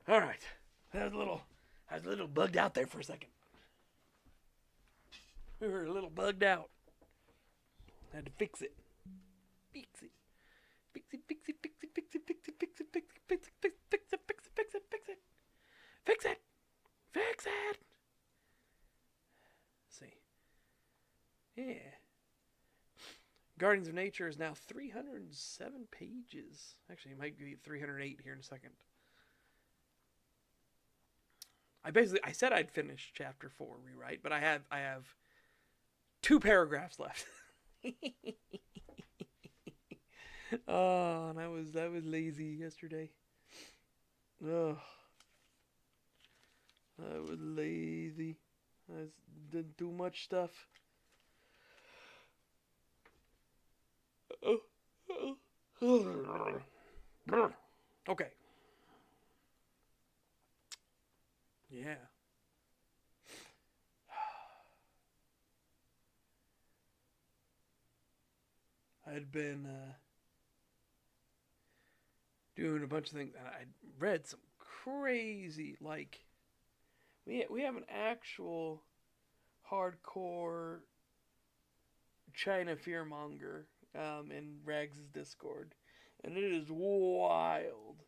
All right. I was a little bugged out there for a second. We were a little bugged out. I had to fix it. Fix it. Fix it, fix it, fix it, fix it, fix it, fix it, fix it, fix it, fix it, fix it, fix it, fix it, fix it. Fix it. Fix it. Let's see. Yeah. Guardians of Nature is now 307 pages. Actually, it might be 308 here in a second. I said I'd finish chapter 4 rewrite, but I have 2 paragraphs left. Oh, and I was lazy yesterday. Oh, I was lazy. I did too much stuff. Okay. Yeah. I'd been doing a bunch of things, and I read some crazy, like, we have an actual hardcore China fearmonger in Rags' Discord, and it is wild.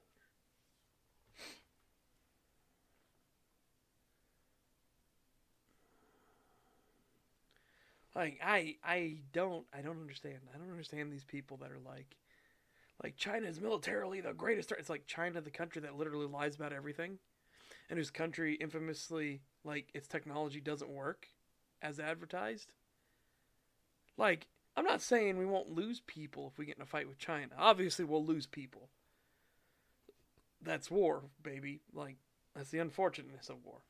Like, I don't understand. I don't understand these people that are like China is militarily the greatest threat. It's like China, the country that literally lies about everything, and whose country infamously, like, its technology doesn't work as advertised. Like, I'm not saying we won't lose people if we get in a fight with China. Obviously, we'll lose people. That's war, baby. Like, that's the unfortunateness of war.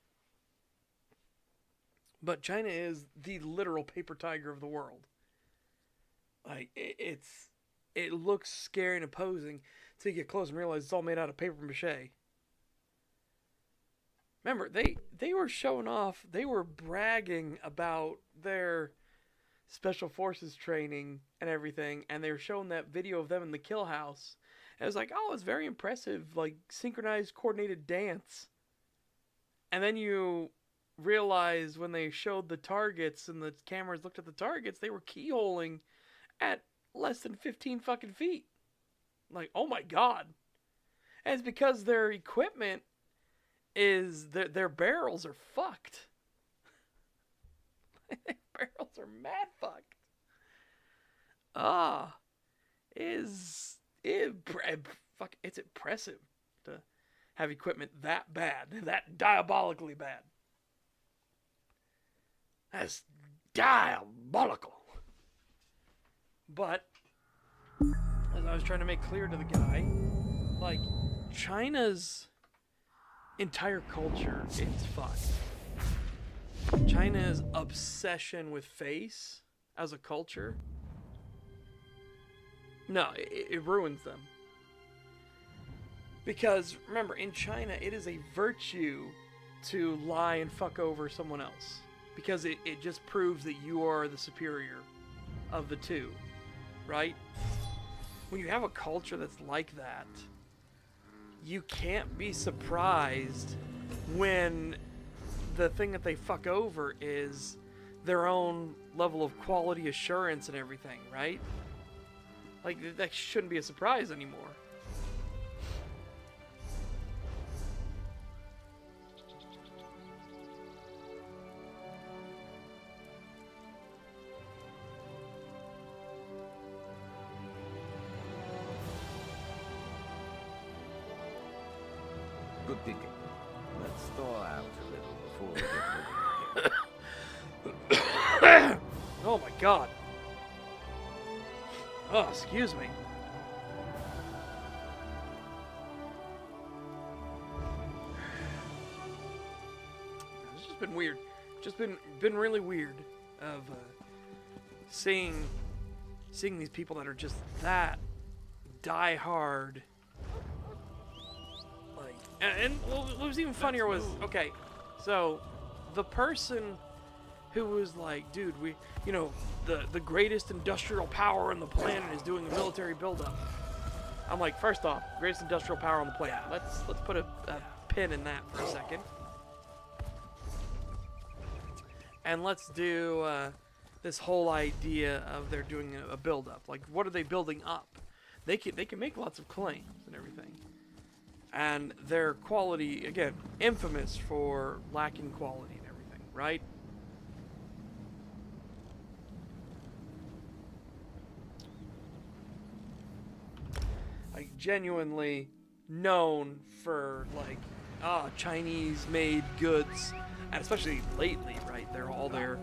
But China is the literal paper tiger of the world. Like, it looks scary and imposing until you get close and realize it's all made out of paper mache. Remember, they were showing off, they were bragging about their special forces training and everything, and they were showing that video of them in the kill house. And it was like, oh, it's very impressive, like, synchronized, coordinated dance. And then you realize when they showed the targets and the cameras looked at the targets, they were keyholing at less than 15 fucking feet. Like, oh my god. And it's because their equipment is, their barrels are fucked. Their barrels are mad fucked. It's impressive to have equipment that bad, that diabolically bad. That's diabolical. But, as I was trying to make clear to the guy, like, China's entire culture is fucked. China's obsession with face as a culture, no, it ruins them. Because, remember, in China, it is a virtue to lie and fuck over someone else. Because it just proves that you are the superior of the two, right? When you have a culture that's like that, you can't be surprised when the thing that they fuck over is their own level of quality assurance and everything, right? Like, that shouldn't be a surprise anymore. Good thinking. Let's thaw out a little before we get moving here. Oh my god. Oh, excuse me. It's just been weird. Just been really weird of seeing these people that are just that die hard. Like, and what was even funnier was, okay, so the person who was like, dude, the greatest industrial power on the planet is doing a military buildup. I'm like, first off, greatest industrial power on the planet. Let's put a pin in that for a second. And let's do this whole idea of they're doing a build-up. Like, what are they building up? They can make lots of claims and everything. And their quality, again, infamous for lacking quality and everything, right? Like, genuinely known for, like, Chinese-made goods. And especially lately, right? They're all their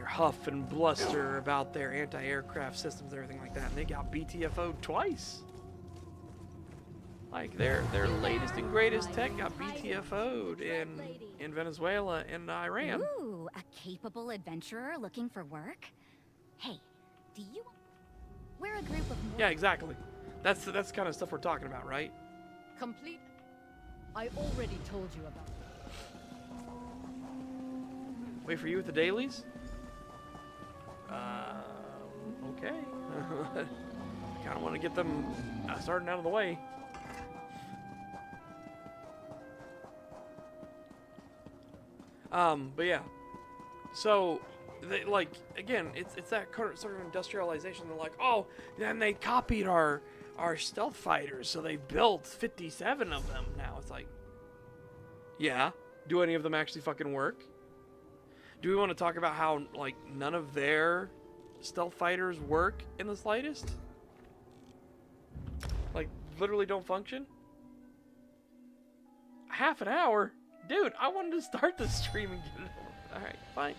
huff and bluster about their anti-aircraft systems and everything like that. And they got BTFO'd twice. Like, their latest and greatest tech got BTFO'd in Venezuela and Iran. Ooh, a capable adventurer looking for work? Hey, do you... We're a group of... Yeah, exactly. That's the kind of stuff we're talking about, right? Complete. I already told you about it. Wait for you with the dailies? Okay. Kind of want to get them starting out of the way. But yeah. So, they, like, again, it's that sort of industrialization. They're like, oh, then they copied our stealth fighters, so they built 57 of them now. It's like, yeah. Do any of them actually fucking work? Do we want to talk about how, like, none of their stealth fighters work in the slightest? Like, literally don't function? Half an hour? Dude, I wanted to start the stream and get it over. Alright, fine.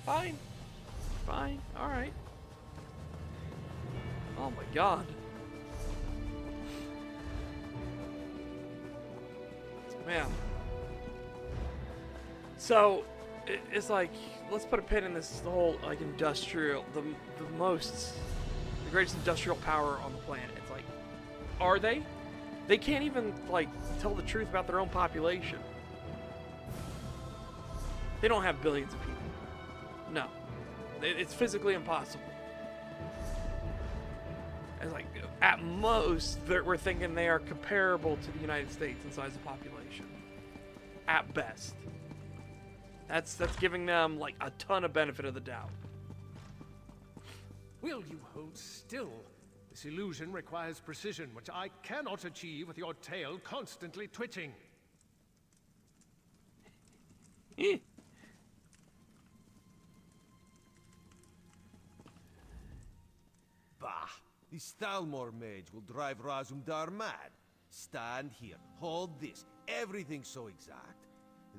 Fine. Fine. Alright. Oh my god. Man. So, it's like, let's put a pin in this whole, like, industrial, the greatest industrial power on the planet. It's like, are they? They can't even, like, tell the truth about their own population. They don't have billions of people. No. It's physically impossible. It's like, at most, we're thinking they are comparable to the United States in size of population. At best. That's giving them, like, a ton of benefit of the doubt. Will you hold still? This illusion requires precision, which I cannot achieve with your tail constantly twitching. Bah! The Stalmor mage will drive Razumdar mad. Stand here, hold this, everything's so exact.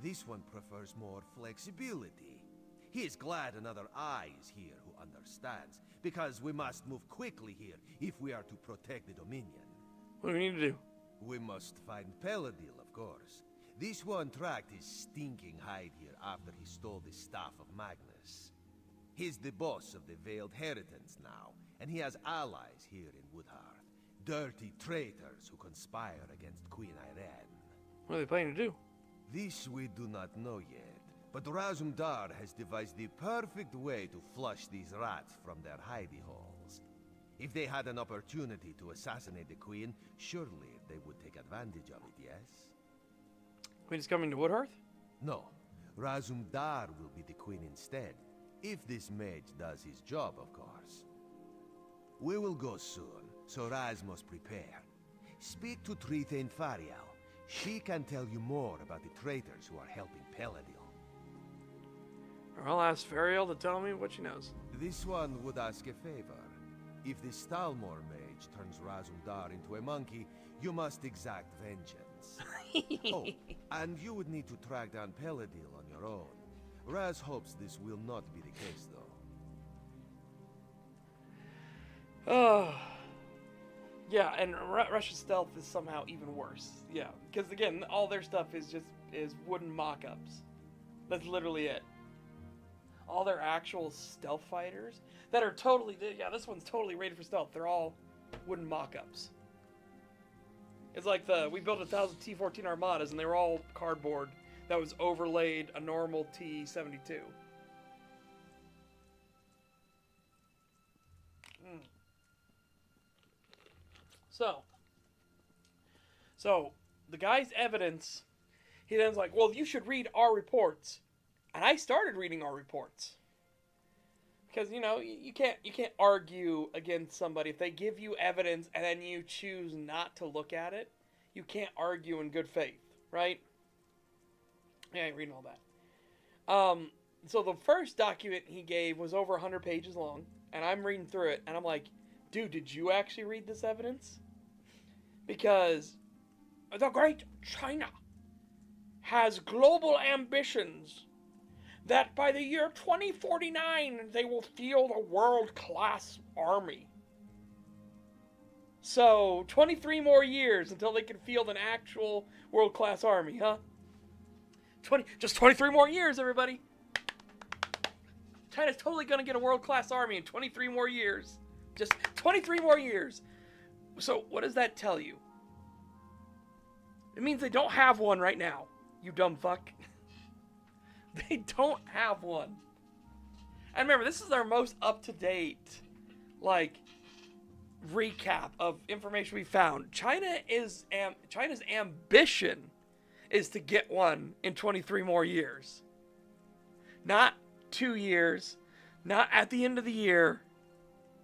This one prefers more flexibility. He is glad another eye is here who understands, because we must move quickly here if we are to protect the Dominion. What do we need to do? We must find Peladil, of course. This one tracked his stinking hide here after he stole the staff of Magnus. He's the boss of the Veiled Heritance now, and he has allies here in Woodhearth. Dirty traitors who conspire against Queen Irene. What are they planning to do? This we do not know yet, but Razumdar has devised the perfect way to flush these rats from their hidey holes. If they had an opportunity to assassinate the Queen, surely they would take advantage of it, yes? Queen's coming to Woodhearth? No, Razumdar will be the Queen instead, if this mage does his job, of course. We will go soon, so Raz must prepare. Speak to Trithane Fariel. She can tell you more about the traitors who are helping Peladil. Or I'll ask Fariel to tell me what she knows. This one would ask a favor. If the Stalmor mage turns Razumdar into a monkey, you must exact vengeance. Oh, and you would need to track down Peladil on your own. Raz hopes this will not be the case, though. Oh. Yeah, and Russian stealth is somehow even worse. Yeah, because again, all their stuff is wooden mock-ups. That's literally it. All their actual stealth fighters that are totally, yeah, this one's totally rated for stealth. They're all wooden mock-ups. It's like we built 1,000 T-14 Armadas and they were all cardboard that was overlaid a normal T-72. So, the guy's evidence, he then's like, well, you should read our reports. And I started reading our reports. Because, you know, you can't argue against somebody. If they give you evidence and then you choose not to look at it, you can't argue in good faith, right? Yeah, I ain't reading all that. So the first document he gave was over 100 pages long, and I'm reading through it, and I'm like, dude, did you actually read this evidence? Because the great China has global ambitions that by the year 2049, they will field a world-class army. So, 23 more years until they can field an actual world-class army, huh? Just 23 more years, everybody. China's totally going to get a world-class army in 23 more years. Just 23 more years. So, what does that tell you? It means they don't have one right now, you dumb fuck. They don't have one. And remember, this is our most up-to-date, like, recap of information we found. China's ambition is to get one in 23 more years. Not 2 years. Not at the end of the year.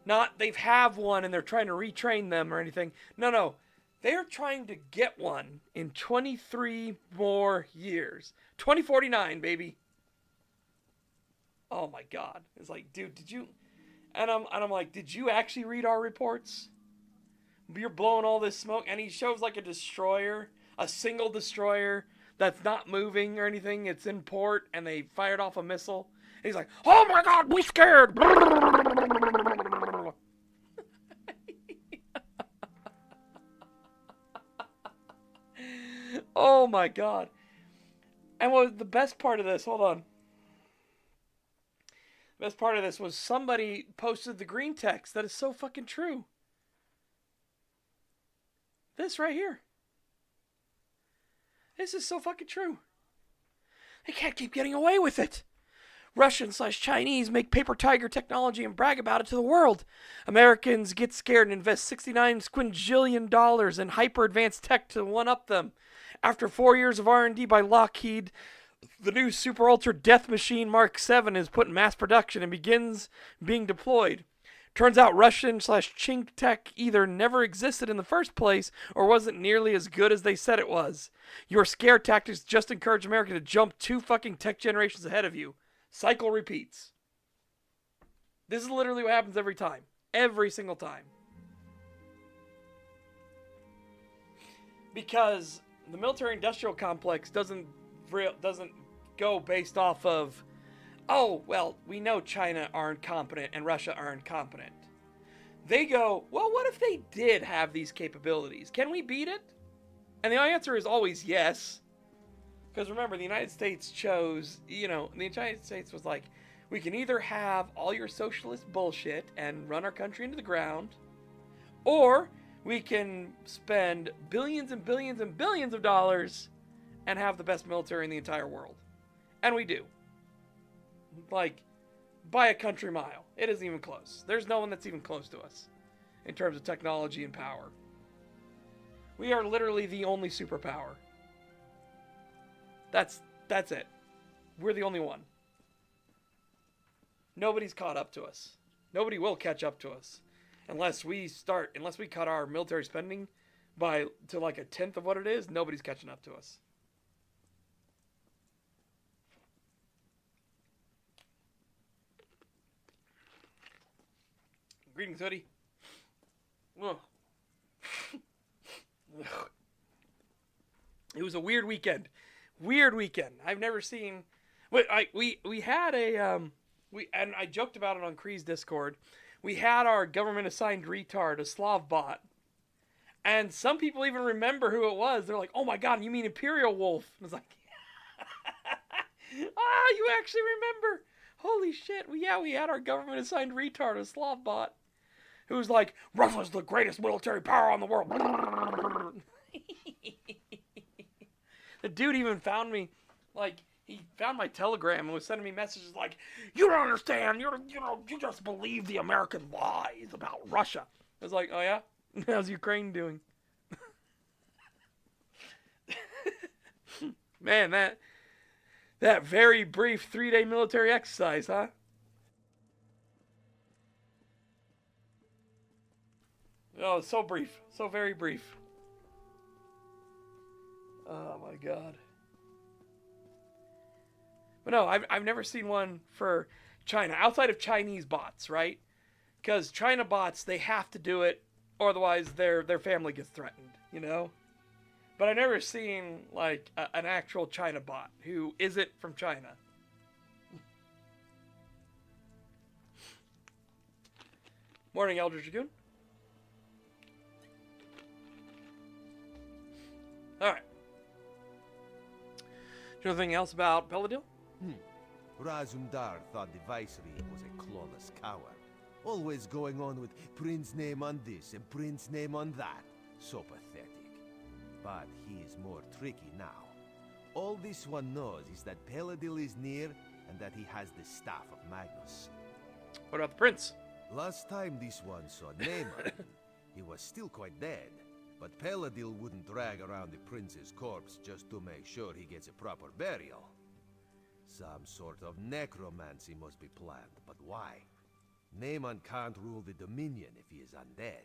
Not they've have one and they're trying to retrain them or anything. No. They are trying to get one in 23 more years. 2049, baby. Oh my God. It's like, dude, did you... And I'm like, did you actually read our reports? You're blowing all this smoke. And he shows like a destroyer. A single destroyer that's not moving or anything. It's in port and they fired off a missile. And he's like, oh my God, we scared. Oh my God. And what was the best part of this? Hold on. The best part of this was somebody posted the green text that is so fucking true. This right here. This is so fucking true. They can't keep getting away with it. Russian/Chinese make paper tiger technology and brag about it to the world. Americans get scared and invest $69 quintillion in hyper-advanced tech to one-up them. After 4 years of R&D by Lockheed, the new Super Ultra Death Machine Mark 7 is put in mass production and begins being deployed. Turns out Russian/Chink tech either never existed in the first place or wasn't nearly as good as they said it was. Your scare tactics just encourage America to jump 2 fucking tech generations ahead of you. Cycle repeats. This is literally what happens every time. Every single time. Because the military-industrial complex doesn't go based off of, oh, well, we know China are incompetent and Russia are incompetent. They go, well, what if they did have these capabilities? Can we beat it? And the answer is always yes. Because remember, the United States chose, the United States was like, we can either have all your socialist bullshit and run our country into the ground, or we can spend billions and billions and billions of dollars and have the best military in the entire world. And we do. Like, by a country mile. It isn't even close. There's no one that's even close to us in terms of technology and power. We are literally the only superpower. That's it. We're the only one. Nobody's caught up to us. Nobody will catch up to us. Unless we cut our military spending to like a tenth of what it is, nobody's catching up to us. Greetings, Hoodie. It was a weird weekend. I've never seen. We had and I joked about it on Kree's Discord. We had our government-assigned retard, a Slav bot, and some people even remember who it was. They're like, "Oh my God, you mean Imperial Wolf?" I was like, you actually remember? Holy shit! We had our government-assigned retard, a Slav bot, who was like, "Russia's the greatest military power on the world." The dude even found me, like, he found my Telegram and was sending me messages like, "You don't understand, you just believe the American lies about Russia." I was like, "Oh yeah? How's Ukraine doing?" Man, that very brief 3-day military exercise, huh? Oh, so brief. So very brief. Oh my god. But no, I've never seen one for China. Outside of Chinese bots, right? Because China bots, they have to do it, or otherwise their family gets threatened, you know? But I've never seen, like, an actual China bot who isn't from China. Morning, Elder Dragoon. Alright. Do you know anything else about Peladil? Razumdar thought the Viceroy was a clawless coward. Always going on with Prince name on this and Prince name on that. So pathetic. But he is more tricky now. All this one knows is that Peladil is near and that he has the staff of Magnus. What about the prince? Last time this one saw Neyman, he was still quite dead. But Peladil wouldn't drag around the prince's corpse just to make sure he gets a proper burial. Some sort of necromancy must be planned, but why? Neyman can't rule the Dominion if he is undead.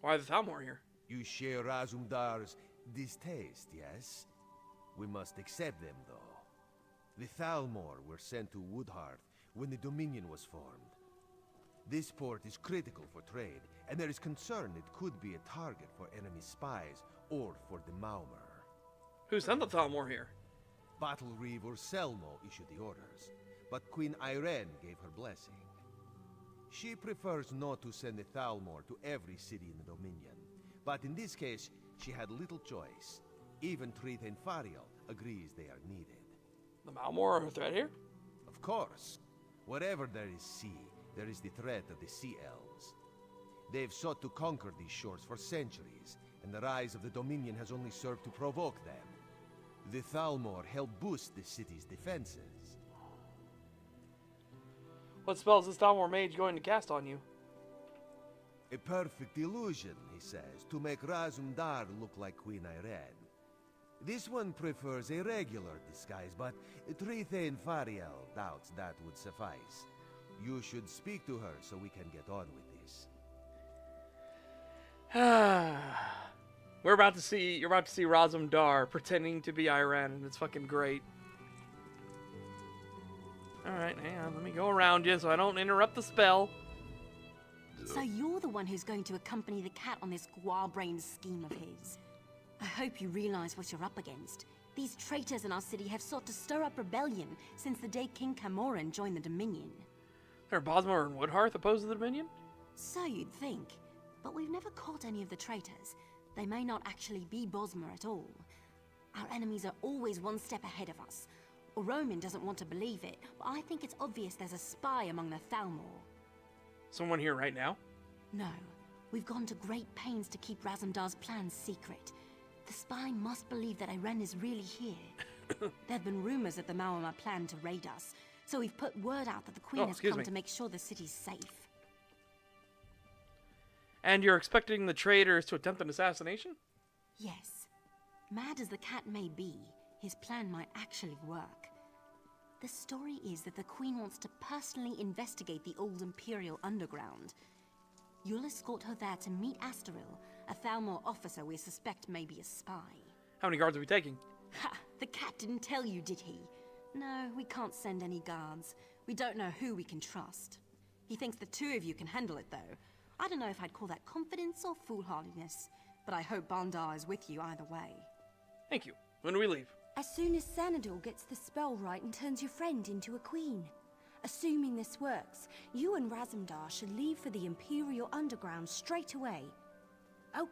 Why is the Thalmor here? You share Razumdar's distaste, yes? We must accept them, though. The Thalmor were sent to Woodhearth when the Dominion was formed. This port is critical for trade, and there is concern it could be a target for enemy spies or for the Maumur. Who sent the Thalmor here? Battle Reeve or Selmo issued the orders, but Queen Irene gave her blessing. She prefers not to send the Thalmor to every city in the Dominion, but in this case, she had little choice. Even Tritaen Fariel agrees they are needed. The Malmor are a threat here? Of course. Wherever there is sea, there is the threat of the Sea Elves. They've sought to conquer these shores for centuries, and the rise of the Dominion has only served to provoke them. The Thalmor help boost the city's defenses. What spells is Thalmor mage going to cast on you? A perfect illusion, he says, to make Razumdar look like Queen Irene. This one prefers a regular disguise, but Tritaen Fariel doubts that would suffice. You should speak to her so we can get on with this. You're about to see Razumdar pretending to be Irene, and it's fucking great. Alright, hang on, let me go around you so I don't interrupt the spell. So you're the one who's going to accompany the cat on this guar-brained scheme of his. I hope you realize what you're up against. These traitors in our city have sought to stir up rebellion since the day King Camoran joined the Dominion. Are Bosmer and Woodhearth opposed to the Dominion? So you'd think, but we've never caught any of the traitors. They may not actually be Bosmer at all. Our enemies are always one step ahead of us. Roman doesn't want to believe it, but I think it's obvious there's a spy among the Thalmor. Someone here right now? No. We've gone to great pains to keep Razumdar's plans secret. The spy must believe that Irene is really here. There have been rumors that the Maumur plan to raid us, so we've put word out that the Queen has come to make sure the city's safe. And you're expecting the traitors to attempt an assassination? Yes. Mad as the cat may be, his plan might actually work. The story is that the Queen wants to personally investigate the old Imperial underground. You'll escort her there to meet Astaril, a Thalmor officer we suspect may be a spy. How many guards are we taking? Ha! The cat didn't tell you, did he? No, we can't send any guards. We don't know who we can trust. He thinks the two of you can handle it, though. I don't know if I'd call that confidence or foolhardiness, but I hope Bandar is with you either way. Thank you. When do we leave? As soon as Xanador gets the spell right and turns your friend into a queen. Assuming this works, you and Razumdar should leave for the Imperial Underground straight away. Oh,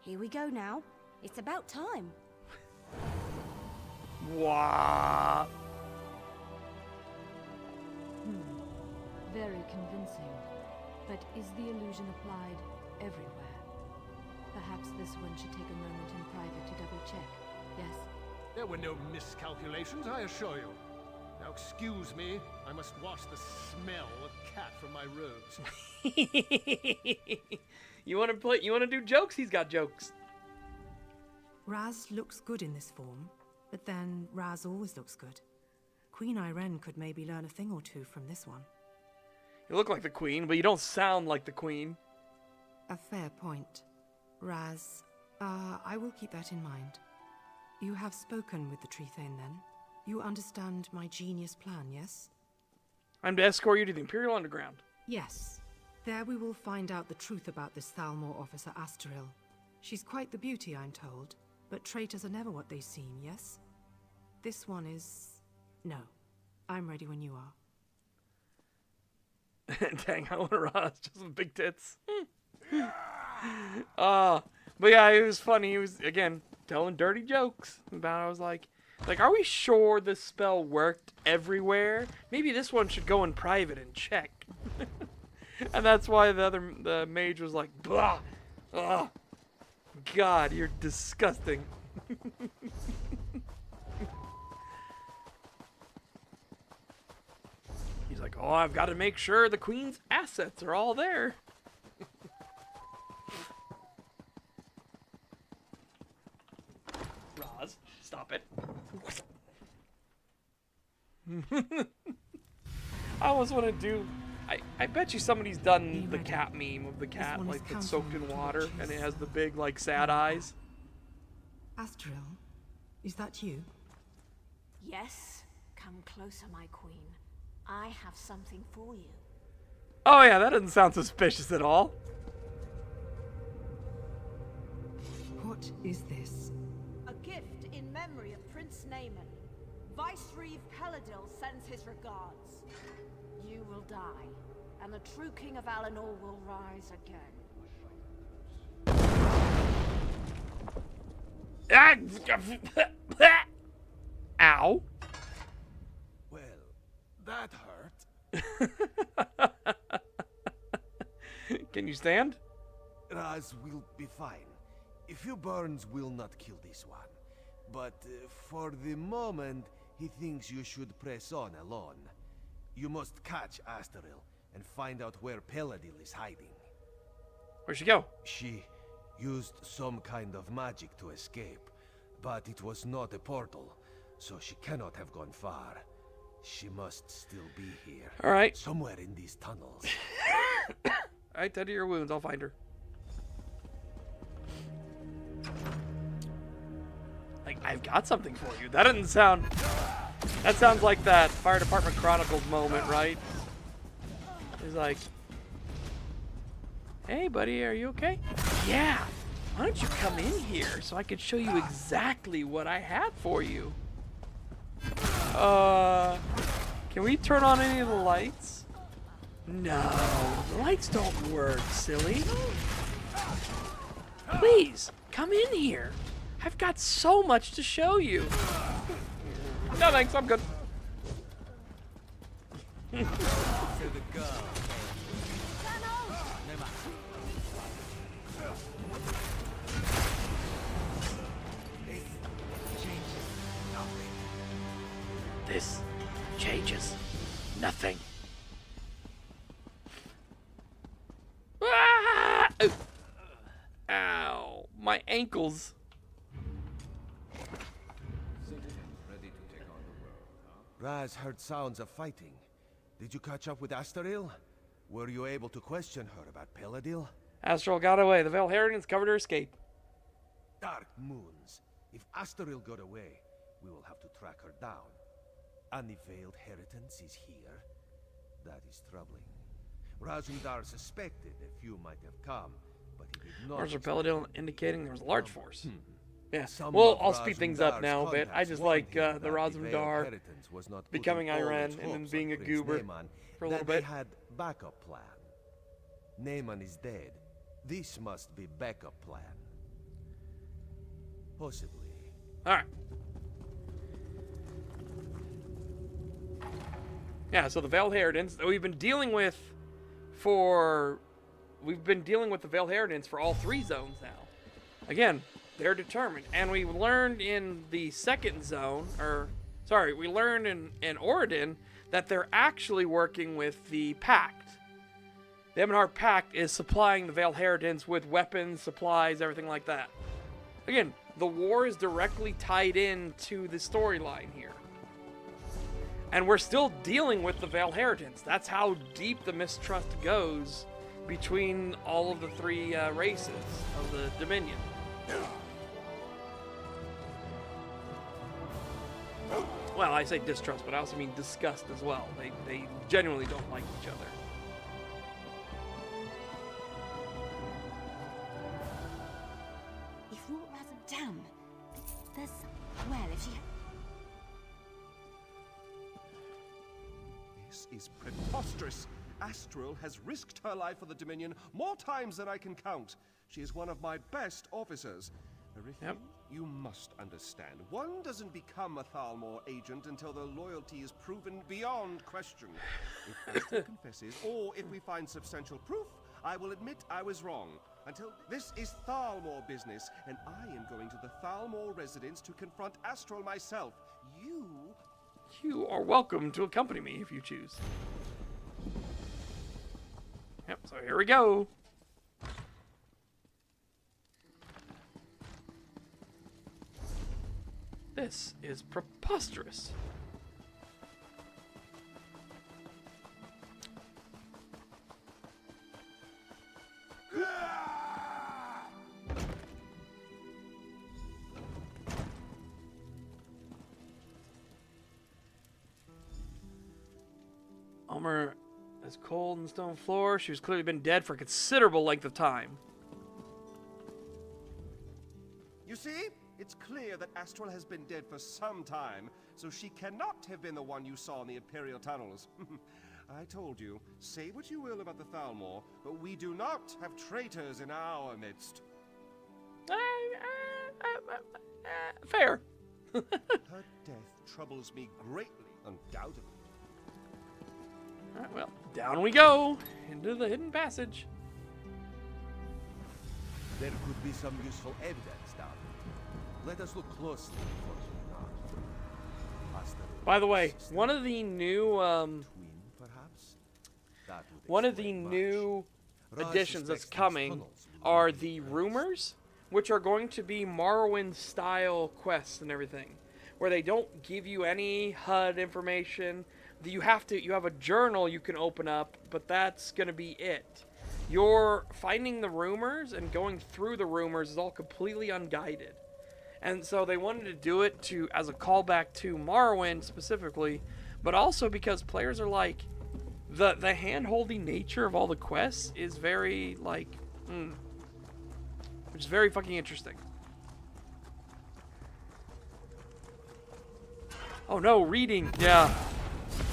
here we go now. It's about time. What? Very convincing. But is the illusion applied everywhere? Perhaps this one should take a moment in private to double-check, yes? There were no miscalculations, I assure you. Now excuse me, I must wash the smell of cat from my robes. You want to do jokes? He's got jokes. Raz looks good in this form. But then Raz always looks good. Queen Irene could maybe learn a thing or two from this one. You look like the queen, but you don't sound like the queen. A fair point. Raz, I will keep that in mind. You have spoken with the Trethane then? You understand my genius plan, yes? I'm to escort you to the Imperial Underground. Yes. There we will find out the truth about this Thalmor officer Astaril. She's quite the beauty, I'm told, but traitors are never what they seem, yes? This one is... No. I'm ready when you are. Dang, I want to Ross, just some big tits. But yeah, it was funny. He was, again, telling dirty jokes about it. I was like, are we sure this spell worked everywhere? Maybe this one should go in private and check. And that's why the mage was like, blah, ugh, God, you're disgusting. He's like, oh, I've got to make sure the queen's assets are all there. Roz, stop it. I almost want to do... I bet you somebody's done the cat meme of the cat, like, that's soaked in water, and it has the big, like, sad eyes. Astaril, is that you? Yes. Come closer, my queen. I have something for you. Oh yeah, that doesn't sound suspicious at all. What is this? A gift in memory of Prince Naaman. Vicereeve Peladil sends his regards. You will die, and the true king of Alinor will rise again. Ow. Well, that hurt. Can you stand? Raz will be fine. A few burns will not kill this one. But for the moment, he thinks you should press on alone. You must catch Astaril and find out where Peladil is hiding. Where'd she go? She used some kind of magic to escape, but it was not a portal, so she cannot have gone far. She must still be here. All right. Somewhere in these tunnels. All right, tend to your wounds. I'll find her. Like, I've got something for you. That doesn't sound... That sounds like that Fire Department Chronicles moment, right? He's like, hey, buddy, are you okay? Yeah. Why don't you come in here so I could show you exactly what I had for you? Can we turn on any of the lights? No, the lights don't work, silly. Please, come in here. I've got so much to show you. No, thanks, I'm good. This changes nothing. Ah! Ow, my ankles. Raz heard sounds of fighting. Did you catch up with Astaril? Were you able to question her about Peladil? Astral got away. The Veil Heritance covered her escape. Dark moons. If Astaril got away, we will have to track her down. And the Veiled Heritance is here? That is troubling. Razumdar suspected a few might have come, but he did not... Where's Peladil indicating there was a large force? Yeah, Some well, of I'll speed things up now a bit. I just like contacts the warned him that Razumdar Heritance was not becoming putting all Irene its and then hopes being on a Prince goober Naaman, for a little that they bit. had backup plan. Naaman is dead. This must be backup plan. Possibly. Alright. Yeah, so the Veiled Heritance that we've been dealing with the Veiled Heritance for all 3 zones now. Again, they're determined. And we learned in the second zone, we learned in Oridon that they're actually working with the Pact. The Ebenheart Pact is supplying the Veiled Heritance with weapons, supplies, everything like that. Again, the war is directly tied in to the storyline here. And we're still dealing with the Veiled Inheritance. That's how deep the mistrust goes between all of the three races of the Dominion. Well, I say distrust, but I also mean disgust as well. They genuinely don't like each other. If Lord Razam there's... well, if she... This is preposterous. Astral has risked her life for the Dominion more times than I can count. She is one of my best officers. Hircine, you must understand. One doesn't become a Thalmor agent until their loyalty is proven beyond question. If Astral confesses, or if we find substantial proof, I will admit I was wrong. Until this is Thalmor business, and I am going to the Thalmor residence to confront Astral myself. You are welcome to accompany me if you choose. Yep, so here we go. This is preposterous. Omer is cold on the stone floor. She was clearly been dead for a considerable length of time. You see? It's clear that Astral has been dead for some time, so she cannot have been the one you saw in the Imperial tunnels. I told you, say what you will about the Thalmor, but we do not have traitors in our midst. Fair. Her death troubles me greatly, undoubtedly. Alright, well, down we go into the hidden passage. There could be some useful evidence down there. Let us look closely before we start. By the way, one of the new additions that's coming are the rumors, which are going to be Morrowind style quests and everything, where they don't give you any HUD information. You have a journal you can open up, but that's going to be it. You're finding the rumors and going through the rumors is all completely unguided. And so they wanted to do it as a callback to Morrowind specifically, but also because players are like, the hand-holding nature of all the quests is very, like, which is very fucking interesting. Oh no, reading, yeah.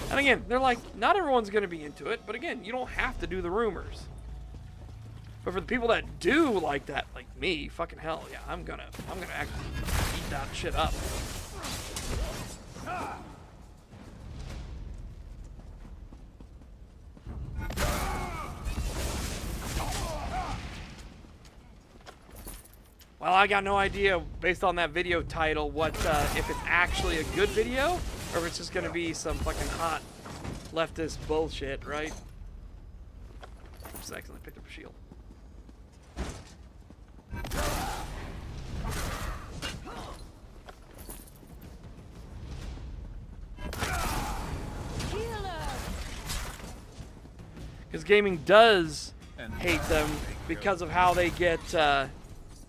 And again, they're like, not everyone's going to be into it, but again, you don't have to do the rumors. But for the people that do like that, like me, fucking hell, yeah, I'm gonna actually eat that shit up. Well, I got no idea, based on that video title, what if it's actually a good video, or if it's just gonna be some fucking hot leftist bullshit, right? Just accidentally picked up a shield. Because gaming does hate them because of how they get,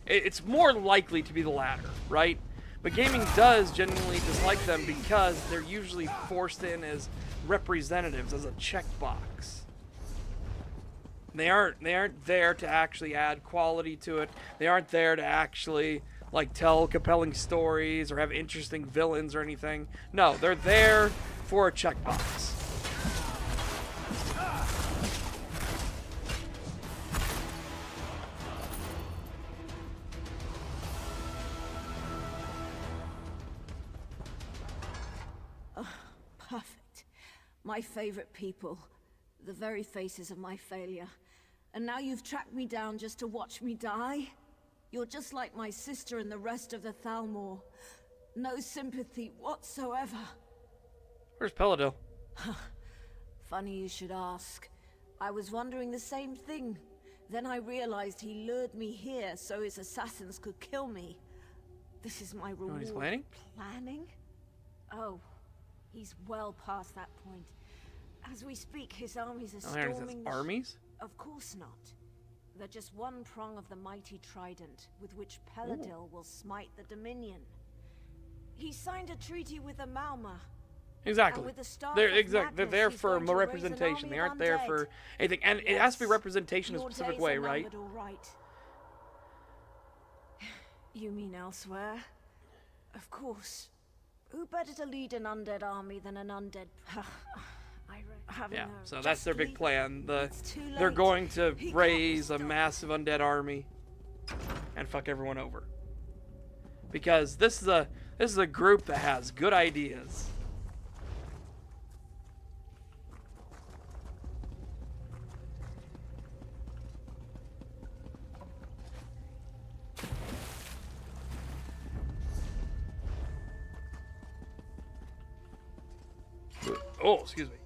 it's more likely to be the latter, right? But gaming does genuinely dislike them because they're usually forced in as representatives, as a checkbox. They aren't there to actually add quality to it. They aren't there to actually, like, tell compelling stories or have interesting villains or anything. No, they're there for a checkbox. Perfect. My favorite people. The very faces of my failure. And now you've tracked me down just to watch me die? You're just like my sister and the rest of the Thalmor. No sympathy whatsoever. Where's Peladil? Funny you should ask. I was wondering the same thing. Then I realized he lured me here so his assassins could kill me. This is my You know reward. what he's planning? Planning? Oh, he's well past that point. As we speak, his armies are Oh, there it says storming... armies? Of course not. They're just one prong of the mighty trident with which Peladil will smite the Dominion. He signed a treaty with the Mauma. Exactly. And with the Staff They're of They're there Madness, for he's going to representation. raise an They army aren't of there undead. for anything. And it has to be Yes, representation in a your specific days way, are right? numbered, all right? You mean elsewhere? Of course. Who better to lead an undead army than an undead... Yeah, so that's their big plan. It's too They're late. going to He can't raise a stop. massive undead army and fuck everyone over. Because this is a group that has good ideas. Oh, excuse me.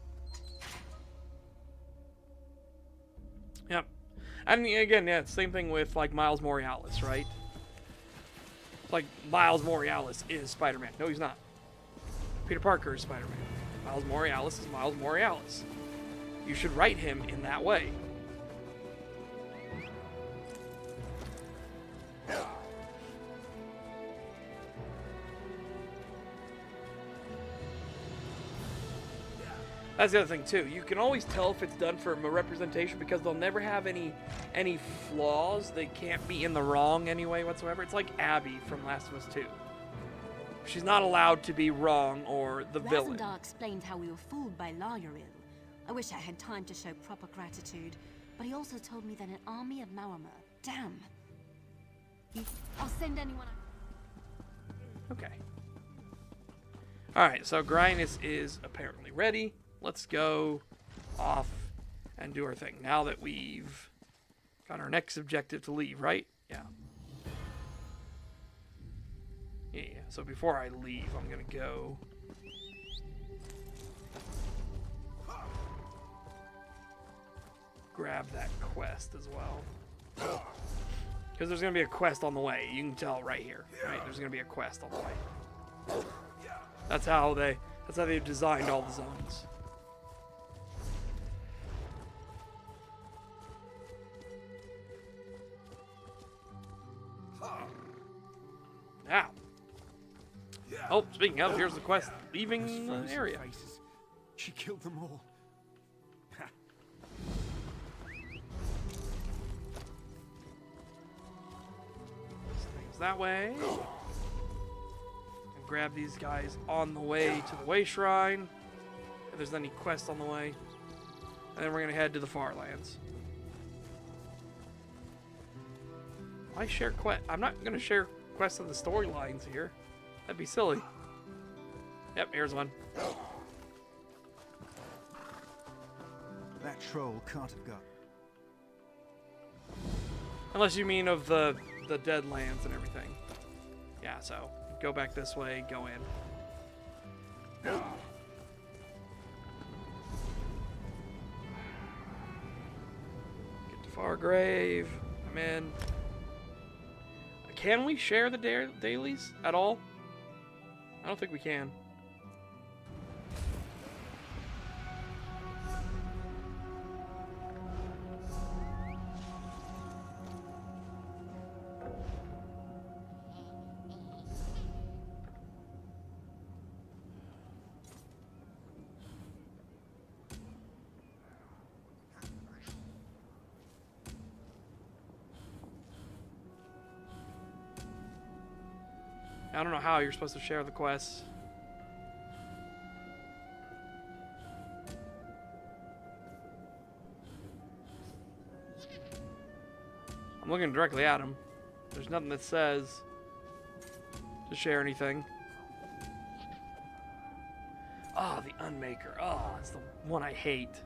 Yep. And again, yeah, same thing with like Miles Morales, right? Like Miles Morales is Spider-Man. No, he's not. Peter Parker is Spider-Man. Miles Morales is Miles Morales. You should write him in that way. That's the other thing too. You can always tell if it's done for a representation because they'll never have any flaws. They can't be in the wrong anyway whatsoever. It's like Abby from Last of Us 2. She's not allowed to be wrong or the villain. Razendar explained how we were fooled by Laurel. I wish I had time to show proper gratitude, but he also told me that an army of Maurima. Damn. I'll send anyone. Okay. Alright, so Grynus is apparently ready. Let's go off and do our thing. Now that we've got our next objective to leave, right? Yeah. Yeah, so before I leave, I'm gonna go... grab that quest as well. Because there's gonna be a quest on the way. You can tell right here, right? There's gonna be a quest on the way. That's how they've designed all the zones. Now. Oh, speaking of, here's the quest leaving the area. Faces. She killed them all. Things that way. And grab these guys on the way to the Way Shrine. If there's any quests on the way. And then we're going to head to the Far Lands. Why share quest? I'm not going to share quests of the storylines here. That'd be silly. Yep, here's one. That troll can't have got... Unless you mean of the dead lands and everything. Yeah, so go back this way, go in. Get to Fargrave. I'm in. Can we share the dailies at all? I don't think we can. I don't know how you're supposed to share the quests. I'm looking directly at him. There's nothing that says to share anything. Oh, the Unmaker. Oh, it's the one I hate.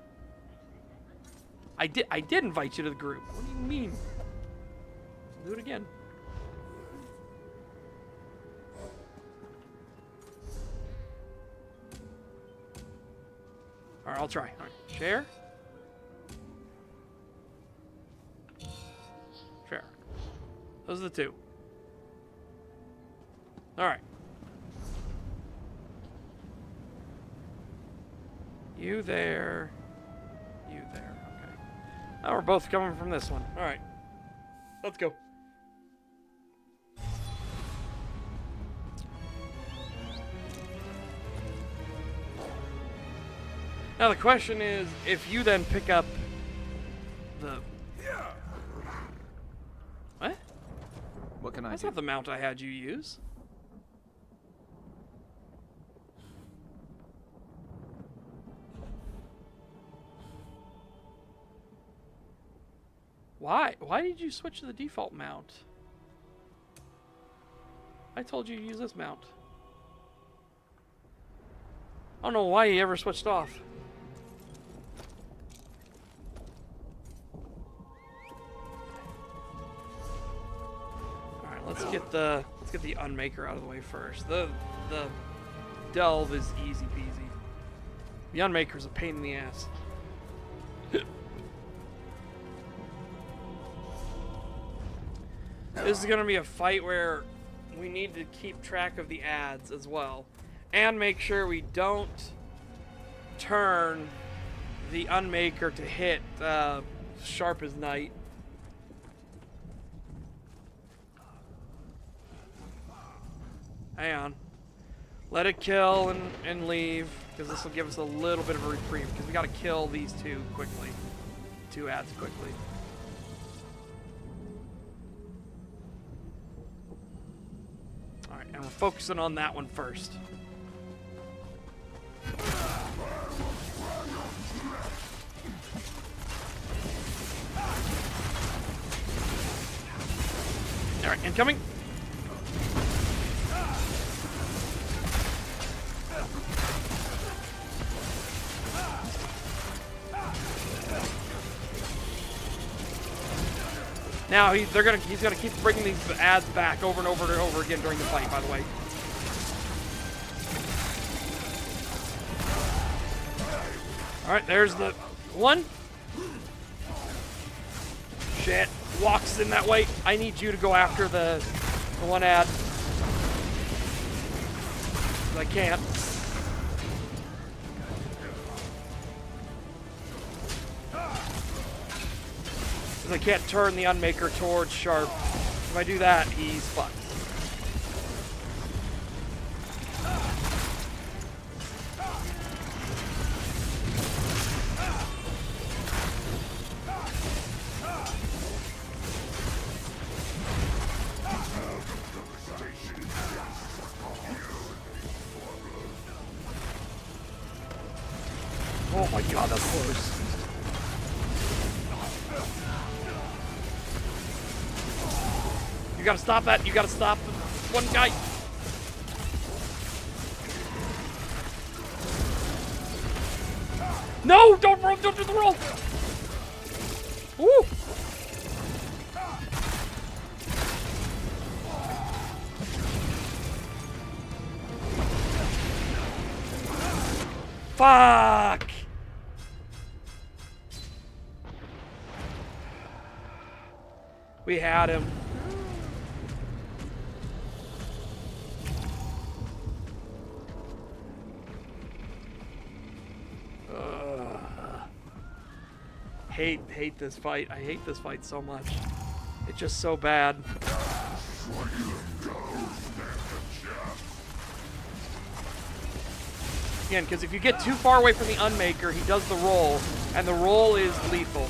I did invite you to the group. What do you mean? I'll do it again. Alright, I'll try. Alright, share. Share. Those are the two. Alright. You there. You there. Okay. Now we're both coming from this one. Alright. Let's go. Now the question is, if you then pick up the... What? What can I That's do? not the mount I had you use. Why? Why did you switch to the default mount? I told you to use this mount. I don't know why you ever switched off. Alright, let's get the unmaker out of the way first. The delve is easy peasy. The unmaker's a pain in the ass. This is gonna be a fight where we need to keep track of the ads as well. And make sure we don't turn the unmaker to hit sharp as night. Hang on. Let it kill and leave, because this will give us a little bit of a reprieve, because we gotta kill these two quickly. Two ads quickly. Alright, and we're focusing on that one first. Alright, incoming. Now he's gonna keep bringing these ads back over and over and over again during the fight, by the way. Alright, there's the one. Shit. Walks in that way. I need you to go after the one ad. I can't. I can't turn the unmaker towards sharp. If I do that, he's fucked. Oh my god, that's close. You gotta stop that. You gotta stop the one guy. No! Don't roll! Don't do the roll! Woo! Fuck! We had him. Hate this fight. I hate this fight so much. It's just so bad. Again, because if you get too far away from the unmaker, he does the roll, and the roll is lethal.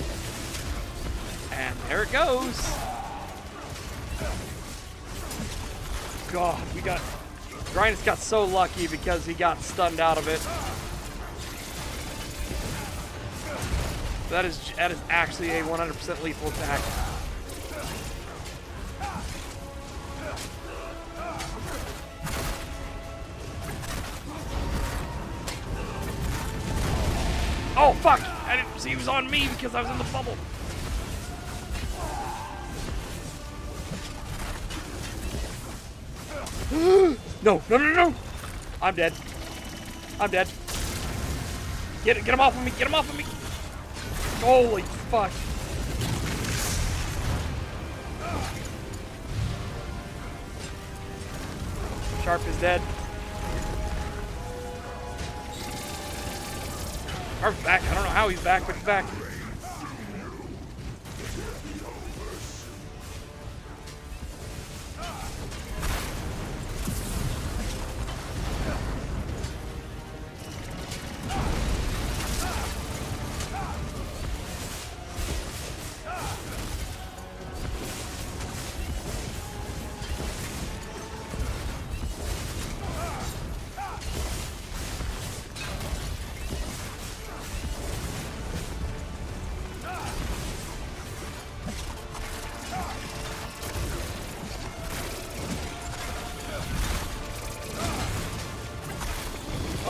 And there it goes. God, Grindus got so lucky because he got stunned out of it. That is actually a 100% lethal attack. Oh fuck! I didn't see he was on me because I was in the bubble. No! I'm dead. Get him off of me! Get him off of me! Holy fuck. Sharp is dead. Sharp's back. I don't know how he's back, but he's back.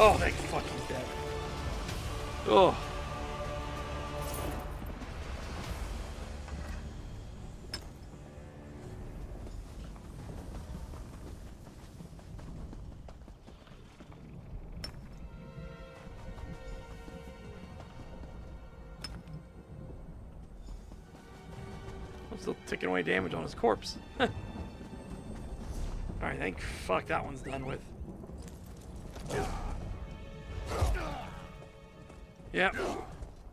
Oh, that fucking dead. Oh. I'm still taking away damage on his corpse. Alright, thank fuck that one's done with. Yep.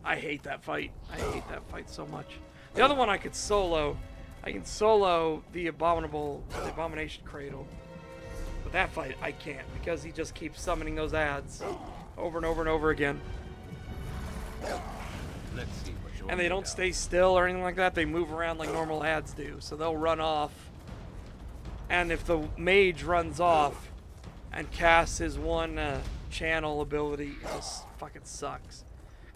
I hate that fight. I hate that fight so much. The other one I could solo. I can solo the abomination cradle. But that fight I can't because he just keeps summoning those ads over and over and over again. Let's see what you're And they don't stay still or anything like that. They move around like normal ads do. So they'll run off. And if the mage runs off and casts his one channel ability, it just fucking sucks.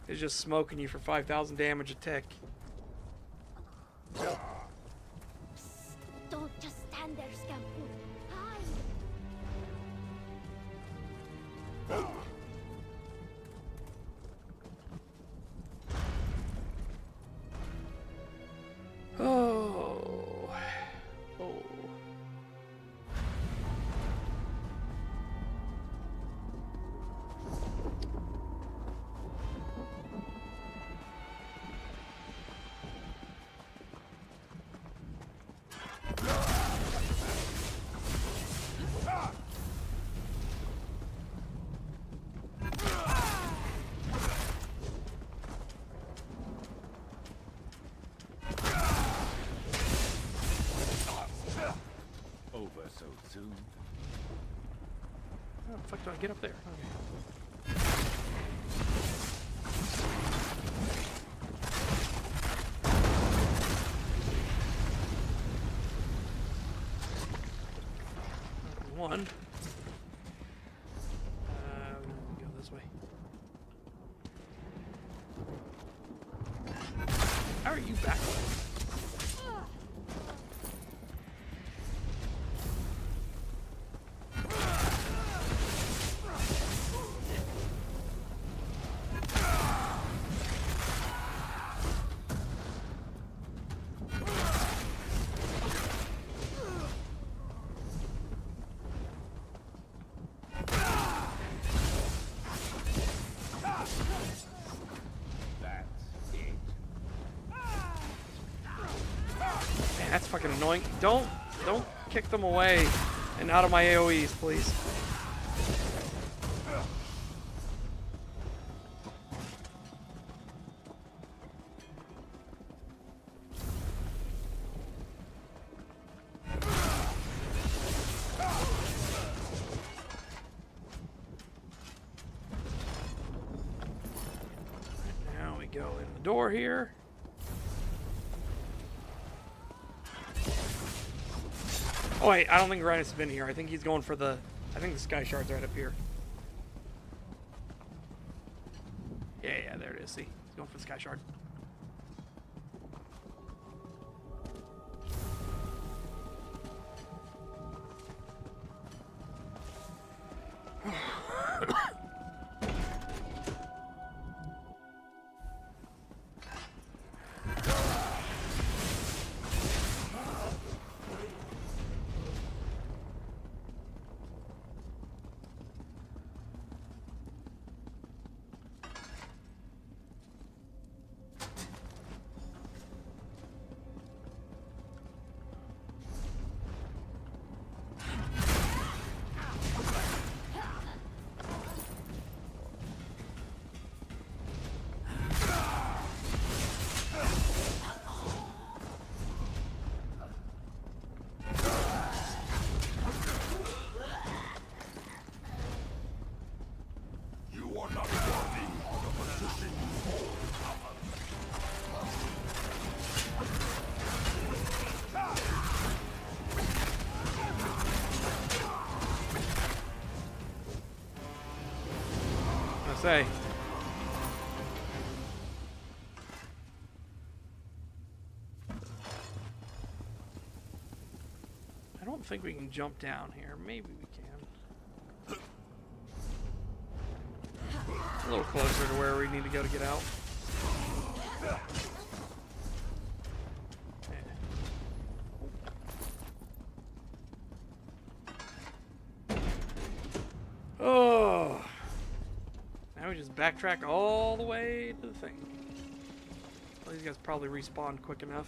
It's just smoking you for 5,000 damage a tick. Don't just stand there, Scampool. Hide! Oh. Oh. over so soon. How the fuck do I get up there? Okay. One. Go this way. How are you back? That's fucking annoying. Don't kick them away and out of my AoEs, please. Now we go in the door here. Oh wait, I don't think Rhinus has been here. I think he's going for the... I think the Sky Shard's right up here. Yeah, there it is. See? He's going for the Sky Shard. say. I don't think we can jump down here. Maybe we can. A little closer to where we need to go to get out. Oh. Now we just backtrack all the way to the thing. Well, these guys probably respawned quick enough.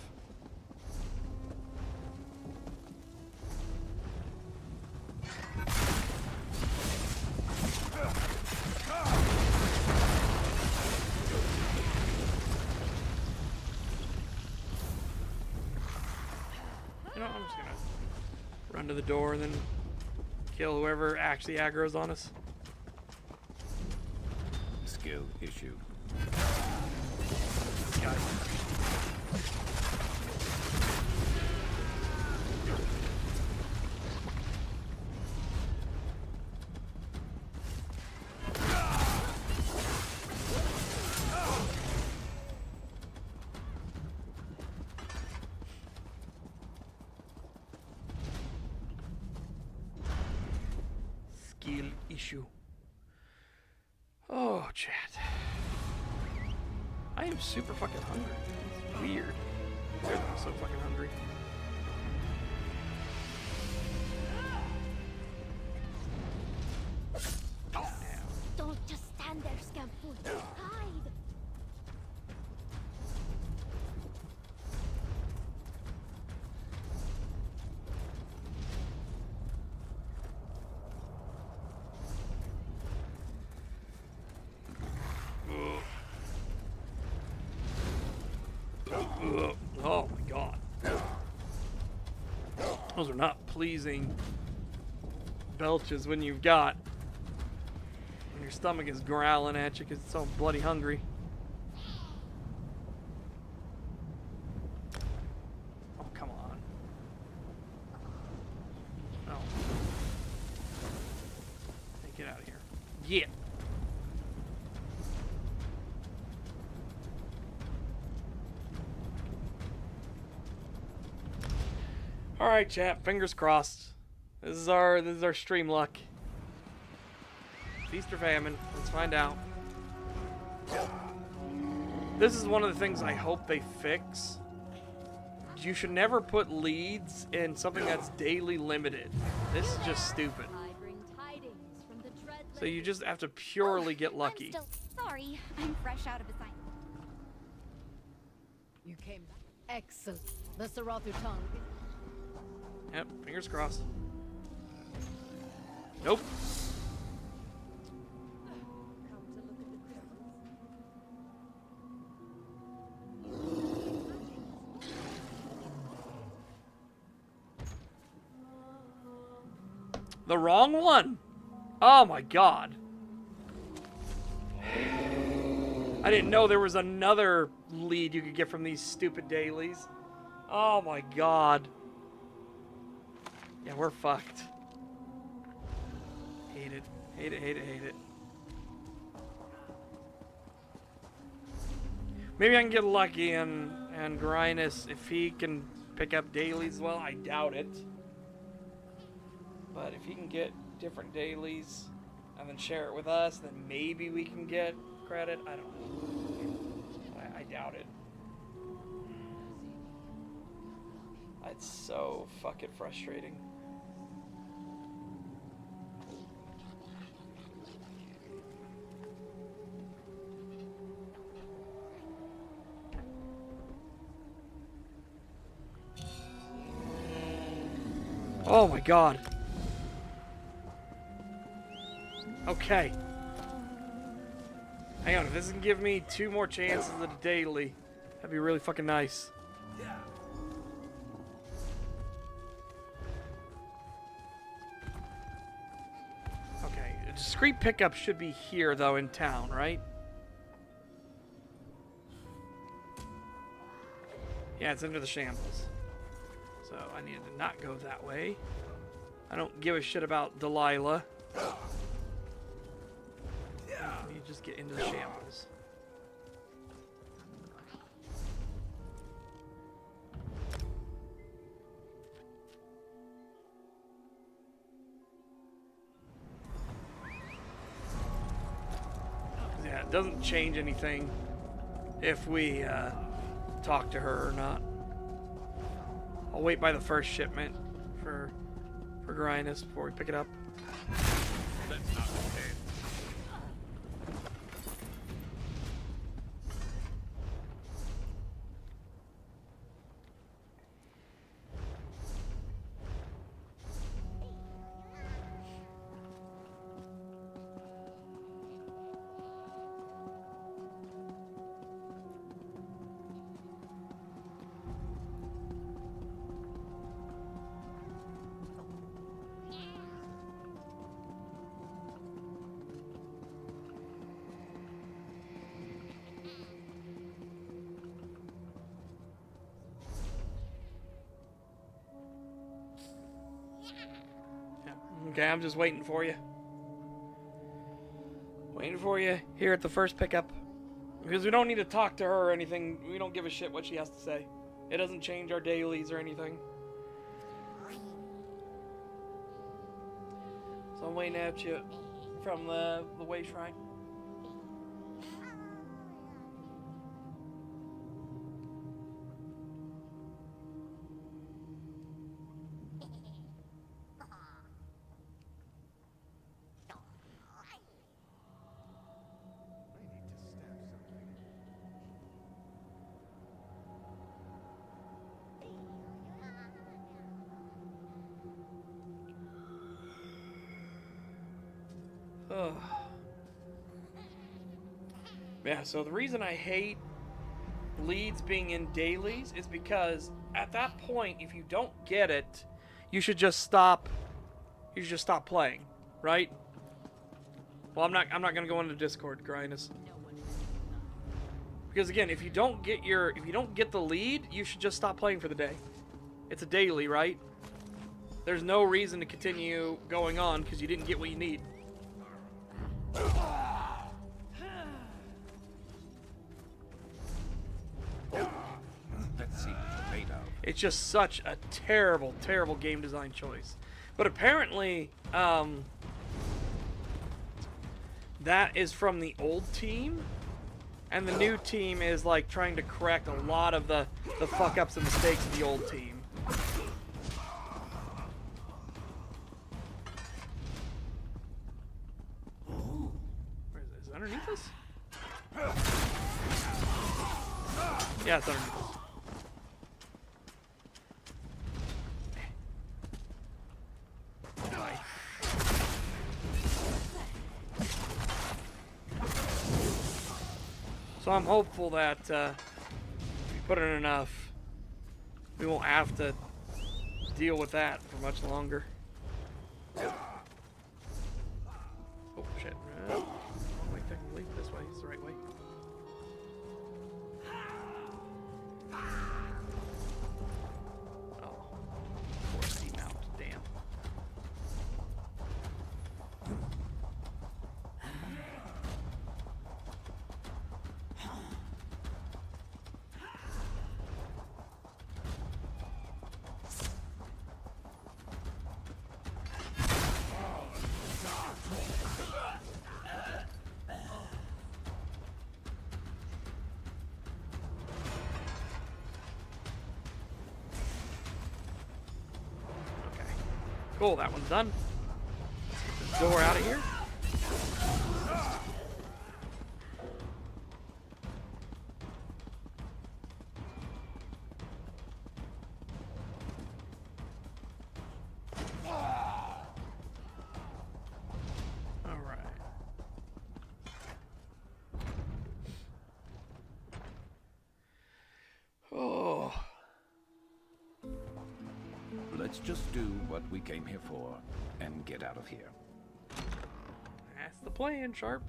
You know, I'm just gonna run to the door and then kill whoever actually aggro's on us. Skill issue. Got it. Skill issue. Oh, chat. I am super fucking hungry. It's weird. Weird that I'm so fucking hungry. Don't just stand there, scampool. Hide! Oh my god. Those are not pleasing belches when you've got when your stomach is growling at you because it's so bloody hungry. Oh, come on. Oh. Hey, get out of here. Yeah. All right, chat. Fingers crossed. This is our stream luck. Feast or famine? Let's find out. This is one of the things I hope they fix. You should never put leads in something that's daily limited. This is just stupid. So you just have to purely get lucky. I'm still sorry. I'm fresh out of assignment. You came back. Excellent. The Sarathu tongue. Yep, fingers crossed. Nope. The wrong one. Oh my god. I didn't know there was another lead you could get from these stupid dailies. Oh my god. Yeah, we're fucked. Hate it. Hate it, hate it, hate it. Maybe I can get lucky and Rhinus, if he can pick up dailies, well, I doubt it. But if he can get different dailies and then share it with us, then maybe we can get credit. I don't know. I doubt it. It's so fucking frustrating. Oh my god. Okay. Hang on, if this can give me 2 more chances at a daily, that'd be really fucking nice. Okay, a discreet pickup should be here though in town, right? Yeah, it's under the shambles. So I needed to not go that way. I don't give a shit about Delilah. You just get into the shambles. Yeah, it doesn't change anything if we talk to her or not. I'll wait by the first shipment for Grinus before we pick it up. That's not okay. Okay, I'm just waiting for you. Waiting for you here at the first pickup. Because we don't need to talk to her or anything. We don't give a shit what she has to say. It doesn't change our dailies or anything. So I'm waiting at you from the way shrine. Ugh. Yeah, so the reason I hate leads being in dailies is because at that point, if you don't get it, you should just stop. You should just stop playing, right? Well, I'm not gonna go into Discord, Grinus. Because again, if you don't get the lead, you should just stop playing for the day. It's a daily, right? There's no reason to continue going on because you didn't get what you need. Let's see what you're made of. It's just such a terrible, terrible game design choice. But apparently, that is from the old team, and the new team is like trying to correct a lot of the fuck ups and mistakes of the old team. Where is it? Is it underneath us? Yeah, it's underneath us. So I'm hopeful that if we put in enough, we won't have to deal with that for much longer. Oh shit. Wrong way, technically. This way is the right way. Oh. Force demount. Damn. Cool, that one's done. Let's get this door out of here. Alright. Oh. Let's just do what we came here for and get out of here. That's the plan, Sharp.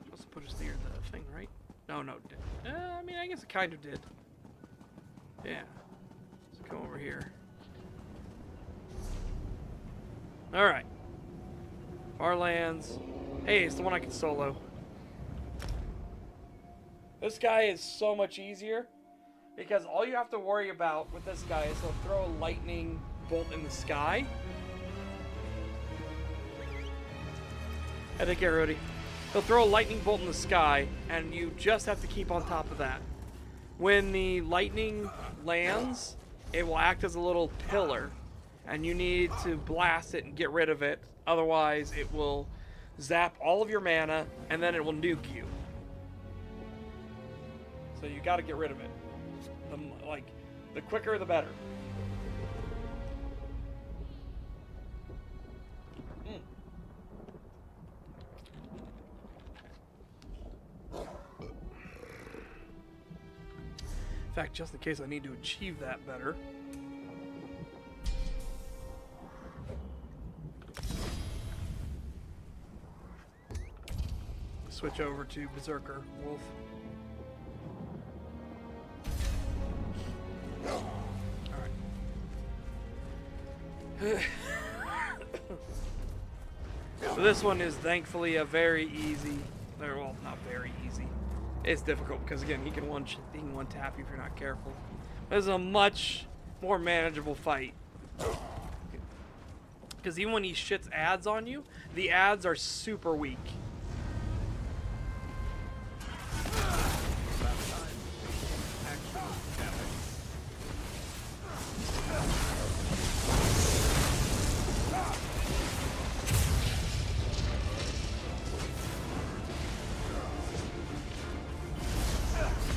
Supposed to put us near the thing, right? No, it didn't. I mean, I guess it kind of did. Yeah. Let's come over here. Alright. Far lands. Hey, it's the one I can solo. This guy is so much easier because all you have to worry about with this guy is he'll throw a lightning bolt in the sky. I think Rudy. He'll throw a lightning bolt in the sky, and you just have to keep on top of that. When the lightning lands, it will act as a little pillar, and you need to blast it and get rid of it. Otherwise, it will zap all of your mana, and then it will nuke you. So you got to get rid of it. The quicker, the better. In fact, just in case I need to achieve that better. Switch over to Berserker Wolf. Alright. So this one is thankfully a very easy, well, not very easy. It's difficult because again, he can one tap you if you're not careful. This is a much more manageable fight. Because even when he shits ads on you, the ads are super weak.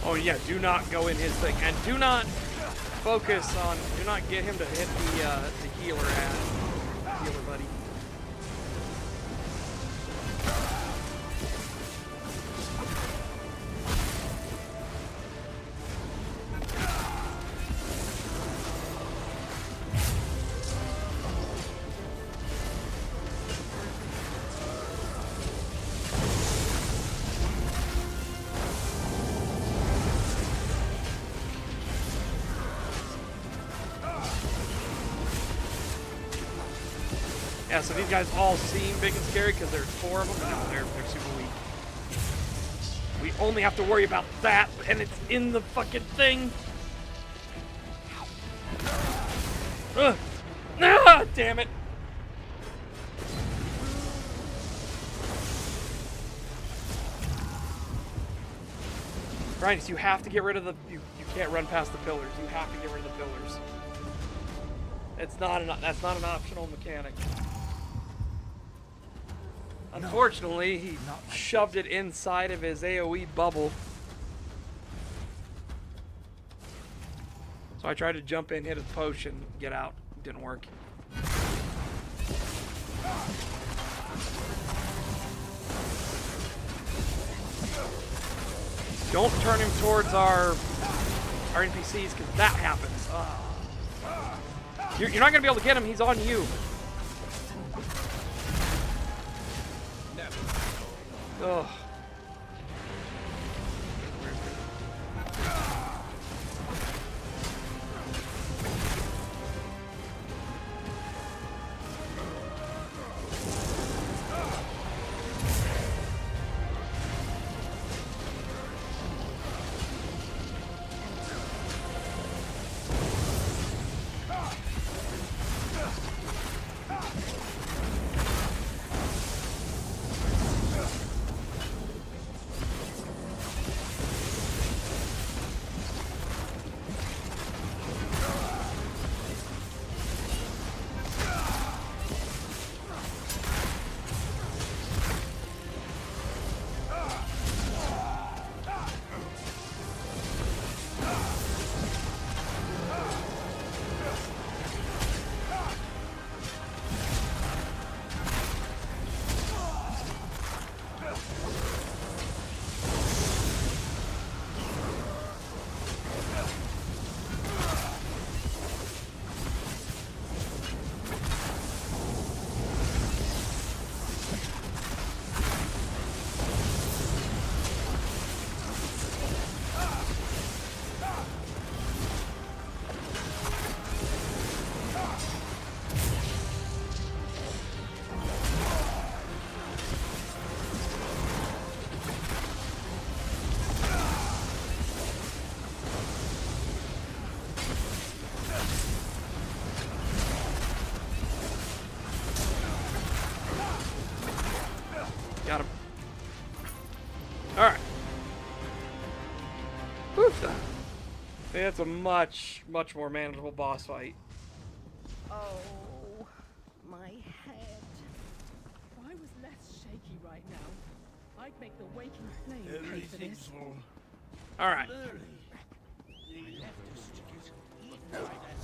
Oh yeah, do not go in his thing, and do not focus on, do not get him to hit the healer ad, healer buddy. Yeah, so these guys all seem big and scary because there's 4 of them, but no, they're super weak. We only have to worry about that, and it's in the fucking thing. Ugh. Ah, damn it. Grinders, you have to get rid of the, you can't run past the pillars. You have to get rid of the pillars. It's not that's not an optional mechanic. Unfortunately, he shoved it inside of his AoE bubble. So I tried to jump in, hit his potion, get out. Didn't work. Don't turn him towards our NPCs, because that happens. You're not going to be able to get him. He's on you. Ugh. That's a much more manageable boss fight. Oh, my head. If I was less shaky right now, I'd make the waking flame pay for this. All right.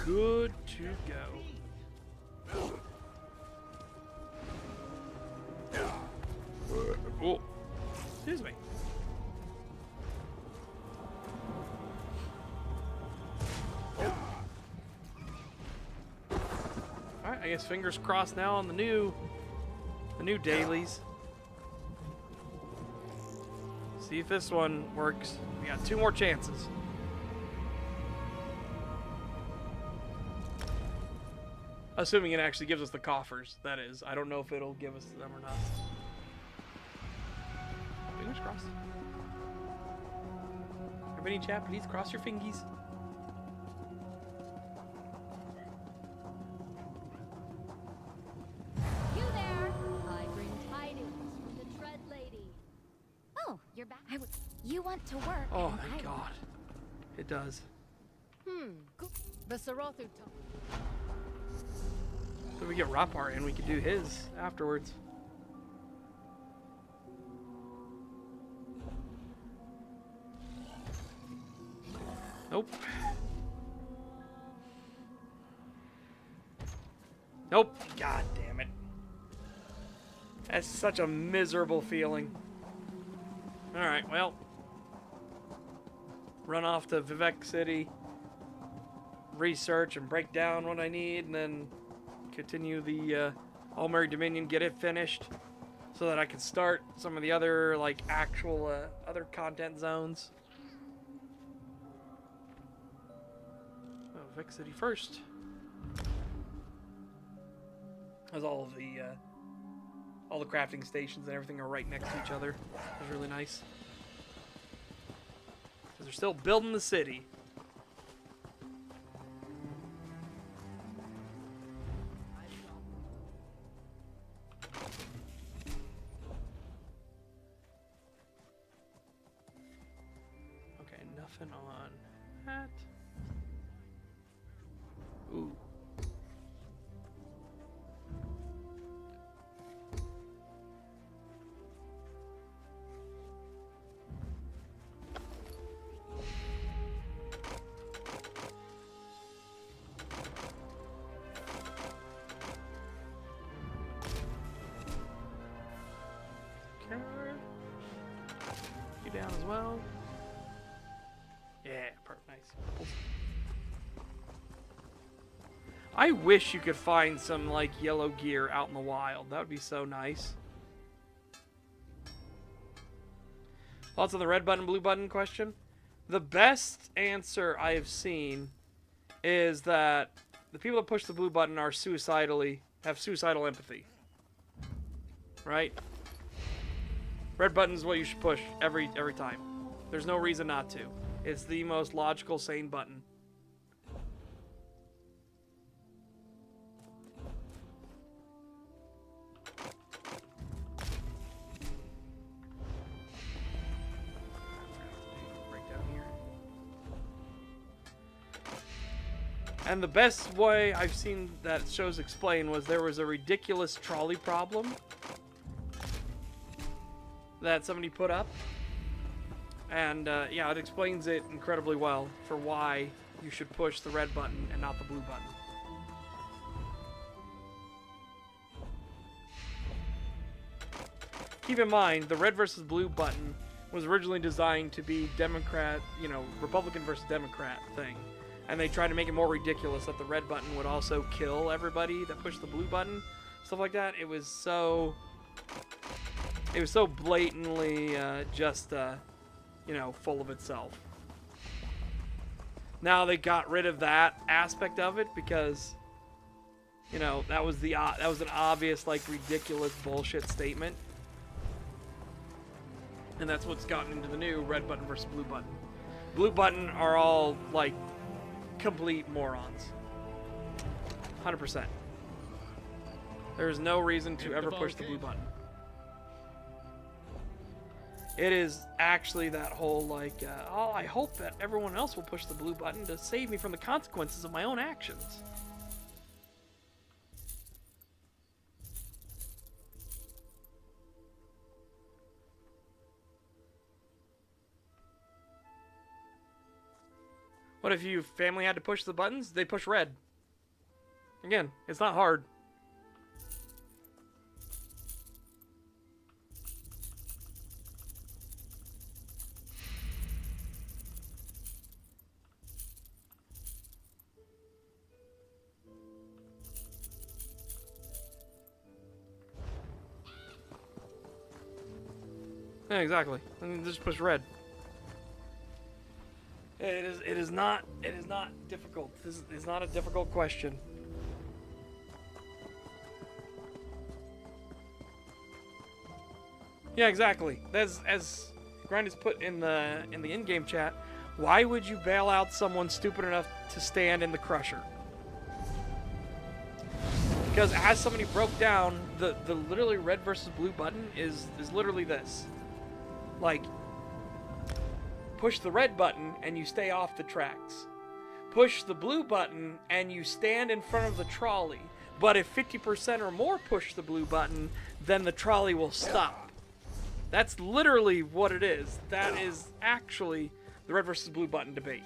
Good to go. Oh, excuse me. All right, I guess fingers crossed now on the new dailies. See if this one works. We got 2 more chances. Assuming it actually gives us the coffers, that is. I don't know if it'll give us them or not. Fingers crossed. Everybody in chat, please cross your fingies. You there! I bring tidings from the Dread Lady. Oh, you're back. You want to work. Oh and my I god. It does. The Sarathu Tongue. So we get Rapar and we can do his afterwards. Nope. Nope. God damn it. That's such a miserable feeling. Alright, well. Run off to Vivek City. Research and break down what I need, and then continue the All-Merry Dominion, get it finished, so that I can start some of the other, like, actual, other content zones. Oh, Vivek City first. As all the crafting stations and everything are right next to each other. It's really nice. Because they're still building the city. Okay, nothing on that. Ooh. You down as well. Yeah, nice. Purples. I wish you could find some like yellow gear out in the wild. That would be so nice. Thoughts on the red button, blue button question? The best answer I have seen is that the people that push the blue button are have suicidal empathy. Right? Red button is what you should push every time. There's no reason not to. It's the most logical, sane button. Right down here. And the best way I've seen that shows explain was there was a ridiculous trolley problem that somebody put up, and yeah, it explains it incredibly well for why you should push the red button and not the blue button. Keep in mind, the red versus blue button was originally designed to be Democrat, Republican versus Democrat thing, and they tried to make it more ridiculous that the red button would also kill everybody that pushed the blue button, stuff like that. It was so blatantly full of itself. Now they got rid of that aspect of it because, that was an obvious, like, ridiculous bullshit statement. And that's what's gotten into the new red button versus blue button. Blue button are all, like, complete morons. 100%. There's no reason to ever push the blue button. It is actually that whole, like, oh, I hope that everyone else will push the blue button to save me from the consequences of my own actions. What if your family had to push the buttons? They push red. Again, it's not hard. Yeah, exactly. And just push red. It is not difficult. This is not a difficult question. Yeah, exactly. As Grind has put in the in-game chat, why would you bail out someone stupid enough to stand in the crusher? Because as somebody broke down, the literally red versus blue button is literally this. Like, push the red button and you stay off the tracks. Push the blue button and you stand in front of the trolley. But if 50% or more push the blue button, then the trolley will stop. That's literally what it is. That is actually the red versus blue button debate.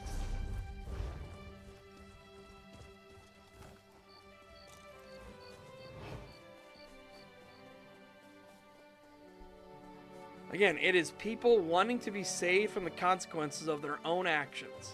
Again, it is people wanting to be saved from the consequences of their own actions.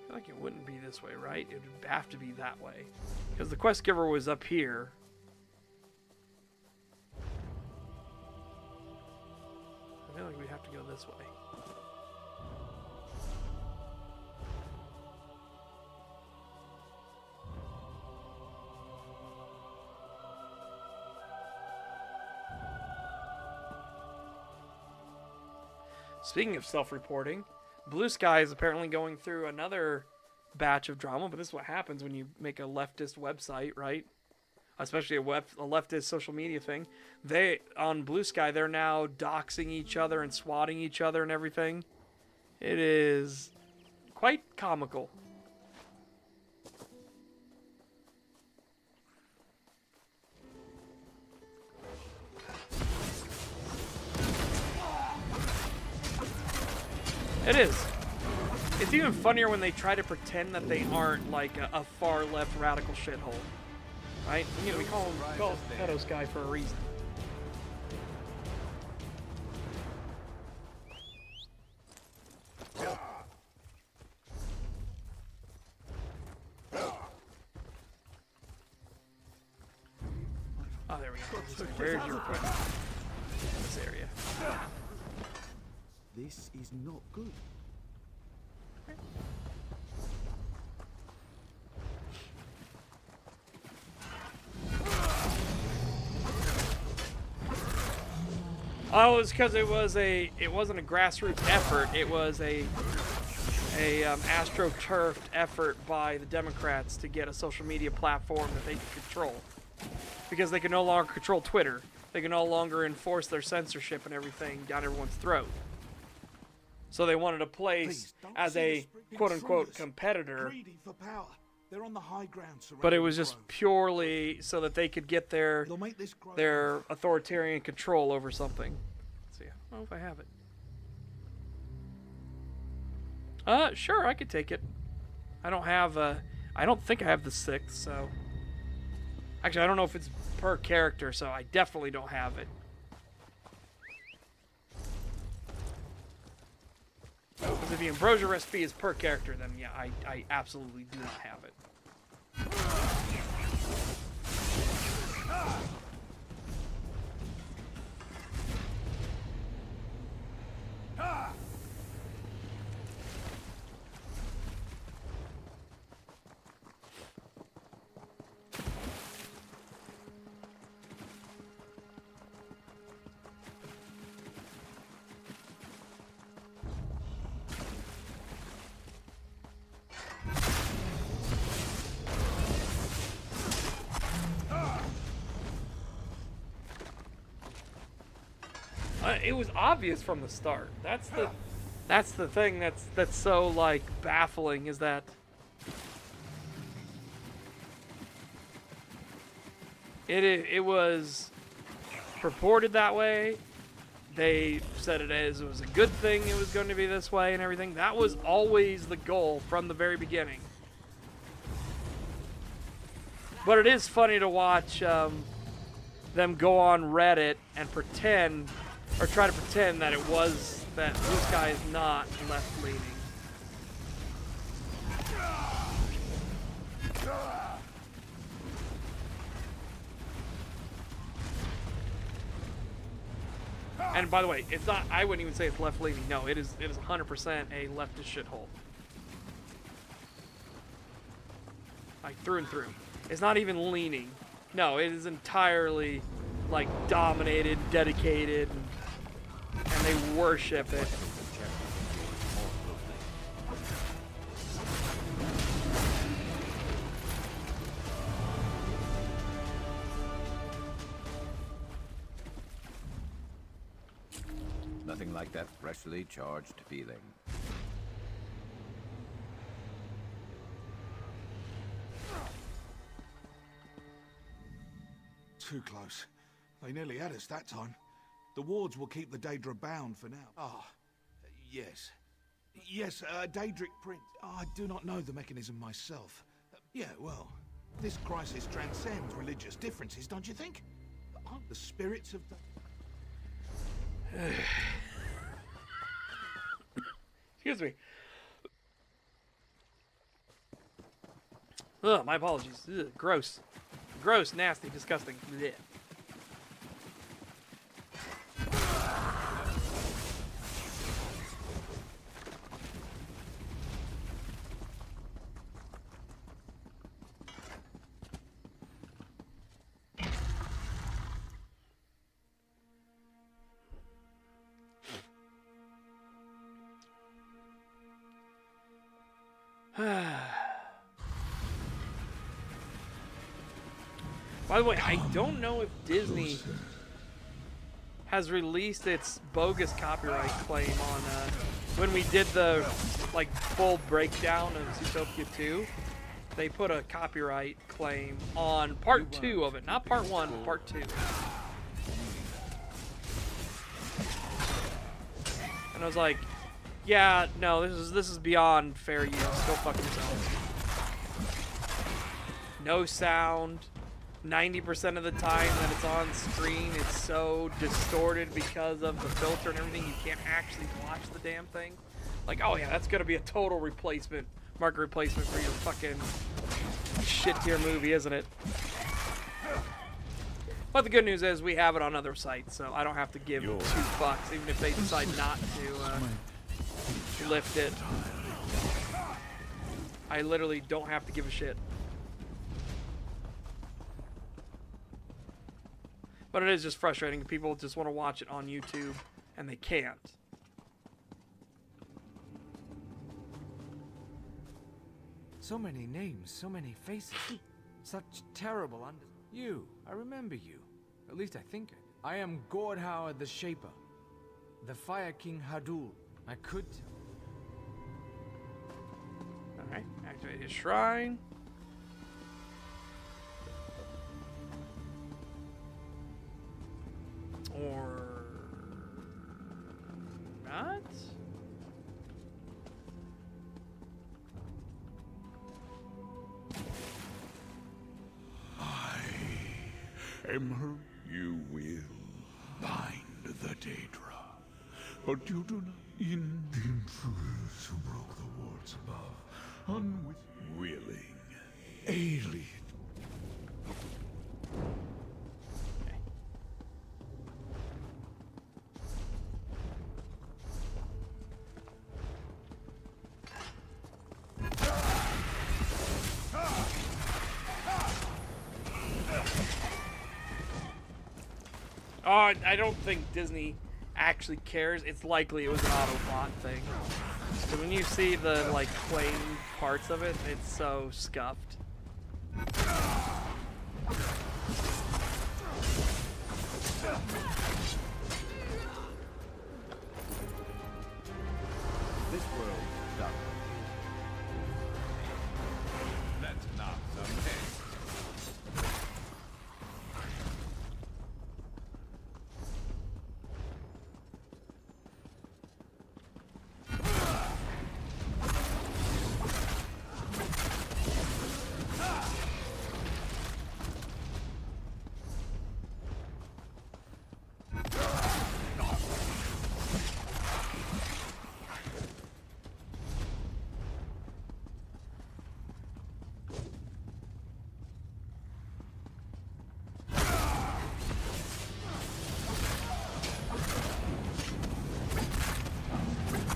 Like it wouldn't be this way, right? It would have to be that way. Because the quest giver was up here. I feel like we have to go this way. Speaking of self-reporting, Blue Sky is apparently going through another batch of drama, but this is what happens when you make a leftist website, right? Especially a leftist social media thing. They, on Blue Sky, they're now doxing each other and swatting each other and everything. It is quite comical. It is. It's even funnier when they try to pretend that they aren't like a far left radical shithole, right? You know, we call him Pedo Sky for a reason. Oh, there we go. Where's your equipment? This area. This is not good. Oh, it was because it wasn't a grassroots effort. It was a astroturfed effort by the Democrats to get a social media platform that they could control. Because they can no longer control Twitter. They can no longer enforce their censorship and everything down everyone's throat. So they wanted a place as a quote-unquote competitor. For power. They're on the high ground, But it was just purely so that they could get their authoritarian control over something. Let's see, I don't know if I have it. Sure, I could take it. I don't have I don't think I have the 6th, so actually I don't know if it's per character, so I definitely don't have it. Because if the Ambrosia recipe is per character, then yeah, I absolutely do not have it. It was obvious from the start. That's the thing that's so like baffling, is that it was purported that way. They said it was a good thing it was going to be this way and everything. That was always the goal from the very beginning. But it is funny to watch them go on Reddit and pretend, or try to pretend that that this guy is not left-leaning. And by the way, it's not, I wouldn't even say it's left-leaning. No, it is 100% a leftist shithole. Like, through and through. It's not even leaning. No, it is entirely, like, dominated, dedicated, and they worship it. Nothing like that freshly charged feeling. Too close. They nearly had us that time. The wards will keep the Daedra bound for now. Ah, yes. Yes, Daedric Prince. I do not know the mechanism myself. Yeah, well, this crisis transcends religious differences, don't you think? Aren't the spirits of the... Excuse me. Ugh, my apologies. Ugh, gross. Gross, nasty, disgusting. Blech. By the way, I don't know if Disney has released its bogus copyright claim on when we did the like full breakdown of Zootopia 2. They put a copyright claim on part 2 of it, not part 1, but part 2. And I was like, yeah, no, this is beyond fair use. Go fuck yourselves. No sound. 90% of the time that it's on screen, it's so distorted because of the filter and everything, you can't actually watch the damn thing. Like, oh yeah, that's gonna be a total replacement, market replacement for your fucking shit tier movie, isn't it? But the good news is we have it on other sites, so I don't have to give 2 fucks, even if they decide not to lift it. I literally don't have to give a shit. But it is just frustrating. People just want to watch it on YouTube, and they can't. So many names, so many faces. Such terrible You, I remember you. At least I think I am Gordhauer the Shaper. The Fire King Hadul. I could... Alright, activate his shrine. Or not? I am her. You will bind the Daedra, but you do not in the intruders who broke the wards above, unwilling, alien. Oh, I don't think Disney actually cares. It's likely it was an Autobot thing. So when you see the, like, plain parts of it, it's so scuffed.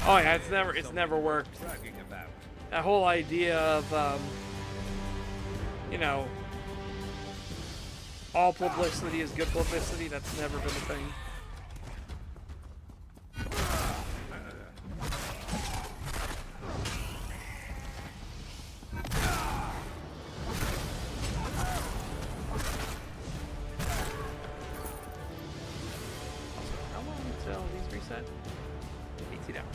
Oh yeah, it's never worked. That whole idea of you know, all publicity is good publicity, that's never been a thing. How long until these reset? 18 hours.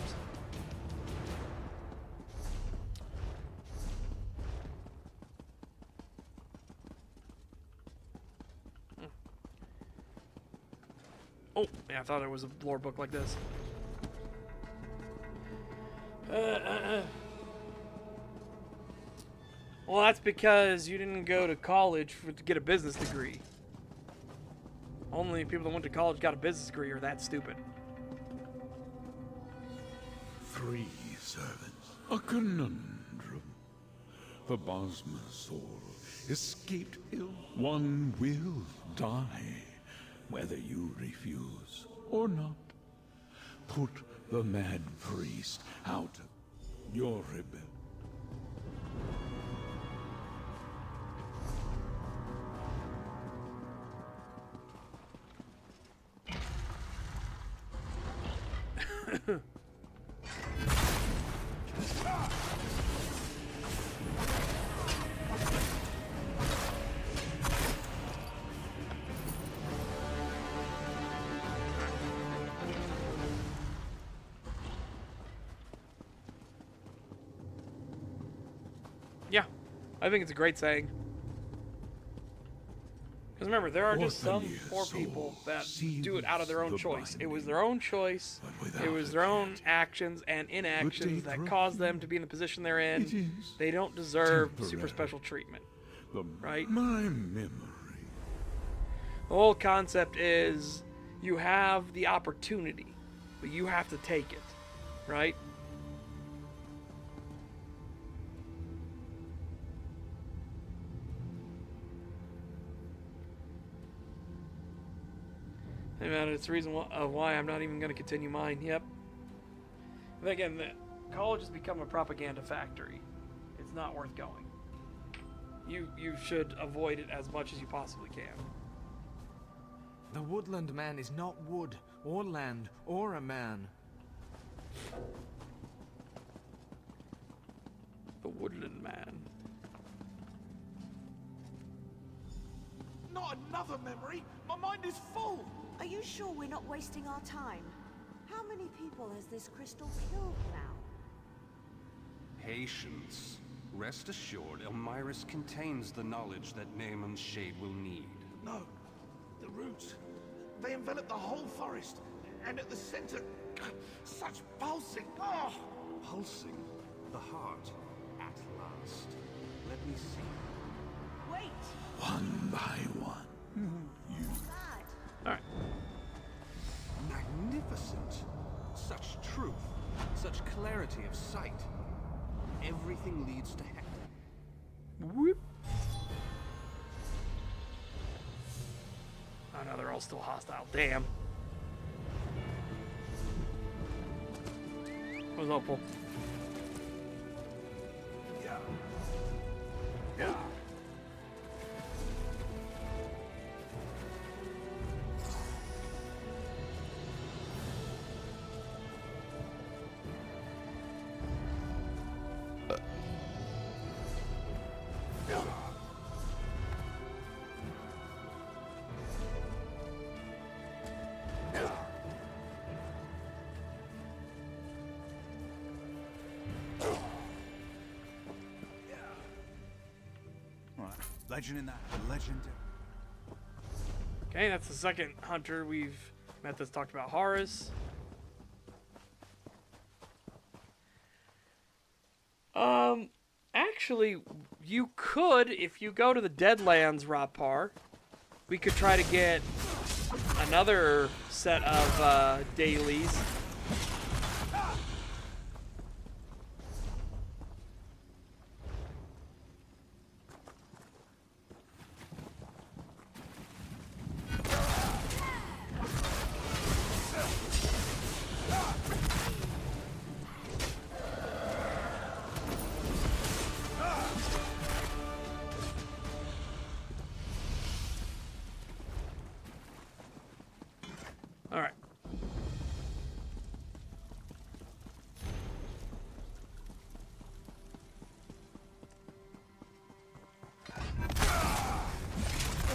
Oh, yeah, I thought it was a lore book like this. Well, that's because you didn't go to college to get a business degree. Only people that went to college got a business degree are that stupid. 3 servants. A conundrum. The Bosma soul escaped ill. One will die, whether you refuse or not. Put the mad priest out of your rebellion. Yeah, I think it's a great saying. Because remember, there are just some poor people that do it out of their own choice. It was their own choice. It was their own actions and inactions that caused them to be in the position they're in. They don't deserve super special treatment. Right? My memory. The whole concept is you have the opportunity, but you have to take it. Right? Hey man, it's the reason why I'm not even going to continue mine. Yep. And again, the college has become a propaganda factory. It's not worth going. You should avoid it as much as you possibly can. The woodland man is not wood, or land, or a man. The woodland man. Not another memory! My mind is full! Are you sure we're not wasting our time? How many people has this crystal killed now? Patience. Rest assured, Elmyrus contains the knowledge that Naaman's Shade will need. No. The roots. They envelop the whole forest. And at the center, such pulsing. Oh! Pulsing? The heart. At last. Let me see. Wait! One by one. Alright. Magnificent. Such truth. Such clarity of sight. Everything leads to Hector. Whoop. Oh no, they're all still hostile. Damn. That was hopeful. Yeah. Yeah. Legend in that. Legend. Okay, that's the second hunter we've met that's talked about Horus. Actually, you could, if you go to the Deadlands, Rapar, we could try to get another set of dailies. All right.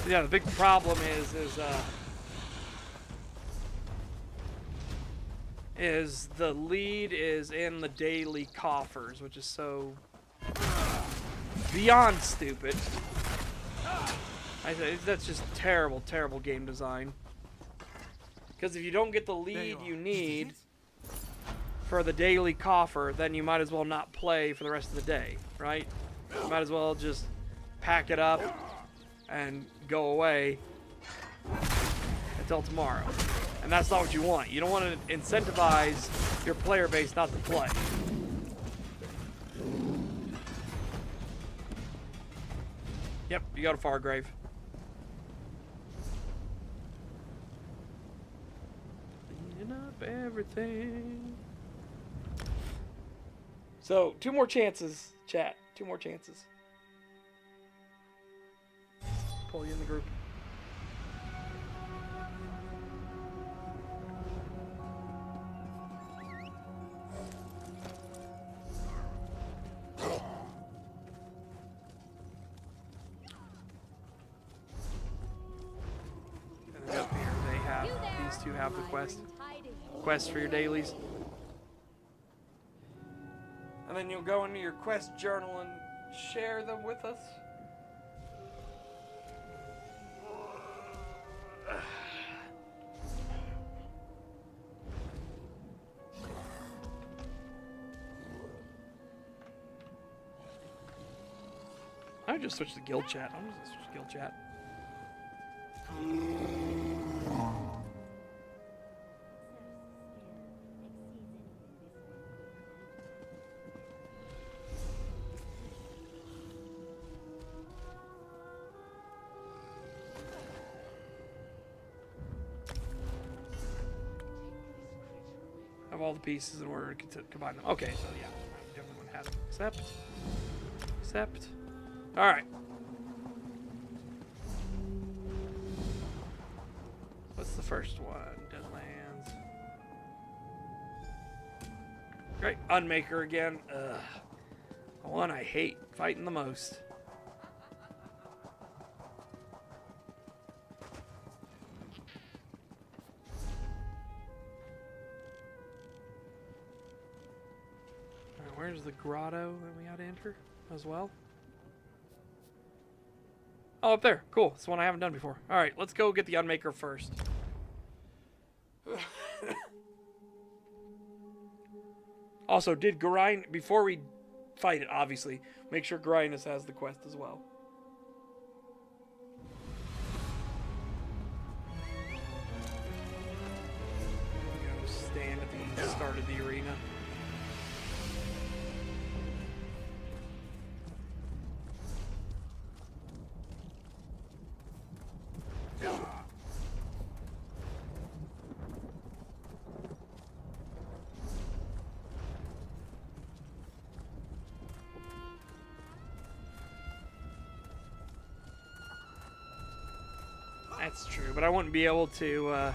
Yeah, the big problem is the lead is in the daily coffers, which is so beyond stupid. That's just terrible, terrible game design. Because if you don't get the lead you need for the daily coffer, then you might as well not play for the rest of the day, right? You might as well just pack it up and go away until tomorrow. And that's not what you want. You don't want to incentivize your player base not to play. Yep, you go to Fargrave. Cleaning up everything. So, 2 more chances, chat. 2 more chances. Pull you in the group. And then up here they have, these two have the quest for your dailies. And then you'll go into your quest journal and share them with us. I just switched to guild chat. I'm just gonna switch to guild chat. Have all the pieces in order to combine them. Okay, so yeah, everyone has it. Accept. All right. What's the first one? Deadlands. Great. Unmaker again. Ugh. The one I hate fighting the most. Alright, where's the grotto that we gotta enter as well? Oh, up there. Cool. It's one I haven't done before. All right, let's go get the Unmaker first. Also, did Garinas, before we fight it, obviously, make sure Garinas has the quest as well. Go stand at the start of the arena. That's true, but I wouldn't be able to,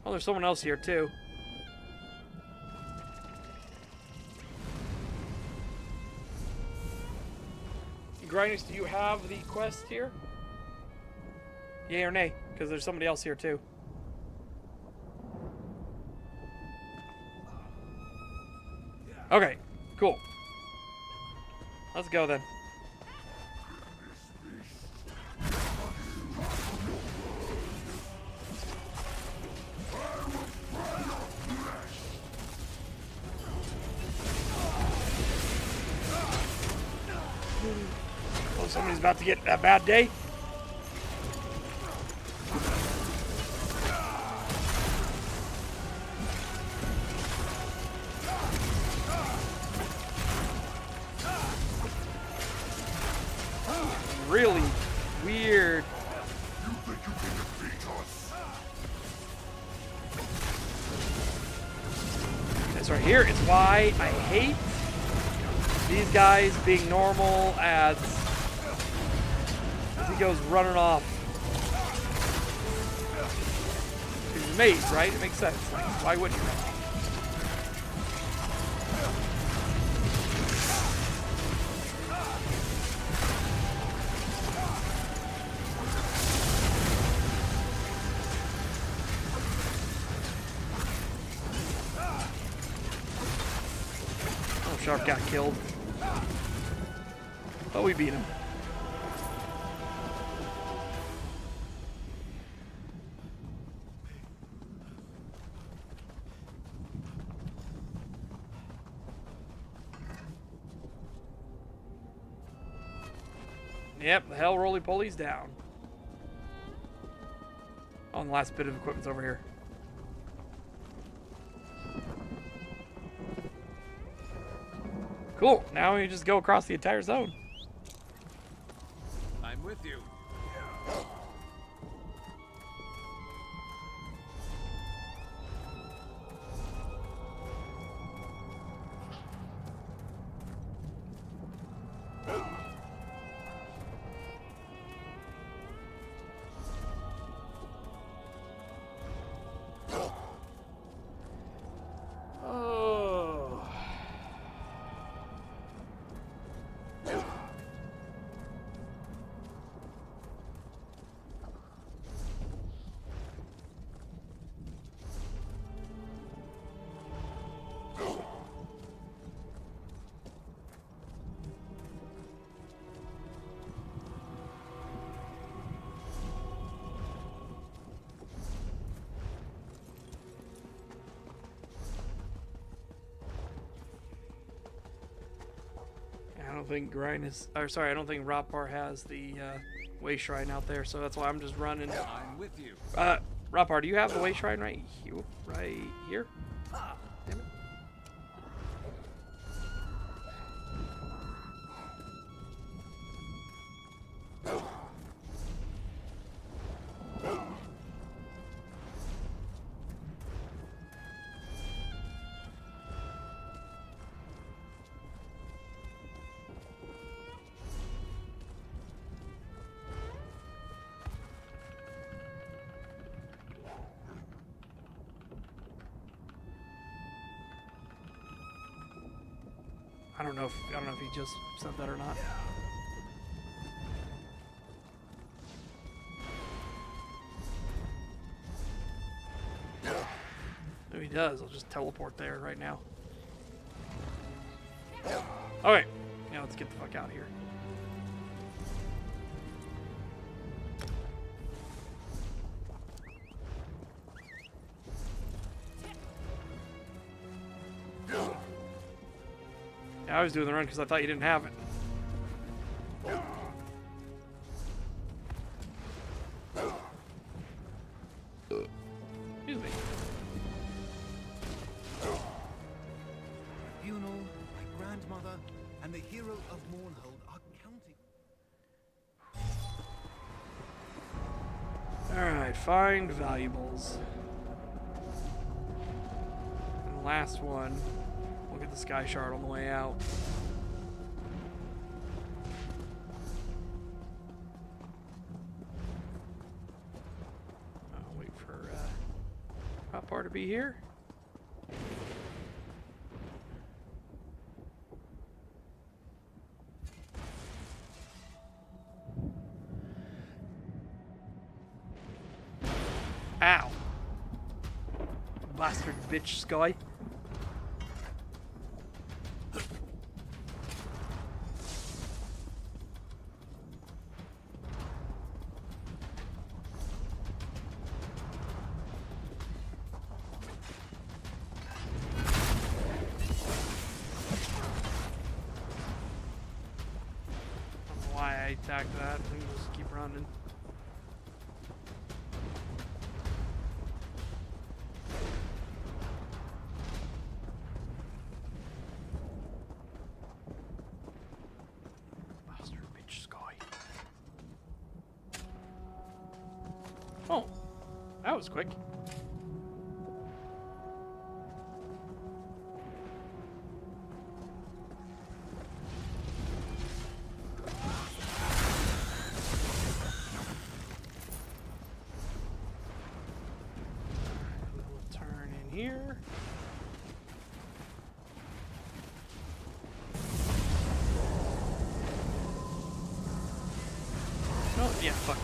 Oh, there's someone else here, too. Grinus, do you have the quest here? Yay or nay? Because there's somebody else here, too. Okay, cool. Let's go then. Oh, somebody's about to get a bad day. Really weird. This right here is why I hate these guys being normal ads. As he goes running off. He's a mage, right? It makes sense. Like, why wouldn't he run off? Oh, Shark got killed. But we beat him. Yep, the hell roly-poly's down. Oh, and the last bit of equipment's over here. Cool, now we just go across the entire zone. I'm with you. I don't think I don't think Ropar has the way shrine out there, so that's why I'm just running. I'm with you. Ropar, do you have the way shrine right here? Damn it. I don't know if he just said that or not. If he does, I'll just teleport there right now. Okay, now let's get the fuck out of here. I was doing the run because I thought you didn't have it. Excuse me. Funeral, my grandmother, and the hero of Mournhold are counting. Alright, find valuables. And the last one. We'll get the sky shard on the way out. I'll wait for Ropar to be here. Ow! Bastard bitch, Sky. Attack that and just keep running. Bastard bitch Sky. Oh, that was quick. here. Oh, yeah, fuck.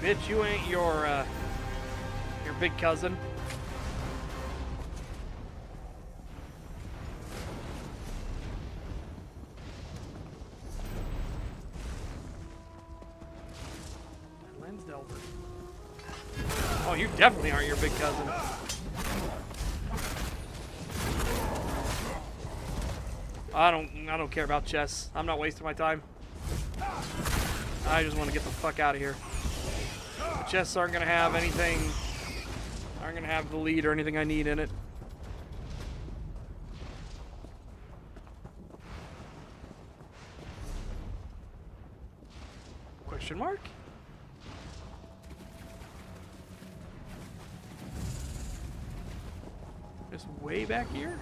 Bitch, you ain't your big cousin. Oh, you definitely aren't your big cousin. I don't care about chess. I'm not wasting my time. I just want to get the fuck out of here. The chests aren't gonna have anything. Aren't gonna have the lead or anything I need in it. Question mark? Just way back here?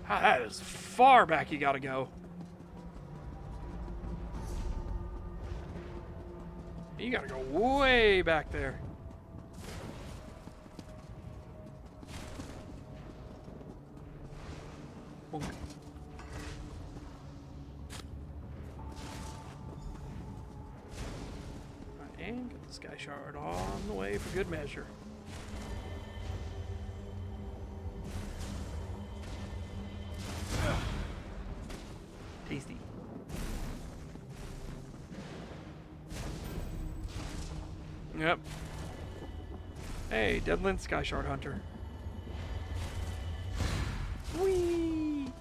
Ah, that is far back you gotta go. You gotta go way back there. Bonk. And get the sky shard on the way for good measure. Tasty. Yep. Hey, Deadland Sky Shard Hunter. Whee!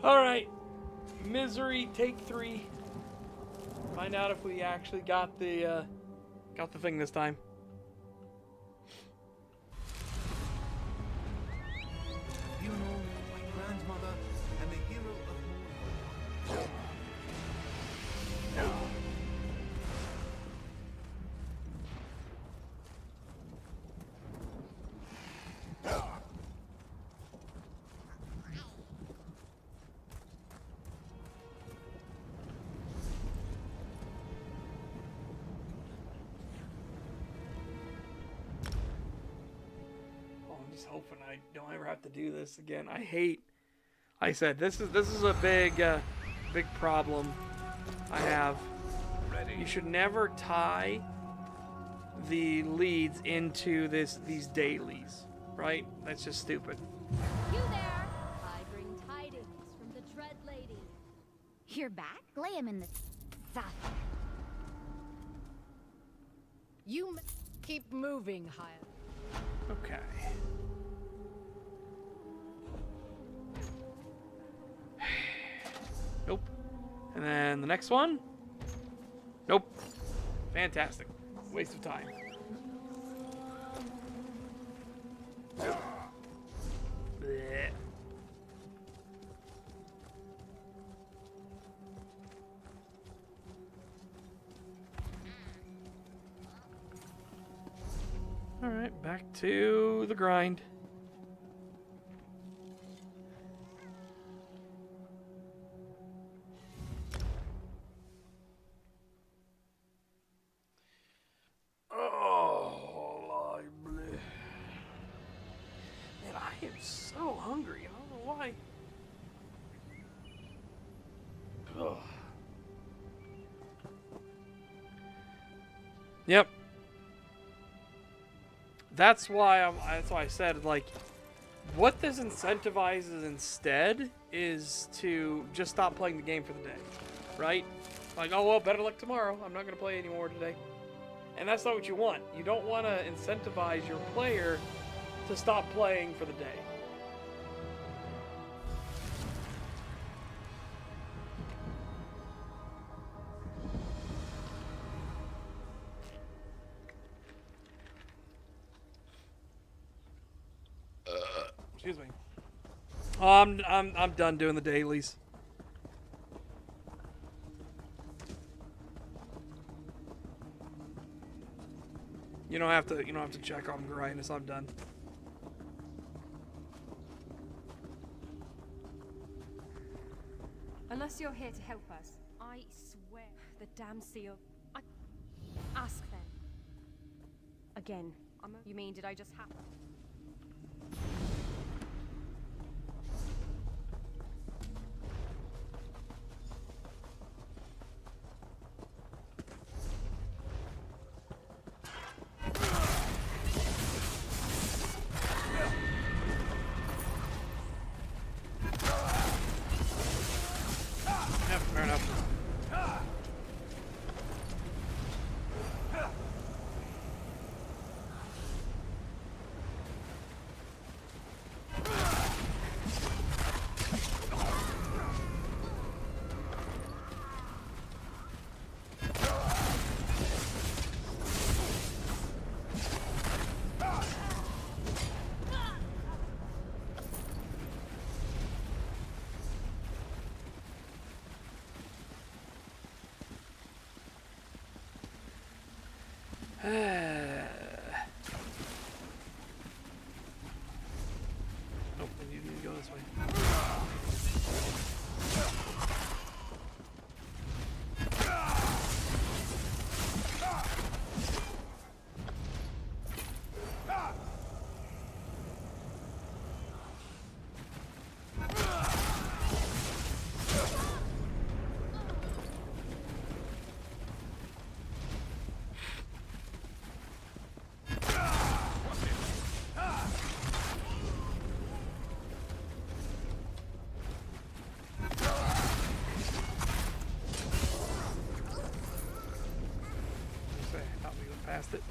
Alright, Misery, take 3. Find out if we actually got the thing this time. You know, my grandmother and the hero of Hoping I don't ever have to do this again. I said this is a big problem I have. Ready. You should never tie the leads into these dailies, right? That's just stupid. You there! I bring tidings from the Dread Lady. You're back? Lay him in the south. You keep moving, higher. Okay. Nope. And then the next one? Nope. Fantastic. Waste of time. Blech. Alright, back to the grind. Hungry. I don't know why. Ugh. Yep. That's why I said, like, what this incentivizes instead is to just stop playing the game for the day, right? Like, oh well, better luck tomorrow. I'm not gonna play anymore today. And that's not what you want. You don't want to incentivize your player to stop playing for the day. Excuse me. Oh, I'm done doing the dailies. You don't have to check on Grindness. I'm done. Unless you're here to help us, I swear the damn seal. Ask then. Again. You mean did I just happen? Nope, you need to go this way. Past it.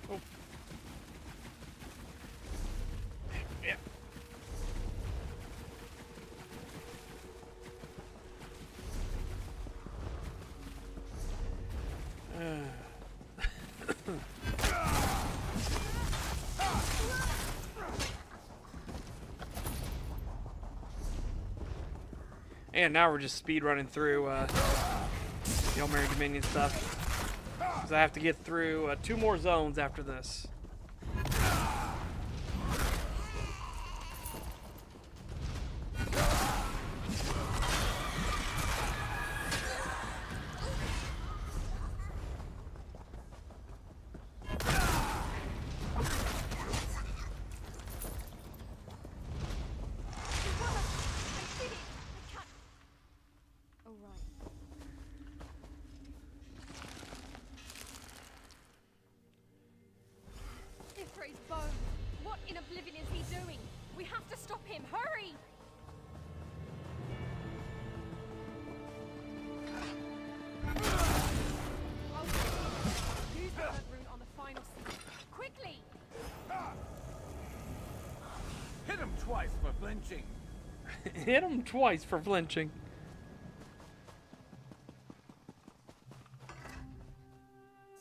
Oh. Yeah. And now we're just speed running through the Elmeri Dominion stuff. Because I have to get through 2 more zones after this. What in oblivion is he doing? We have to stop him. Hurry! Use the blood rune on the final scene. Quickly! Hit him twice for flinching. Hit him twice for flinching.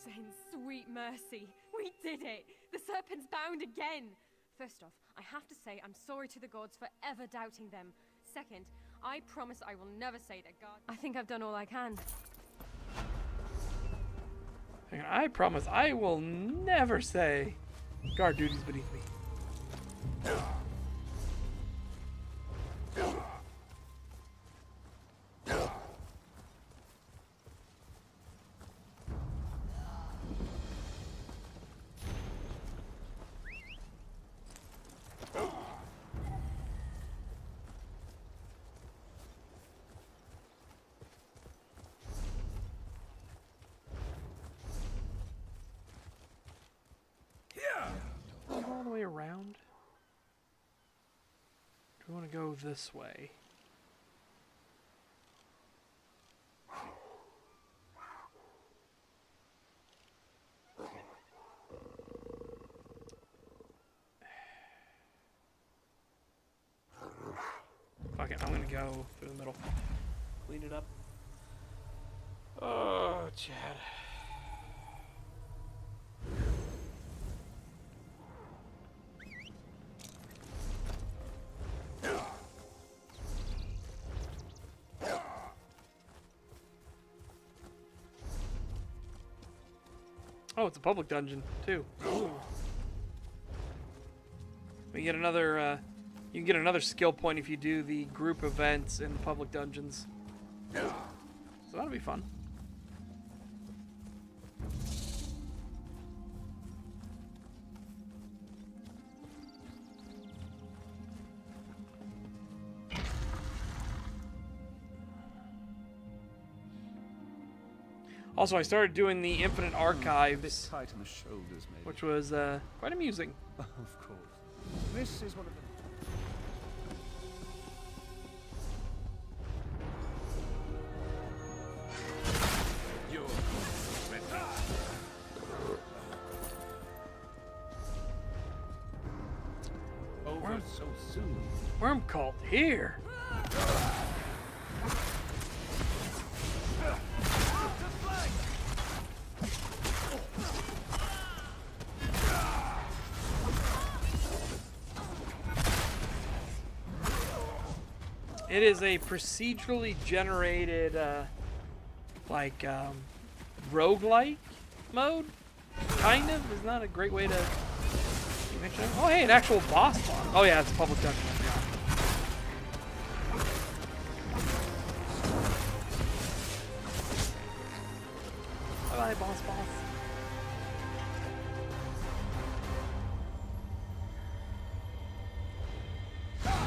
Saint sweet mercy. We did it! The serpent's bound again! First off, I have to say I'm sorry to the gods for ever doubting them. Second, I promise I will never say that God... I think I've done all I can. I promise I will never say guard duties beneath me. go this way. Fuck it, I'm gonna go through the middle. Clean it up. Oh, Chad. Oh, it's a public dungeon, too. Ooh. We get another, you can get another skill point if you do the group events in public dungeons. So that'll be fun. Also, I started doing the Infinite Archives, Tight on the shoulders, maybe. which was quite amusing. Of course. This is one of the... Over so soon. Worm cult here. It is a procedurally generated, roguelike mode. Kind of. Is not a great way to mention it. Oh, hey, an actual boss fight. Oh, yeah, it's a public dungeon. Yeah. Bye-bye, boss.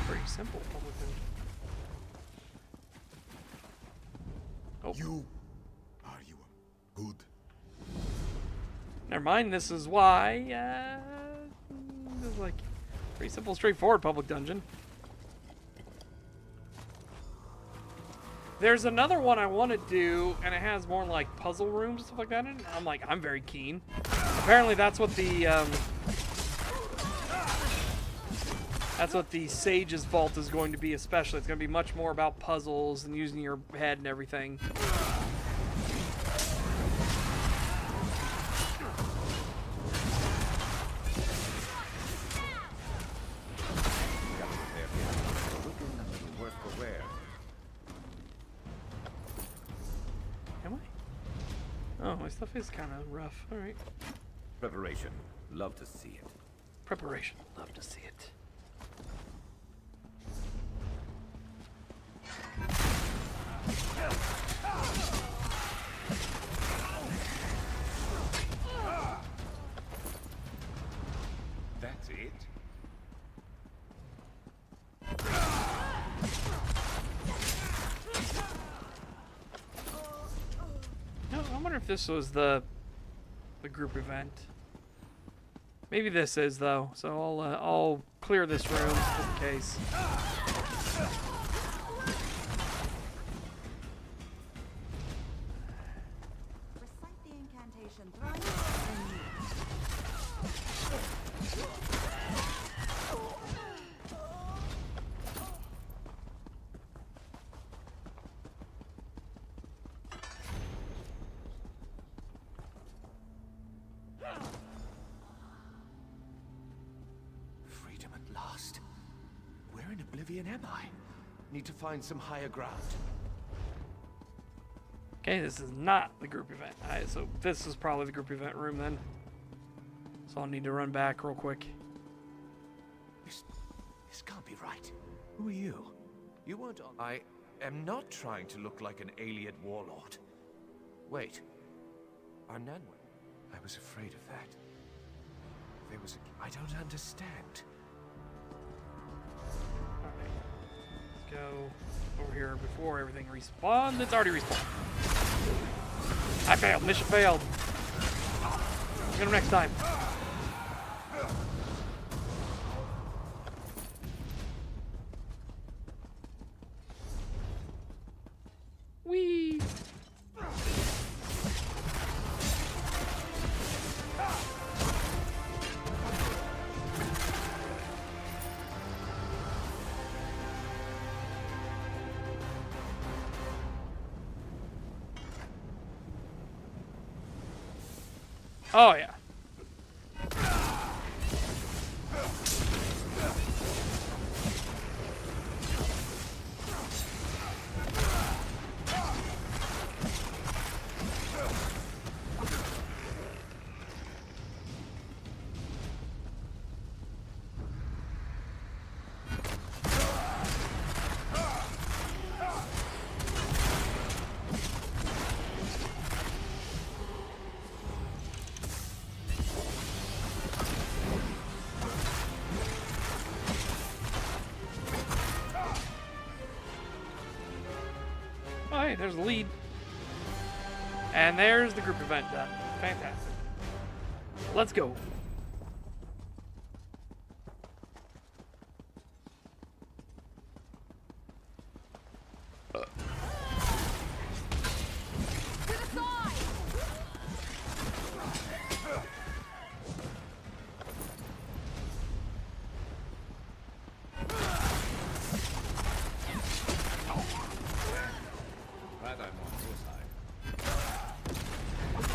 Pretty simple public dungeon. Oh. Are you good? Never mind, this is why, this is like pretty simple, straightforward public dungeon. There's another one I want to do, and it has more like puzzle rooms and stuff like that in it. I'm very keen. Apparently that's what the Sage's Vault is going to be especially. It's going to be much more about puzzles and using your head and everything. Am I? Oh, my stuff is kind of rough. All right. Preparation. Love to see it. Preparation. Love to see it. That's it? No, I wonder if this was the group event. Maybe this is though. So I'll clear this room just in case. Recite the incantation thrice, then you. Freedom at last. Where in oblivion am I? Need to find some higher ground. Okay, this is not the group event. Alright, so this is probably the group event room then. So I'll need to run back real quick. This can't be right. Who are you? You weren't on... I am not trying to look like an alien warlord. Wait. Our Nan... I was afraid of that. There was a... I don't understand. Alright. Let's go over here before everything respawns. It's already respawned. I failed. Mission failed. Get him next time. Oh, yeah. Oh, hey, there's the lead. And there's the group event done. Fantastic. Let's go.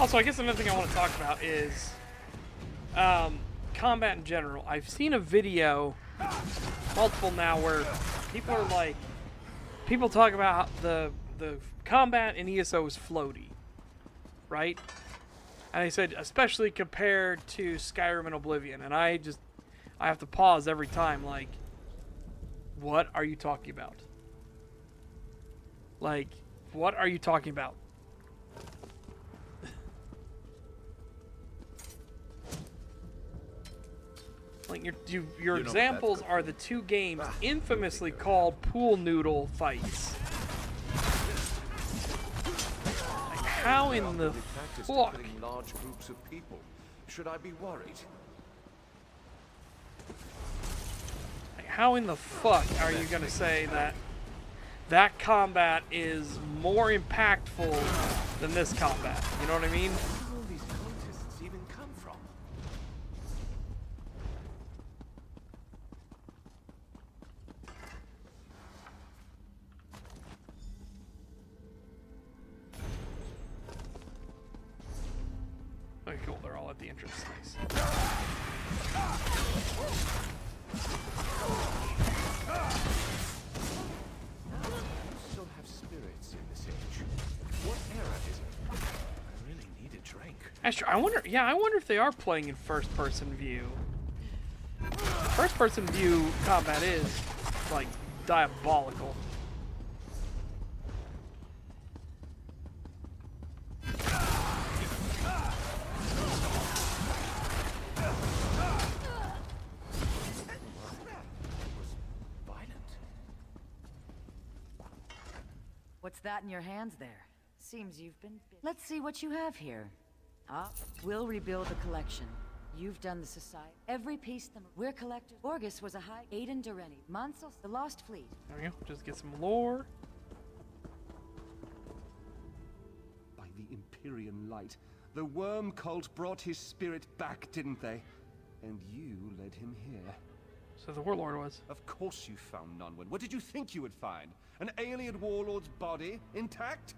Also, I guess another thing I want to talk about is combat in general. I've seen a video, multiple now, where people are like, people talk about how the combat in ESO is floaty, right? And they said, especially compared to Skyrim and Oblivion. And I have to pause every time, like, what are you talking about? Like, what are you talking about? Like your examples are the two games infamously called pool noodle fights. Like, how in the fuck? Large groups of people. Should I be worried? Like, how in the fuck are you gonna say that combat is more impactful than this combat? You know what I mean? Where do all these contests even come from? Okay, cool. They're all at the entrance. Nice. Still have spirits in this age. What era is it? I really need a drink. Actually, I wonder. Yeah, I wonder if they are playing in first-person view. First-person view combat is like diabolical. What's that in your hands there? Seems you've been... Let's see what you have here. We'll rebuild the collection. You've done the society. Every piece we're collectors. Orgus was a high... Aiden Durrani. Mansell, the Lost Fleet. There we go. Just get some lore. By the Empyrean light, the worm cult brought his spirit back, didn't they? And you led him here. So the warlord was. Of course you found Nonwen. What did you think you would find? An alien warlord's body, intact?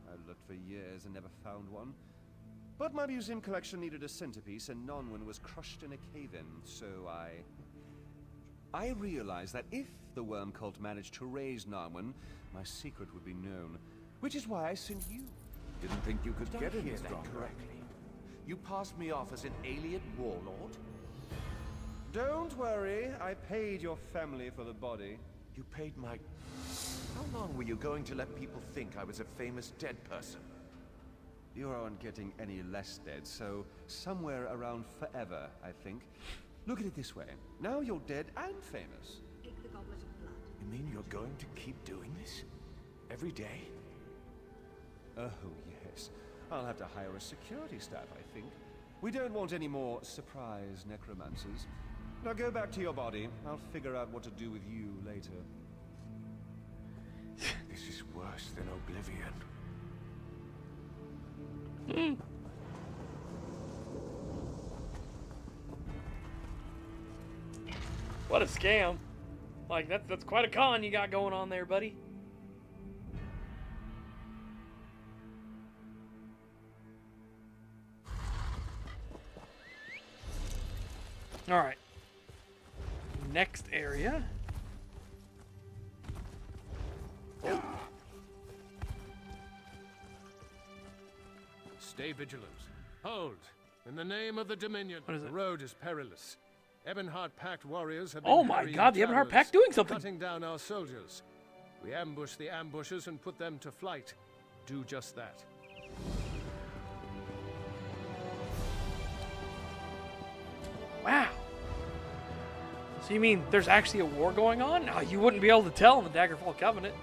I looked for years and never found one. But my museum collection needed a centerpiece, and Nonwen was crushed in a cave-in, so I realized that if the worm cult managed to raise Nonwen, my secret would be known. Which is why I sent you. Didn't think you could Did get I any hear that stronger. correctly? You passed me off as an alien warlord? Don't worry, I paid your family for the body. You paid my... How long were you going to let people think I was a famous dead person? You aren't getting any less dead, so somewhere around forever, I think. Look at it this way. Now you're dead and famous. Take the goblet of blood. You mean you're going to keep doing this? Every day? Oh, yes. I'll have to hire a security staff, I think. We don't want any more surprise necromancers. Now go back to your body. I'll figure out what to do with you later. This is worse than Oblivion. What a scam. Like, that's quite a con you got going on there, buddy. All right. Next area. Oh. Stay vigilant. Hold. In the name of the Dominion. What is it? The road is perilous. Ebonheart Pact warriors have Oh been my harrying god, the Ebonheart travelers, Pact doing something! cutting down our soldiers. We ambush the ambushers and put them to flight. Do just that. Wow. So you mean there's actually a war going on? No, you wouldn't be able to tell in the Daggerfall Covenant.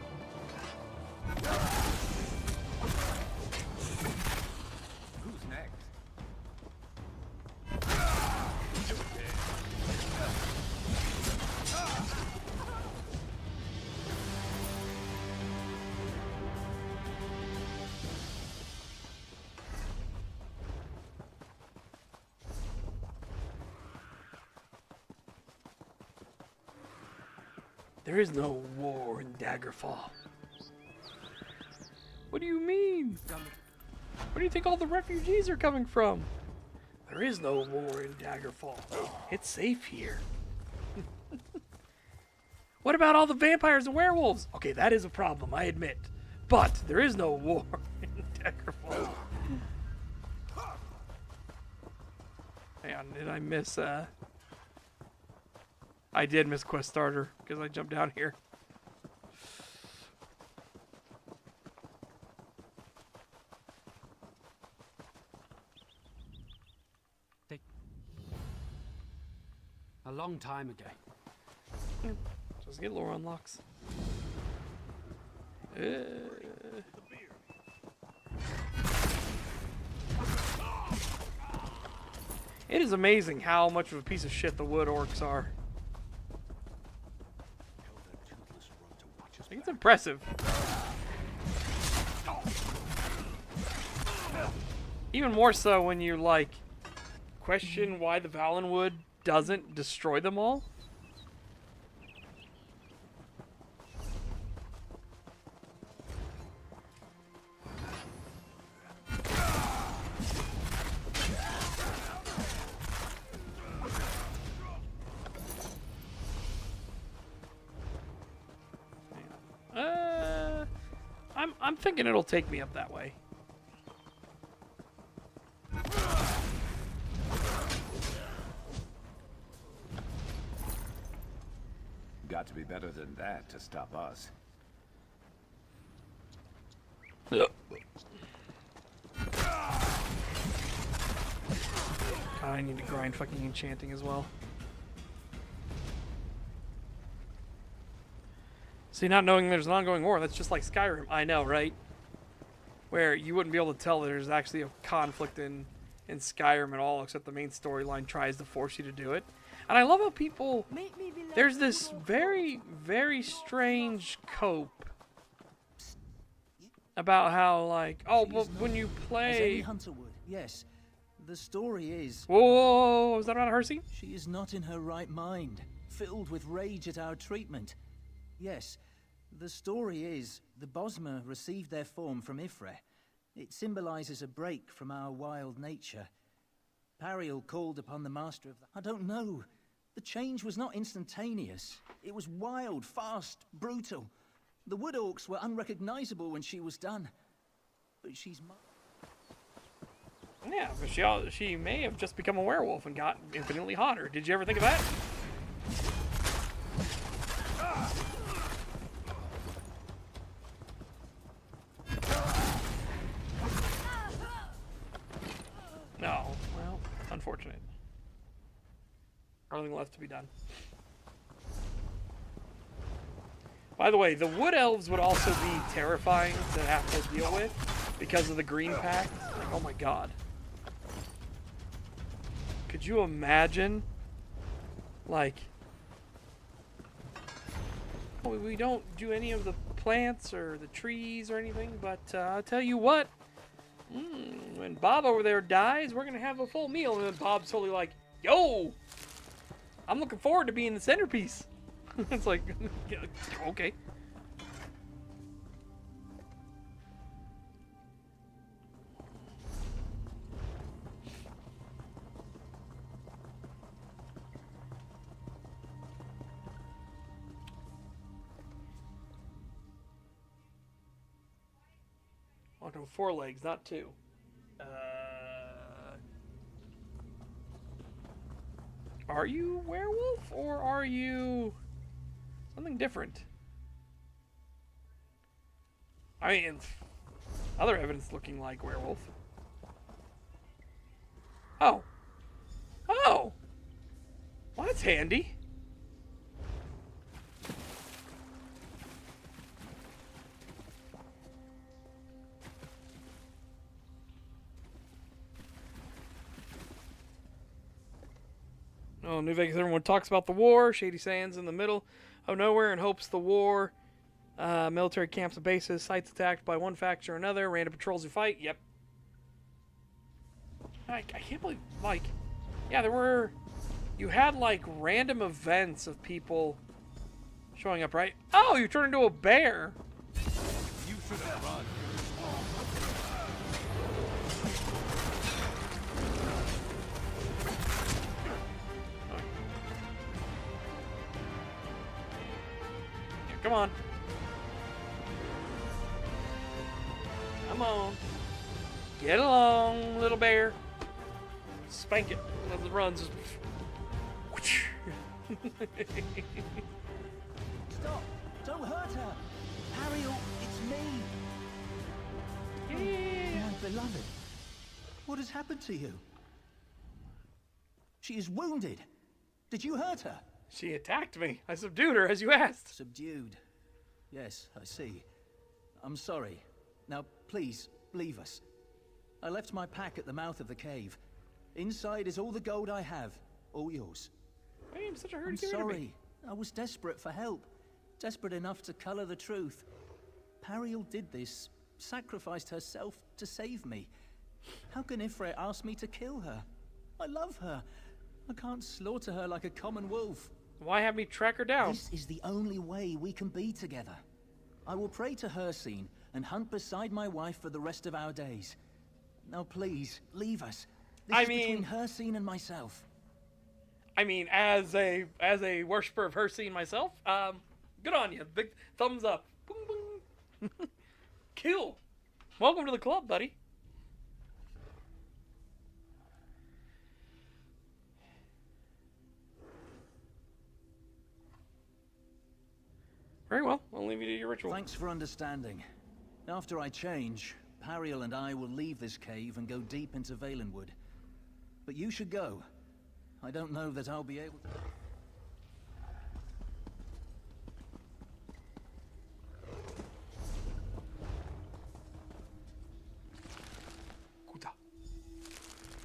Who's next? There is no war in Daggerfall. What do you mean? Where do you think all the refugees are coming from? There is no war in Daggerfall. It's safe here. What about all the vampires and werewolves? Okay, that is a problem, I admit. But there is no war in Daggerfall. Hang on, did I miss... I did miss Quest Starter, because I jumped down here. A long time ago. Just get lore unlocks. It is amazing how much of a piece of shit the wood orcs are. I think it's impressive. Even more so when you, like, question why the Valenwood doesn't destroy them all. I'm thinking it'll take me up that way. Got to be better than that to stop us. God, I need to grind fucking enchanting as well. See, not knowing there's an ongoing war, that's just like Skyrim. I know, right? Where you wouldn't be able to tell there's actually a conflict in Skyrim at all, except the main storyline tries to force you to do it. And I love how people... There's this very, very strange cope about how, like, oh, but when you play... Yes. The story is... Whoa, is that about Hircine? She is not in her right mind, filled with rage at our treatment. Yes, the story is the Bosmer received their form from Ifre. It symbolizes a break from our wild nature. Pariel called upon the master of the... I don't know. The change was not instantaneous. It was wild, fast, brutal. The Wood Orcs were unrecognizable when she was done. But she's... Yeah, but she may have just become a werewolf and got infinitely hotter. Did you ever think of that? No, well, unfortunate. Nothing left to be done. By the way, the Wood Elves would also be terrifying to have to deal with because of the Green Pact. Like, oh my god. Could you imagine? Like, we don't do any of the plants or the trees or anything, but I'll tell you what. When Bob over there dies, we're going to have a full meal. And then Bob's totally like, yo, I'm looking forward to being the centerpiece. It's like, yeah, okay. Oh no, 4 legs, not 2. Are you werewolf or are you something different? I mean, other evidence looking like werewolf. Oh. Oh! Well, that's handy. Oh, New Vegas, everyone talks about the war. Shady Sands in the middle of nowhere and hopes the war. Military camps and bases. Sites attacked by one faction or another. Random patrols who fight. Yep. I can't believe, like, yeah, there were, you had, like, random events of people showing up, right? Oh, you turned into a bear. You should have run. Come on. Come on. Get along, little bear. Spank it as it runs. Stop! Don't hurt her! Ariel, it's me! Yeah. My beloved, what has happened to you? She is wounded. Did you hurt her? She attacked me. I subdued her, as you asked. Subdued. Yes, I see. I'm sorry. Now, please, leave us. I left my pack at the mouth of the cave. Inside is all the gold I have. All yours. I am such a hurry. I'm sorry. I was desperate for help. Desperate enough to color the truth. Pariel did this. Sacrificed herself to save me. How can Ifrit ask me to kill her? I love her. I can't slaughter her like a common wolf. Why have me track her down? This is the only way we can be together. I will pray to Hircine and hunt beside my wife for the rest of our days. Now please, leave us. This is between Hircine and myself. I mean, as a worshiper of Hircine myself, good on you. Big thumbs up. Boom, boom. Cool. Welcome to the club, buddy. Very well. I'll leave you to your ritual. Thanks for understanding. After I change, Pariel and I will leave this cave and go deep into Valenwood. But you should go. I don't know that I'll be able to.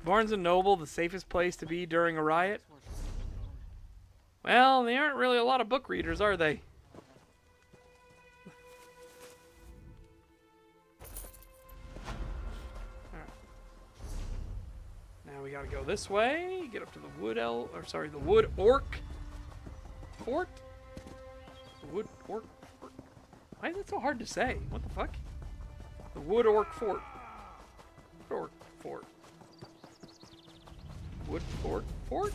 Barnes & Noble, the safest place to be during a riot? Well, they aren't really a lot of book readers, are they? Now we gotta go this way, get up to the the wood orc fort? The wood orc fort? Why is it so hard to say? What the fuck? The wood orc fort. Wood orc fort. Wood orc fort?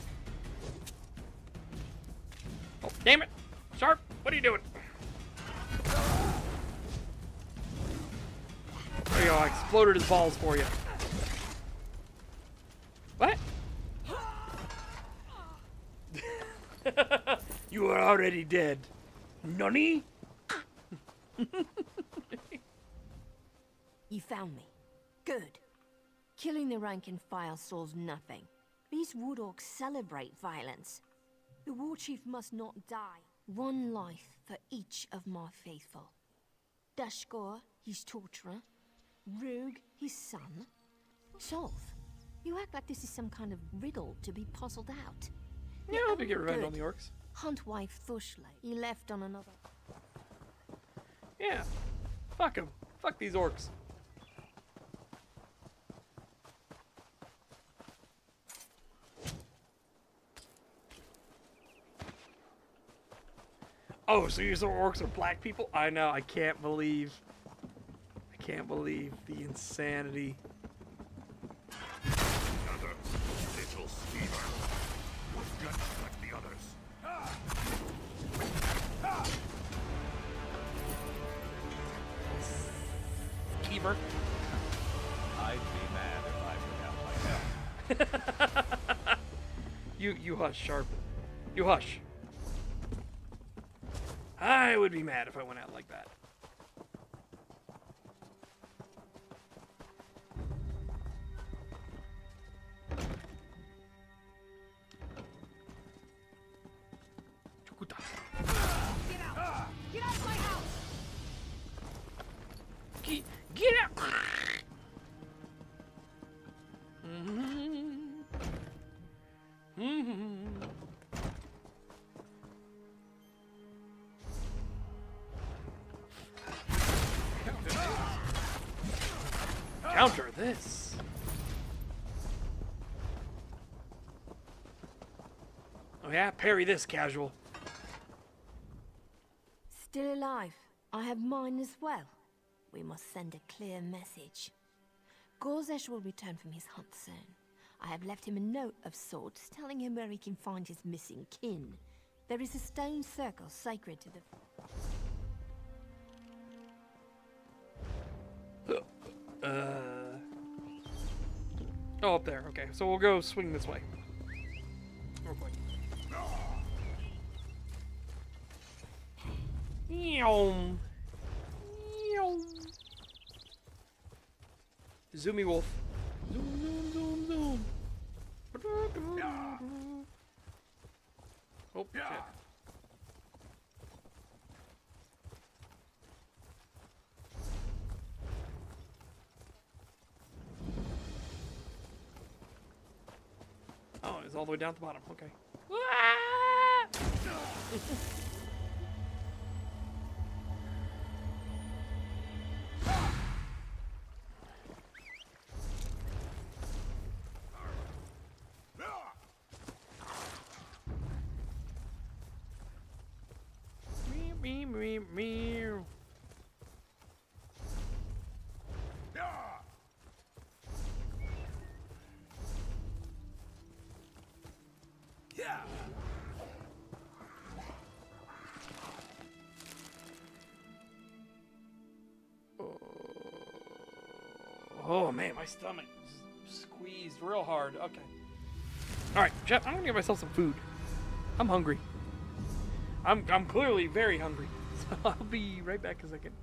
Oh, damn it! Sharp, what are you doing? There you go, I exploded his balls for you. What? You are already dead. Nani? You found me. Good. Killing the rank and file solves nothing. These wood orcs celebrate violence. The war chief must not die. One life for each of my faithful. Dashkor, his torturer. Rug, his son. Solve. You act like this is some kind of riddle to be puzzled out. Yeah, I'll get revenge on the orcs. Hunt wife Thushle. He left on another. Yeah. Fuck him. Fuck these orcs. Oh, so you orcs are black people? I know, I can't believe the insanity. Another little schemer. With guts like the others. schemer. I'd be mad if I went out like hell. You hush, Sharp. You hush. I would be mad if I went out like that. Get out! Get out of my house! Get out! Counter this. Oh yeah, parry this, casual. Still alive. I have mine as well. We must send a clear message. Gorzesh will return from his hunt soon. I have left him a note of sorts, telling him where he can find his missing kin. There is a stone circle sacred to the... Oh, up there. Okay, so we'll go swing this way. Real quick. Yum. Yum. Zoomy wolf. Zoom, zoom, zoom, zoom. Oh, shit. Oh, it's all the way down at the bottom. Okay. Meow. Oh man, my stomach is squeezed real hard. Okay. Alright, Jeff, I'm gonna get myself some food. I'm hungry. I'm clearly very hungry. So I'll be right back in a second.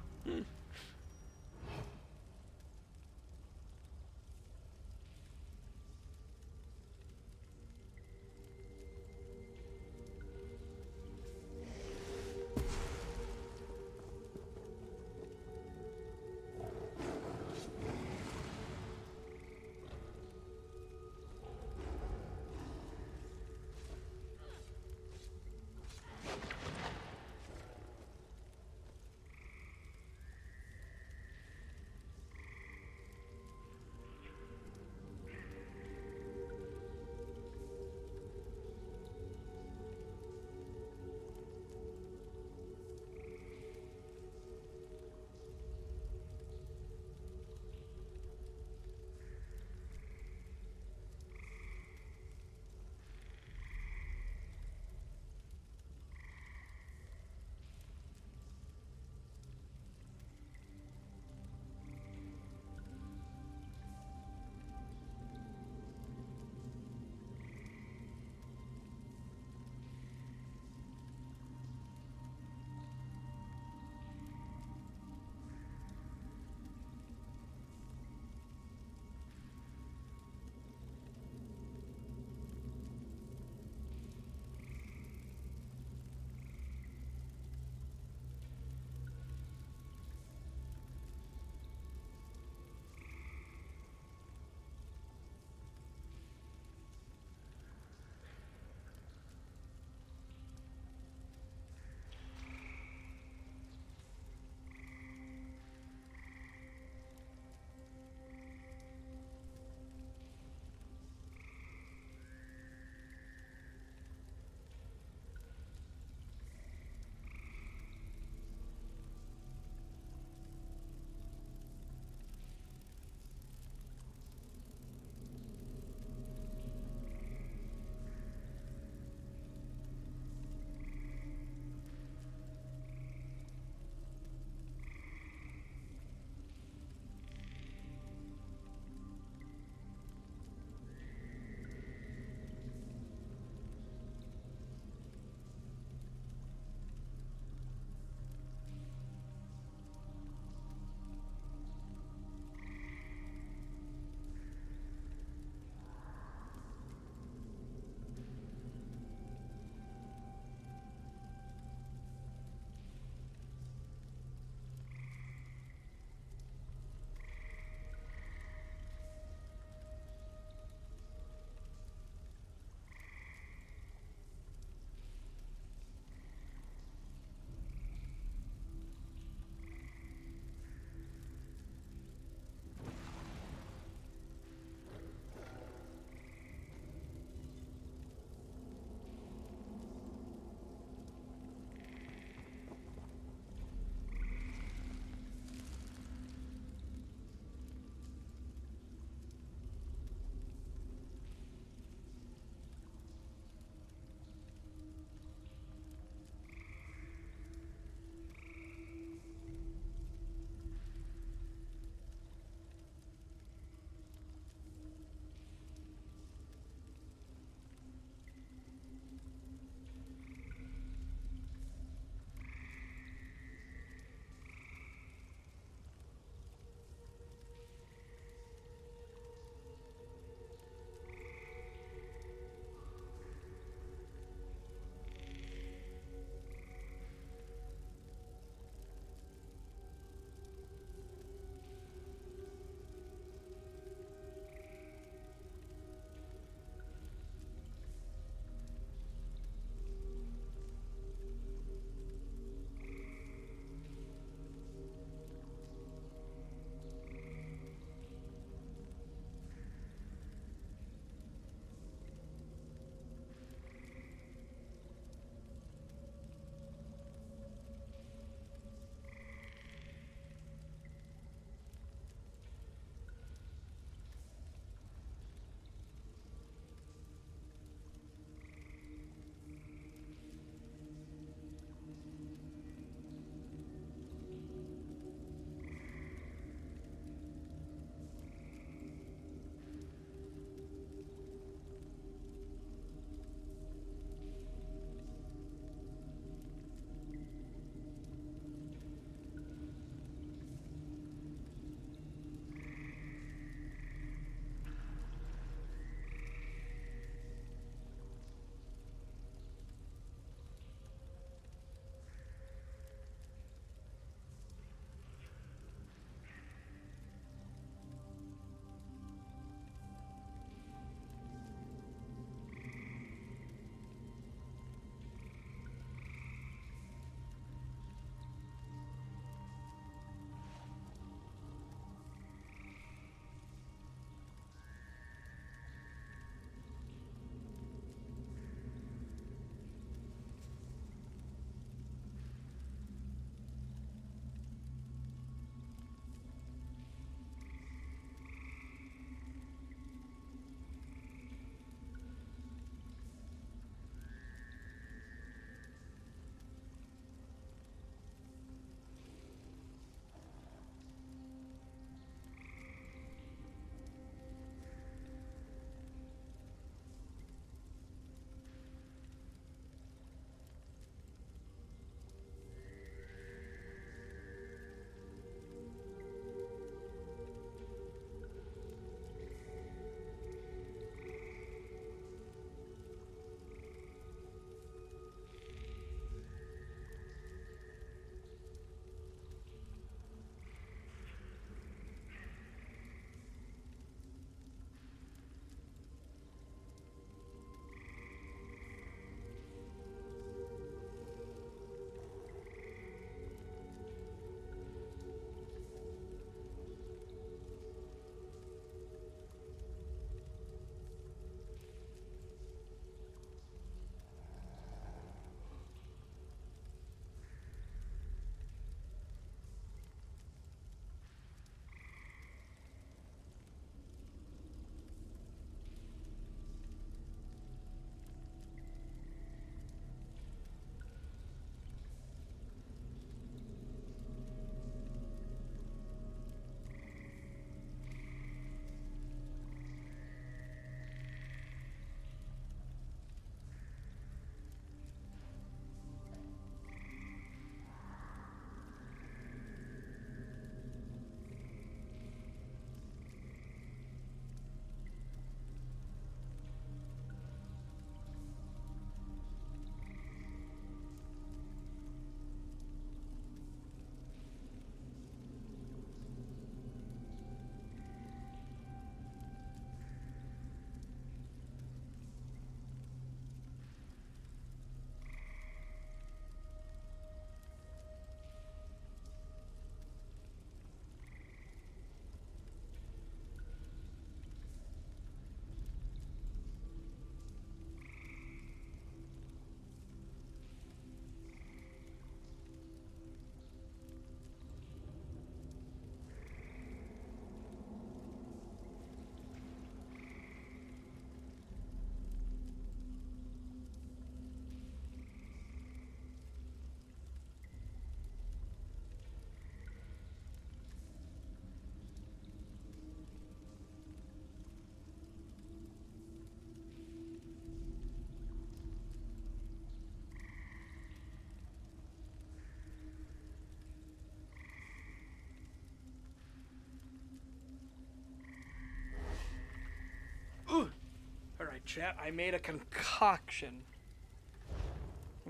Chat, I made a concoction.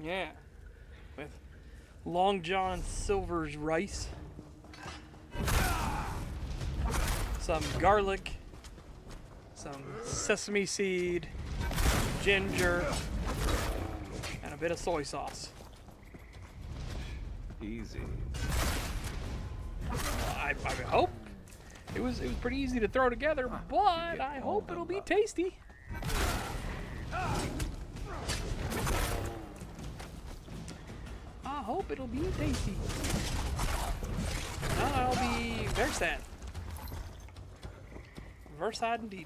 Yeah. With Long John Silver's rice. Some garlic. Some sesame seed. Ginger. And a bit of soy sauce. Easy. I hope. It was pretty easy to throw together, but I hope it'll be tasty. I hope it'll be tasty. I'll be very sad. Very sad indeed.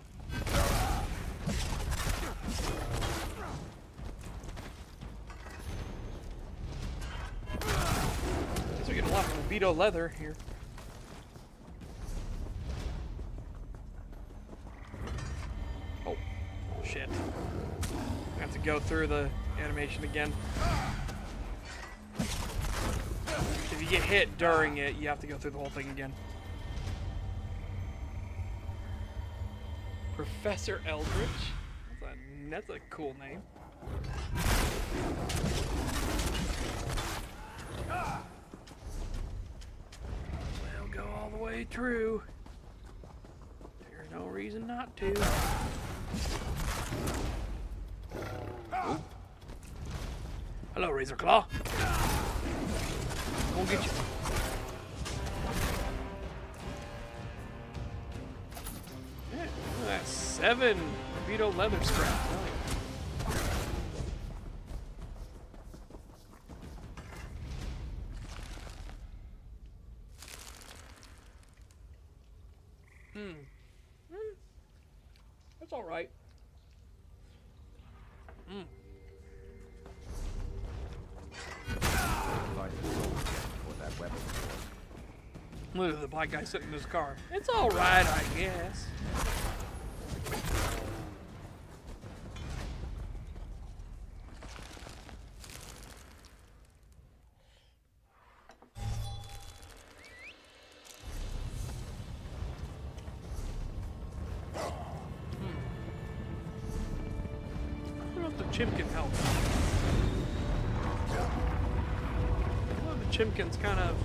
Guess we're getting a lot of Vito leather here. Oh, shit. I have to go through the animation again. If you get hit during it, you have to go through the whole thing again. Professor Eldritch? That's a cool name. We'll go all the way through. There's no reason not to. Ooh. Hello, Razor Claw. We'll get you. Yeah, that's 7 Vito leather scrap. That's all right. Look at the black guy sitting in his car. It's all right, I guess. I don't know if the chimkin helps. Well, the chimkin's kind of...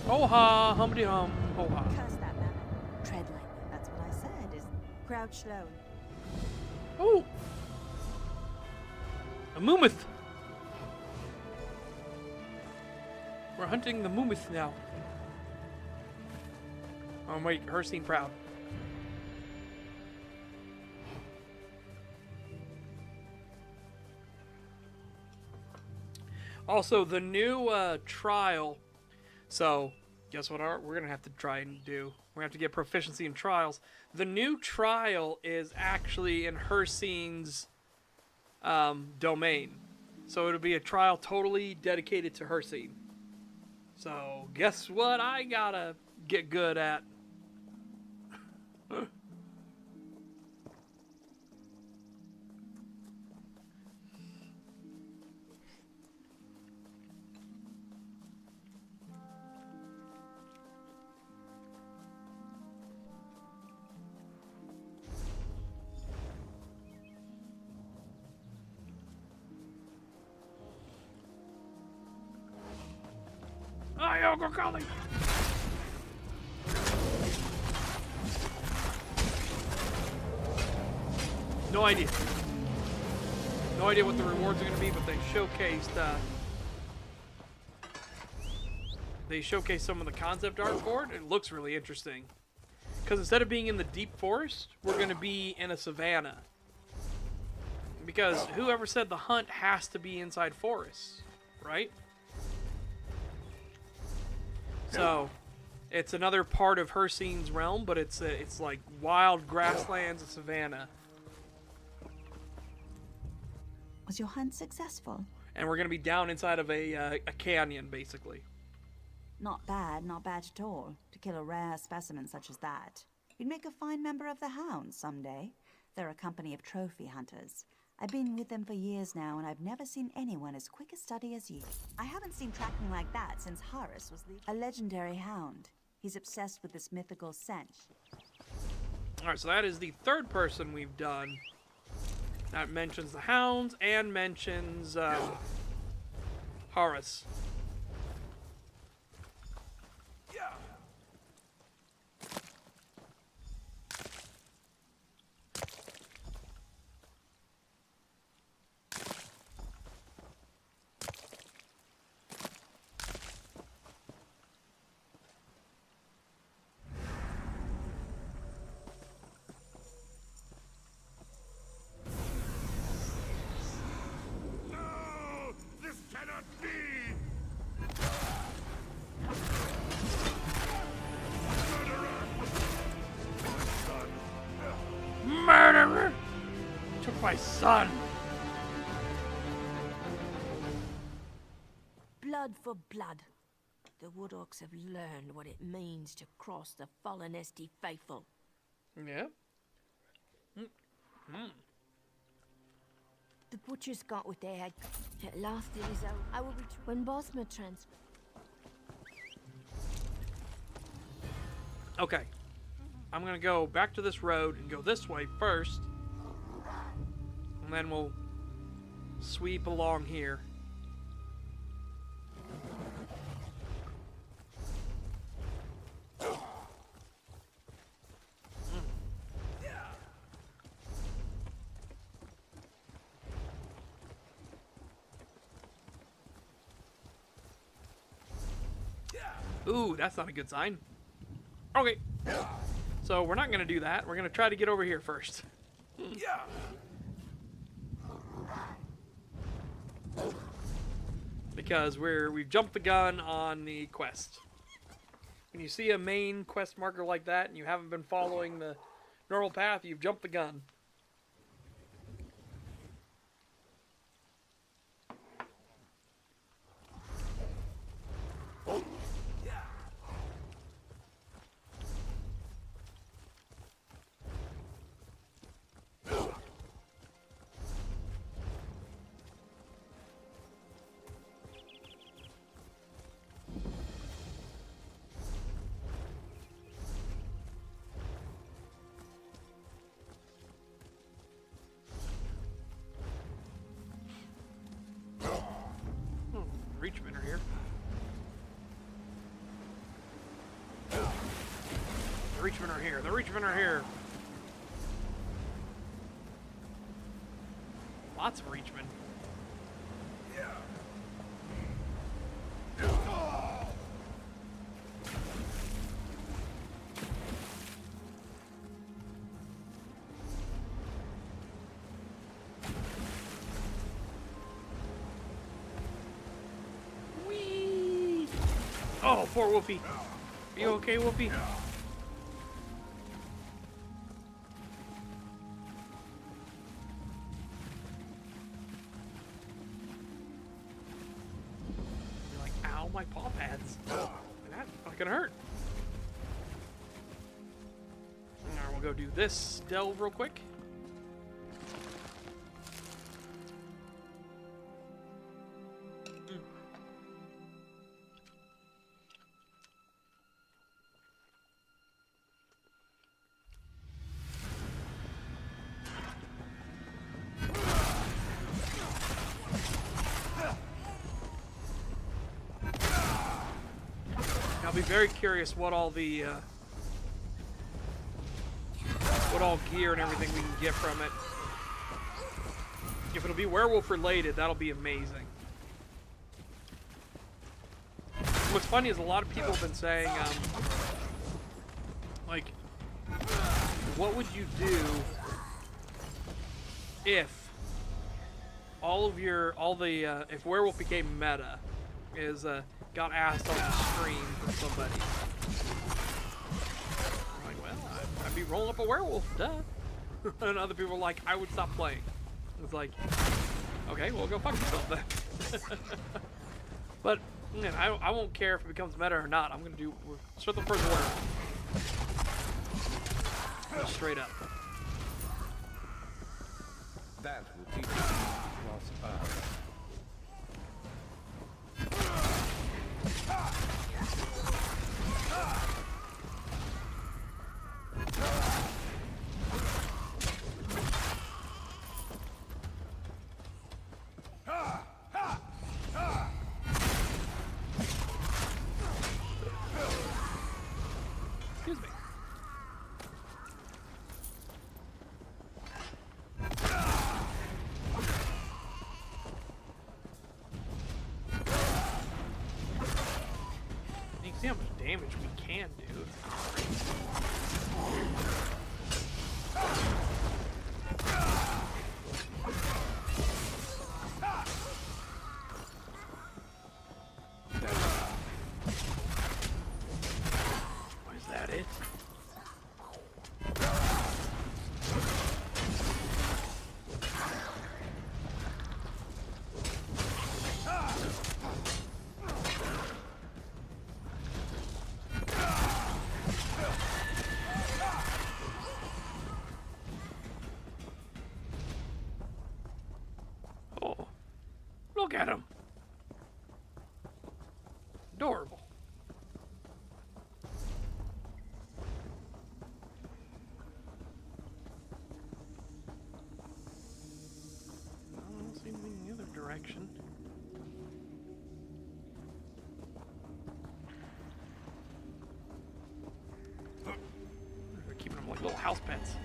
Ho-ha, humpty-hum, ho-ha. Curse that man. Tread lightly, that's what I said, is crouch low. Oh! A Moomith! We're hunting the Moomith now. Oh wait, Hircine proud. Also, the new trial. So, guess what we're going to have to try and do? We're going to have to get proficiency in trials. The new trial is actually in Hircine's domain. So it'll be a trial totally dedicated to Hircine. So, guess what I gotta get good at? Go Golly. No idea. No idea what the rewards are going to be, but they showcased some of the concept art for it. It looks really interesting. Because instead of being in the deep forest, we're going to be in a savanna. Because whoever said the hunt has to be inside forests, right? So, it's another part of Hircine's realm, but it's like wild grasslands and savanna. Was your hunt successful? And we're going to be down inside of a canyon, basically. Not bad at all, to kill a rare specimen such as that. You'd make a fine member of the Hounds someday. They're a company of trophy hunters. I've been with them for years now, and I've never seen anyone as quick a study as you. I haven't seen tracking like that since Horus was a legendary hound. He's obsessed with this mythical scent. Alright, so that is the third person we've done. That mentions the hounds and mentions Horace. Murderer! Took my son! Blood for blood. The Woodorks have learned what it means to cross the fallen Esti faithful. Yeah. The butchers got what they had. At last it is over. I will be when Bosma transfer. Okay. I'm gonna go back to this road and go this way first. And then we'll sweep along here. Ooh, that's not a good sign. Okay. So we're not going to do that. We're going to try to get over here first. Because we've jumped the gun on the quest. When you see a main quest marker like that and you haven't been following the normal path, you've jumped the gun. Reachmen are here. The Reachmen are here. The Reachmen are here. Lots of Reachmen. Oh, poor Wolfie. Are you okay, Wolfie? You're like, ow, my paw pads. That fucking hurt. Alright, we'll go do this delve real quick. I'll be very curious what all the what all gear and everything we can get from it. If it'll be werewolf related, that'll be amazing. What's funny is a lot of people have been saying, like, what would you do if if werewolf became meta? Got asked on the stream from somebody. I'm like, well, I'd be rolling up a werewolf, duh. And other people are like, I would stop playing. It's like, okay, well, go fuck yourself then. But man, I won't care if it becomes meta or not. I'm gonna start the first order. Just straight up. That will teach us to cross paths. damage we can do. Is that it? Oh, look at him. Adorable. I don't see anything in the other direction. They're keeping them like little house pets.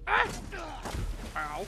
Ah! Ow.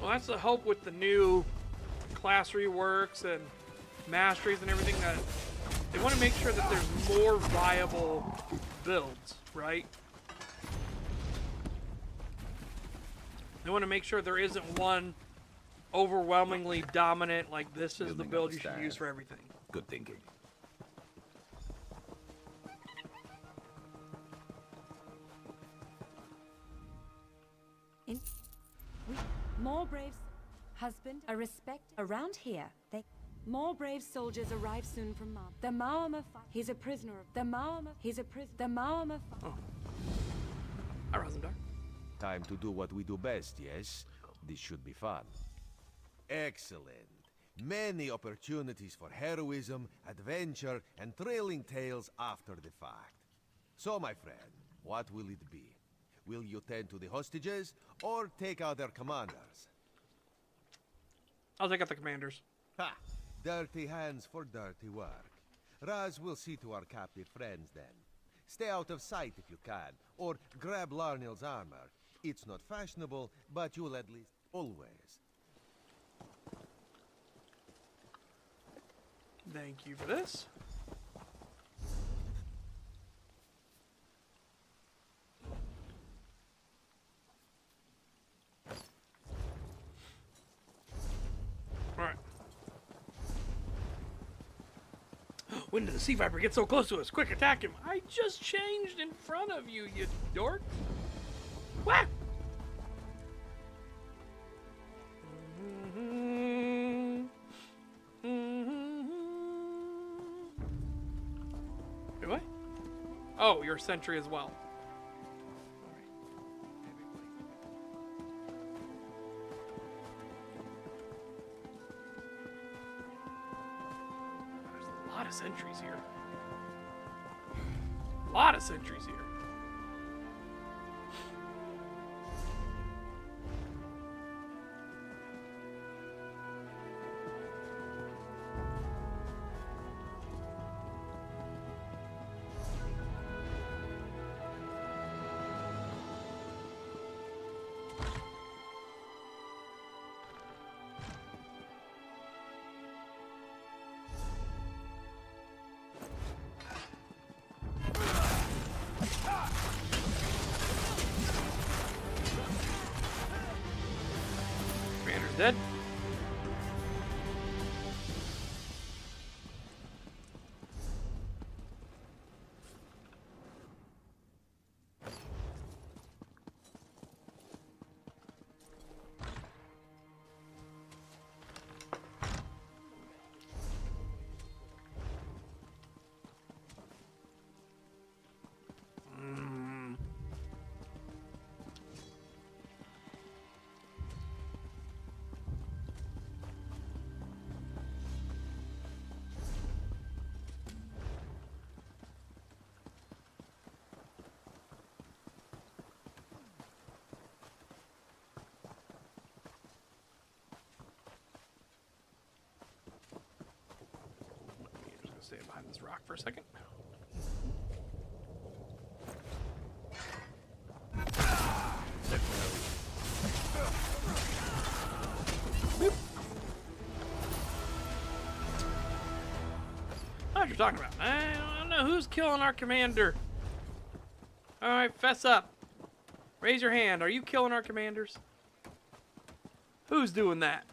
Well, that's the hope with the new class reworks and masteries and everything, that they want to make sure that there's more viable builds, right? They want to make sure there isn't one overwhelmingly dominant, like this is the build you should use for everything. Good thinking. More braves, husband, a respect around here. More brave soldiers arrive soon from Mom. The Maoma. He's a prisoner. The Maoma. He's a prisoner. The Maoma. Oh. Hi, Razendar. Time to do what we do best, yes? This should be fun. Excellent. Many opportunities for heroism, adventure, and thrilling tales after the fact. So, my friend, what will it be? Will you tend to the hostages, or take out their commanders? I'll take out the commanders. Ha! Dirty hands for dirty work. Raz will see to our captive friends then. Stay out of sight if you can, or grab Larnill's armor. It's not fashionable, but you'll at least always. Thank you for this. Alright. When did the sea viper get so close to us? Quick, attack him! I just changed in front of you, you dork! Wah! Do I? Oh, you're a sentry as well. There's a lot of sentries here. A lot of sentries here. Commander's dead. stand behind this rock for a second. Boop. That's what you're talking about. I don't know who's killing our commander. Alright, fess up. Raise your hand. Are you killing our commanders? Who's doing that?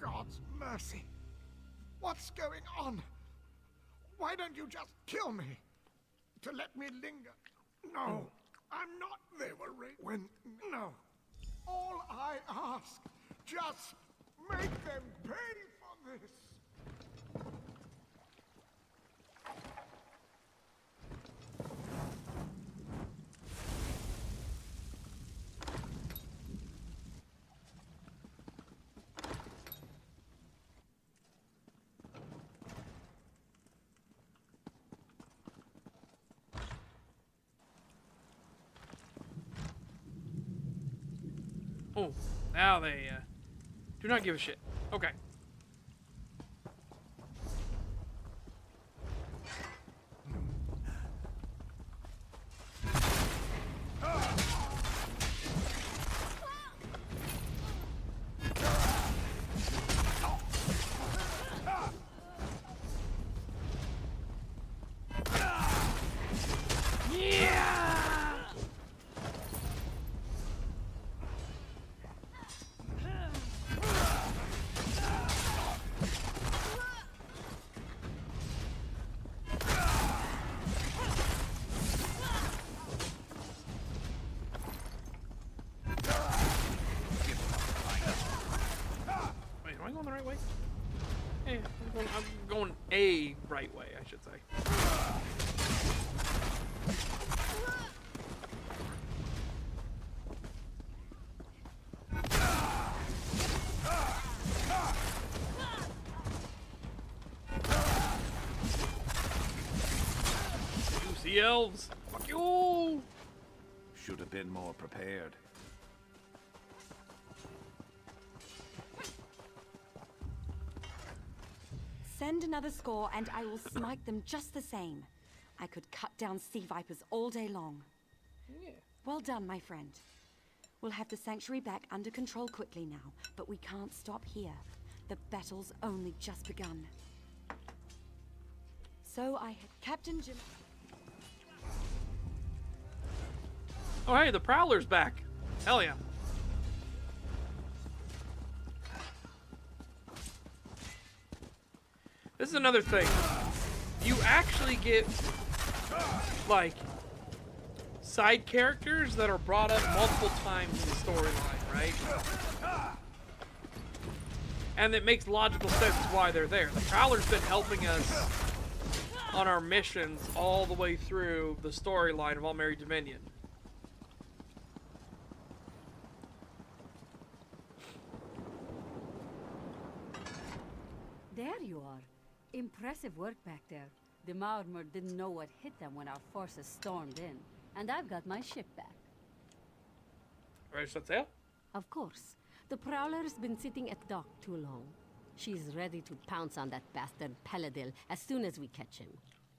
God's mercy. What's going on? Why don't you just kill me? To let me linger? No, I'm not. They were when. No. All I ask, just make them pay for this. Oh, now they do not give a shit. Okay. Going the right way? Hey, I'm going a right way, I should say. You see elves? Fuck you! Should have been more prepared. Send another score and I will smite them just the same. I could cut down sea vipers all day long. Yeah. Well done, my friend. We'll have the sanctuary back under control quickly now, but we can't stop here. The battle's only just begun. So I had Captain Jim... Oh hey, the Prowler's back. Hell yeah. This is another thing. You actually get, like, side characters that are brought up multiple times in the storyline, right? And it makes logical sense why they're there. The Prowler's been helping us on our missions all the way through the storyline of All-Merry Dominion. There you are. Impressive work back there. The Maormer didn't know what hit them when our forces stormed in, and I've got my ship back. Ready to set sail? Of course. The Prowler's been sitting at dock too long. She's ready to pounce on that bastard Paladil as soon as we catch him.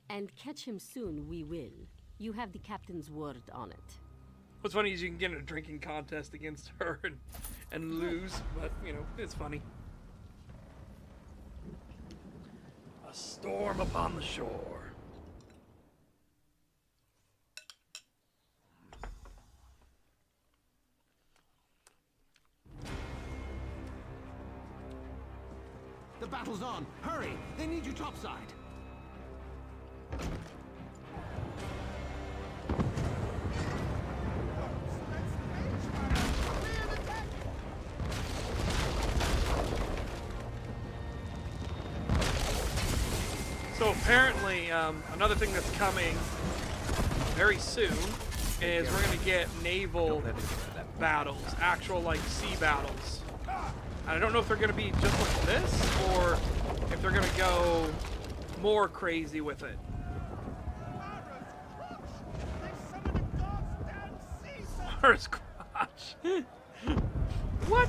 And catch him soon we will. You have the captain's word on it. What's funny is you can get in a drinking contest against her and lose, but, you know, it's funny. A storm upon the shore. The battle's on! Hurry! They need you topside! So apparently, another thing that's coming very soon is we're going to get naval battles, actual like sea battles. I don't know if they're going to be just like this, or if they're going to go more crazy with it. Mara's crotch. What?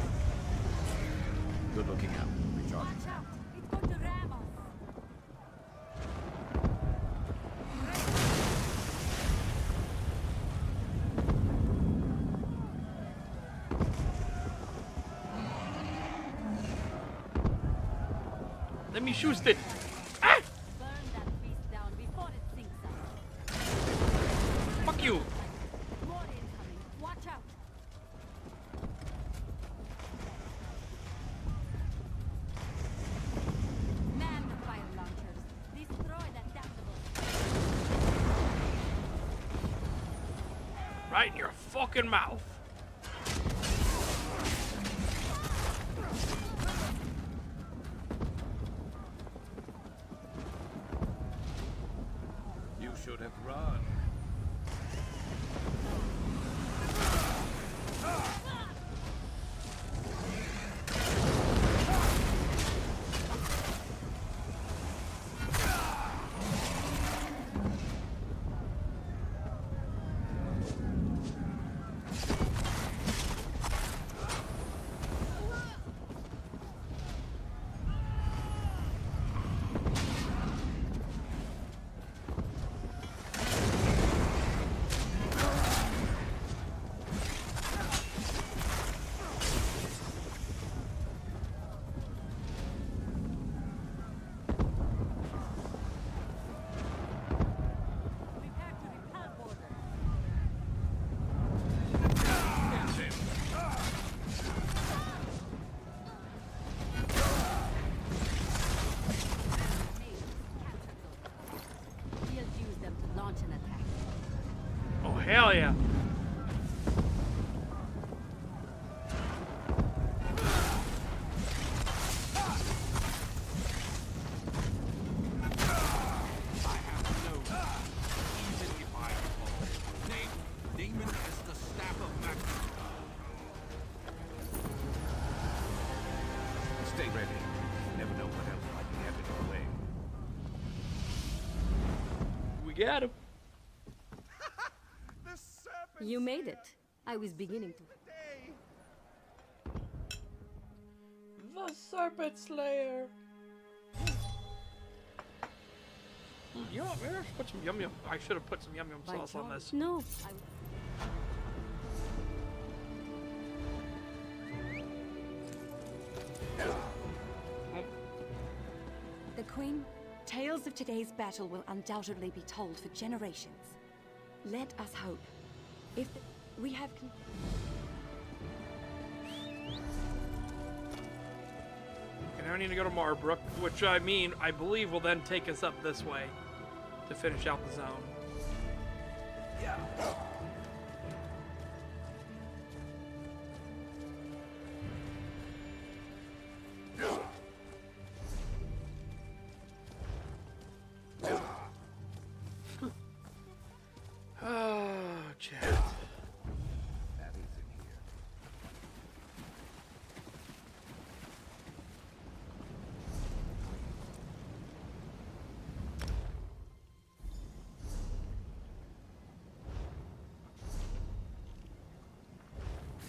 Good looking out. Recharging. It's going to ram us. Let me shoot it. Ah! Burn that beast down before it sinks us. Fuck you. More incoming. Watch out. Man the fire launchers. Destroy that damnable. Right in your fucking mouth. You should have run. Hell yeah. Demon has the staff of magic. Stay ready. You never know what else might be happening your way. We got him. You made it. I was beginning to. The Serpent Slayer. You know what? Maybe I should put some yum yum. I should have put some yum yum sauce on this. No. The Queen, tales of today's battle will undoubtedly be told for generations. Let us hope. If we have... And now I need to go to Marbrook, which I believe will then take us up this way to finish out the zone. Yeah. Oh, chat. Abby's in here.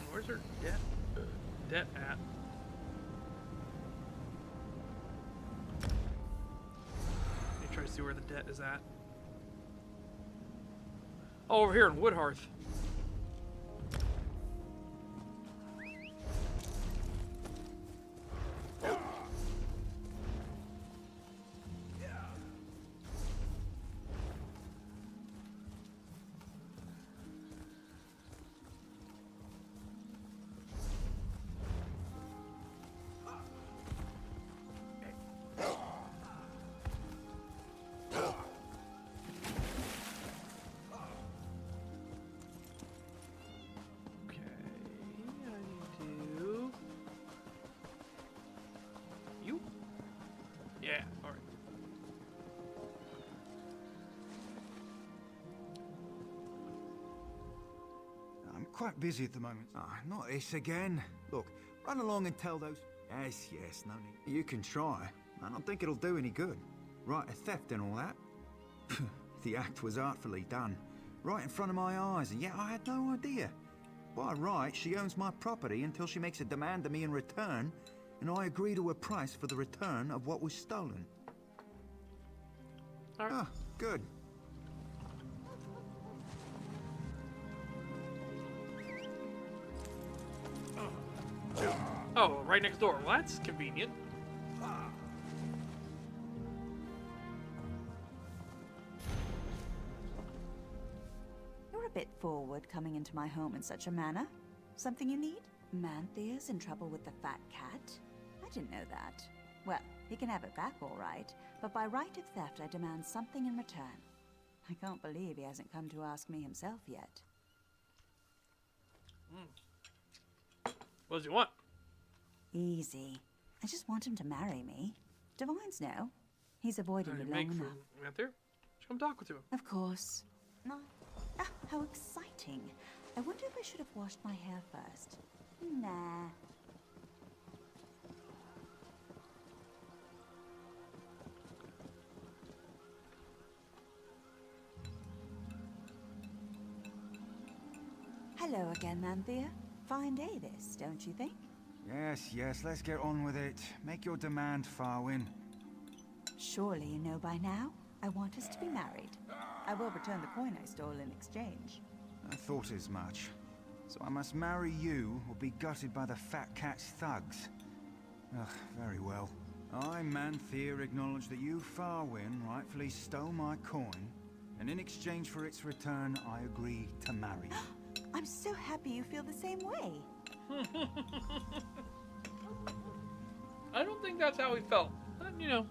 Where's her? Yeah. debt at? Let me try to see where the debt is at. Oh, over here in Woodhearth. Yeah, alright. I'm quite busy at the moment. Ah, not this again. Look, run along and tell those... Yes, no need. You can try. I don't think it'll do any good. Right, a theft and all that. The act was artfully done. Right in front of my eyes, and yet I had no idea. By right, she owns my property until she makes a demand of me in return, and I agree to a price for the return of what was stolen. All right. Ah, good. Oh, right next door. Well, that's convenient. You're a bit forward coming into my home in such a manner. Something you need? Manthea's in trouble with the fat cat? I didn't know that. Well, he can have it back all right, but by right of theft I demand something in return. I can't believe he hasn't come to ask me himself yet. What does he want? Easy. I just want him to marry me. Divines know. He's avoided me long enough. Out there? Just come talk with him. Of course. No. Ah, how exciting. I wonder if I should have washed my hair first. Nah. Hello again, Manthea. Fine day this, don't you think? Yes, let's get on with it. Make your demand, Farwin. Surely you know by now. I want us to be married. I will return the coin I stole in exchange. I thought as much. So I must marry you or be gutted by the fat cat's thugs. Ugh, very well. I, Manthea, acknowledge that you, Farwin, rightfully stole my coin, and in exchange for its return, I agree to marry you. I'm so happy you feel the same way. I don't think that's how he felt. But, you know.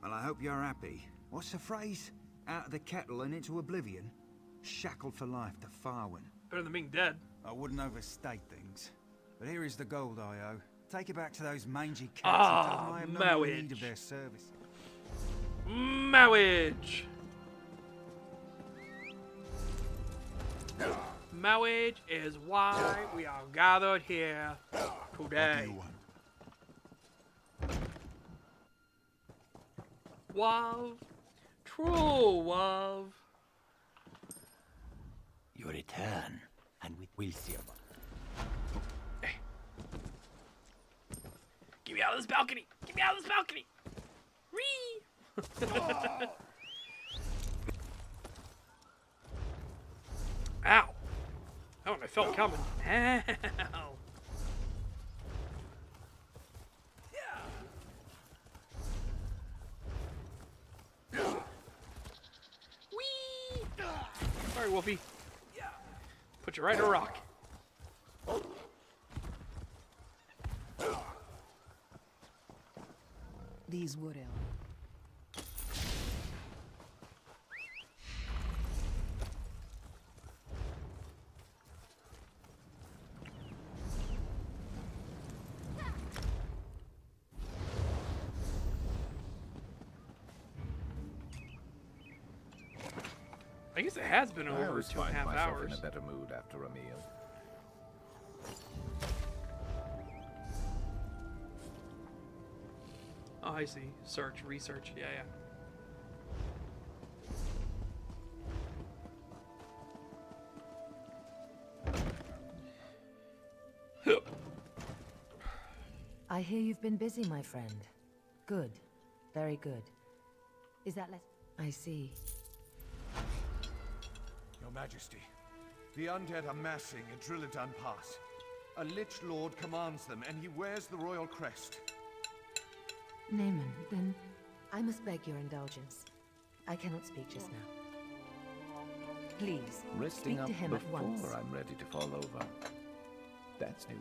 Well, I hope you're happy. What's the phrase? Out of the kettle and into oblivion? Shackled for life to Farwin. Better than being dead. I wouldn't overstate things. But here is the gold I owe. Take it back to those mangy cats and tell them I have no more need of their service. Marriage! Marriage is why we are gathered here today. Love, true love. Your return, and we'll see about it. Hey. Get me out of this balcony! Get me out of this balcony! Whee! Ow! That one I felt coming. Ow! Whee! Sorry, Wolfie. Put you right in a rock. These wood elves. I guess it has been I over always 2.5 find myself hours. in a better mood after a meal. Oh, I see. Search, research. Yeah. I hear you've been busy, my friend. Good. Very good. Is that less? I see. Your Majesty, the undead are massing at Drilladan Pass. A Lich Lord commands them, and he wears the royal crest. Naaman, then I must beg your indulgence. I cannot speak just now. Please, Resting speak up to him at once. before I'm ready to fall over. That's new.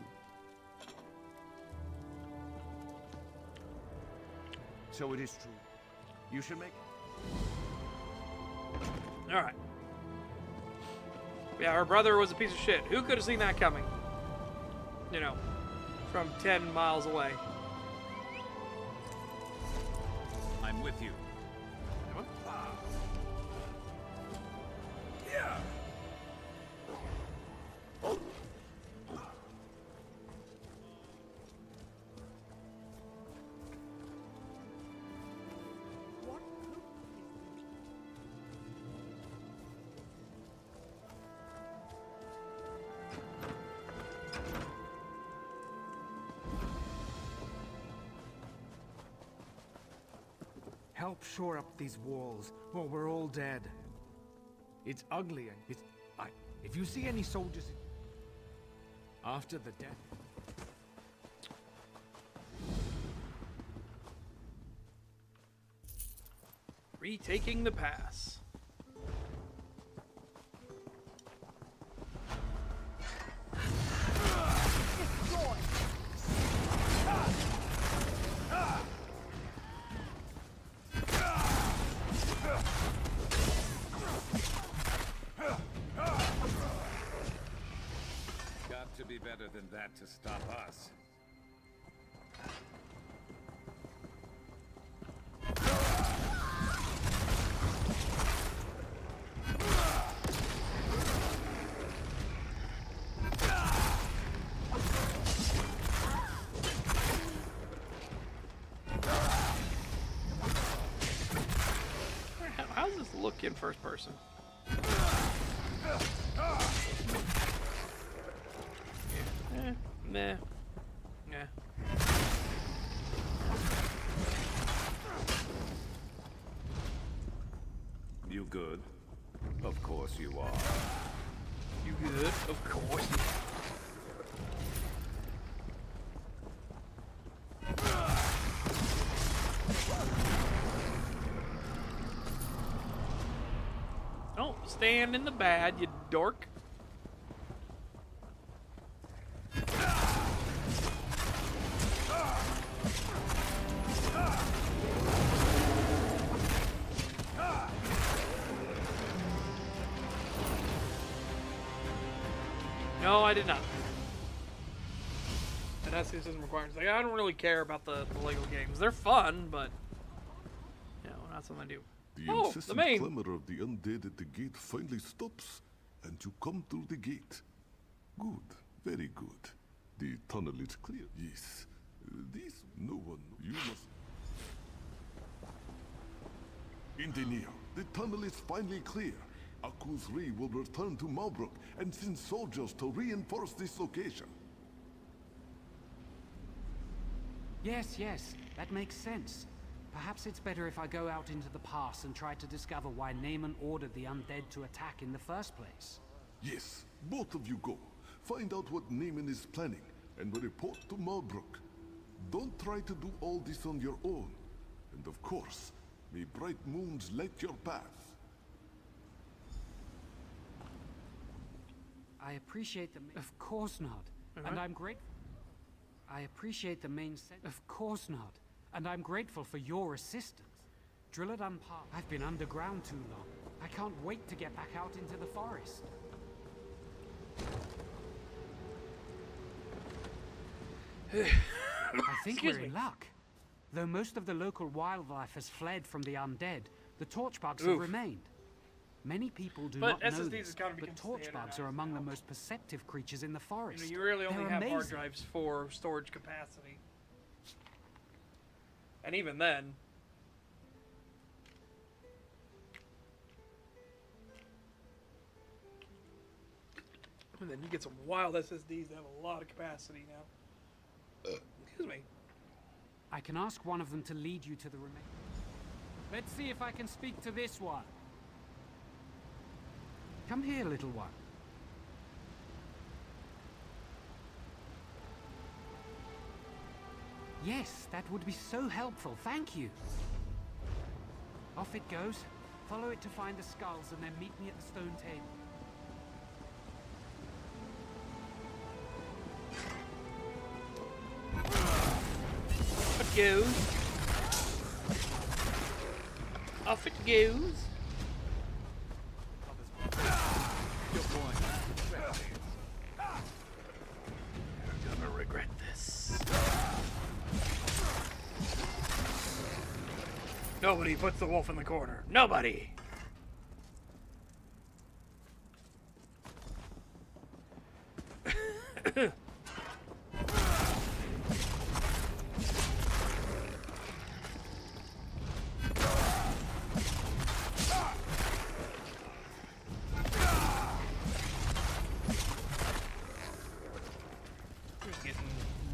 So it is true. You should make... Alright. Yeah, her brother was a piece of shit. Who could have seen that coming? You know, from 10 miles away. I'm with you. Yeah. Help shore up these walls, or we're all dead. It's ugly and it's... if you see any soldiers... After the death... Retaking the pass. Got to be better than that to stop us. How does this look in first person? Nah. Yeah. You good? Of course you are. You good? Of course. Don't stand in the bad, you dork. No, I did not. And that's the system requirements. Like, I don't really care about the Lego games. They're fun, but you know, not something I do. The The incessant main. clamor of the undead at the gate finally stops, and you come through the gate. Good, very good. The tunnel is clear. Yes. This, no one. You must. Engineer, the tunnel is finally clear. Aku's Ray will return to Malbrook and send soldiers to reinforce this location. Yes, that makes sense. Perhaps it's better if I go out into the pass and try to discover why Naaman ordered the undead to attack in the first place. Yes, both of you go. Find out what Naaman is planning and report to Malbrook. Don't try to do all this on your own. And of course, may bright moons light your path. I appreciate the... Of course not. And I'm grateful... I appreciate the main... Of course not. And I'm grateful for your assistance. Drilladan Park. I've been underground too long. I can't wait to get back out into the forest. I think we're in luck. Though most of the local wildlife has fled from the undead, the torchbugs have remained. Many people do not know this, but torchbugs are among the most perceptive creatures in the forest. You really only They're have hard amazing. drives for storage capacity. And even then... And then you get some wild SSDs that have a lot of capacity now. Excuse me. I can ask one of them to lead you to the remain. Let's see if I can speak to this one. Come here, little one. Yes, that would be so helpful. Thank you. Off it goes. Follow it to find the skulls and then meet me at the stone table. Off it goes. Off it goes. You're gonna regret this. Nobody puts the wolf in the corner. Nobody.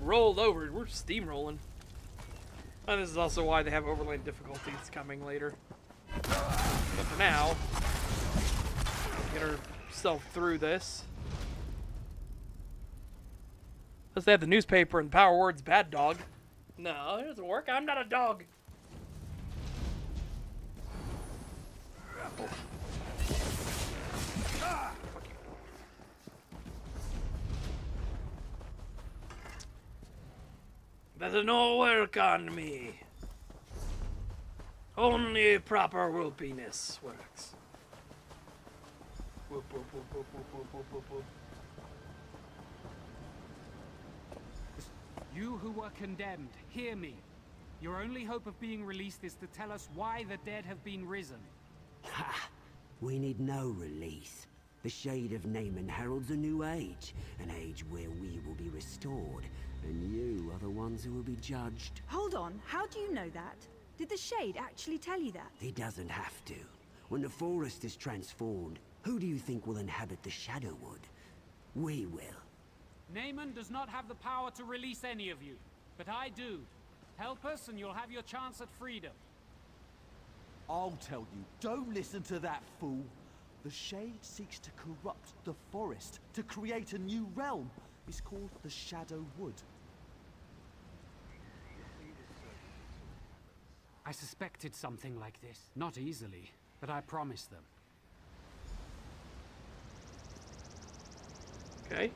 Rolled over. We're steamrolling. And this is also why they have overland difficulties coming later. But for now, get herself through this. Unless they have the newspaper and Power Word's bad dog. No, it doesn't work. I'm not a dog. Oh. Doesn't no work on me. Only proper whoopiness works. Whoop, whoop, whoop, whoop, whoop, whoop, whoop, whoop, whoop. You who were condemned, hear me. Your only hope of being released is to tell us why the dead have been risen. Ha! We need no release. The shade of Naaman heralds a new age, an age where we will be restored, and you are the ones who will be judged. Hold on, how do you know that? Did the Shade actually tell you that? He doesn't have to. When the forest is transformed, who do you think will inhabit the Shadowwood? We will. Naaman does not have the power to release any of you, but I do. Help us and you'll have your chance at freedom. I'll tell you, don't listen to that fool. The Shade seeks to corrupt the forest, to create a new realm. It's called the Shadowwood. I suspected something like this. Not easily, but I promised them. Okay.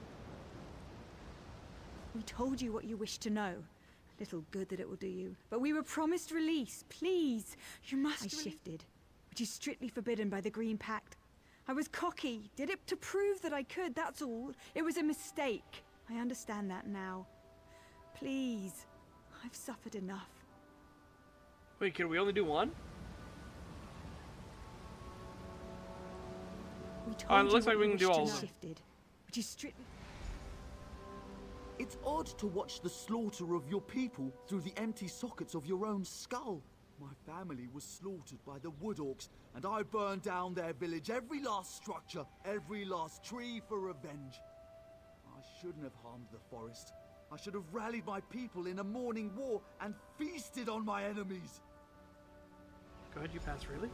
We told you what you wished to know. Little good that it will do you. But we were promised release. Please, you must. I shifted, which is strictly forbidden by the Green Pact. I was cocky, did it to prove that I could, that's all. It was a mistake. I understand that now. Please, I've suffered enough. Wait, can we only do one? We told it looks like we can do all of them. Shifted, which is strictly. It's odd to watch the slaughter of your people through the empty sockets of your own skull. My family was slaughtered by the Wood Orcs, and I burned down their village, every last structure, every last tree for revenge. I shouldn't have harmed the forest. I should have rallied my people in a morning war and feasted on my enemies. Go ahead, you pass freely.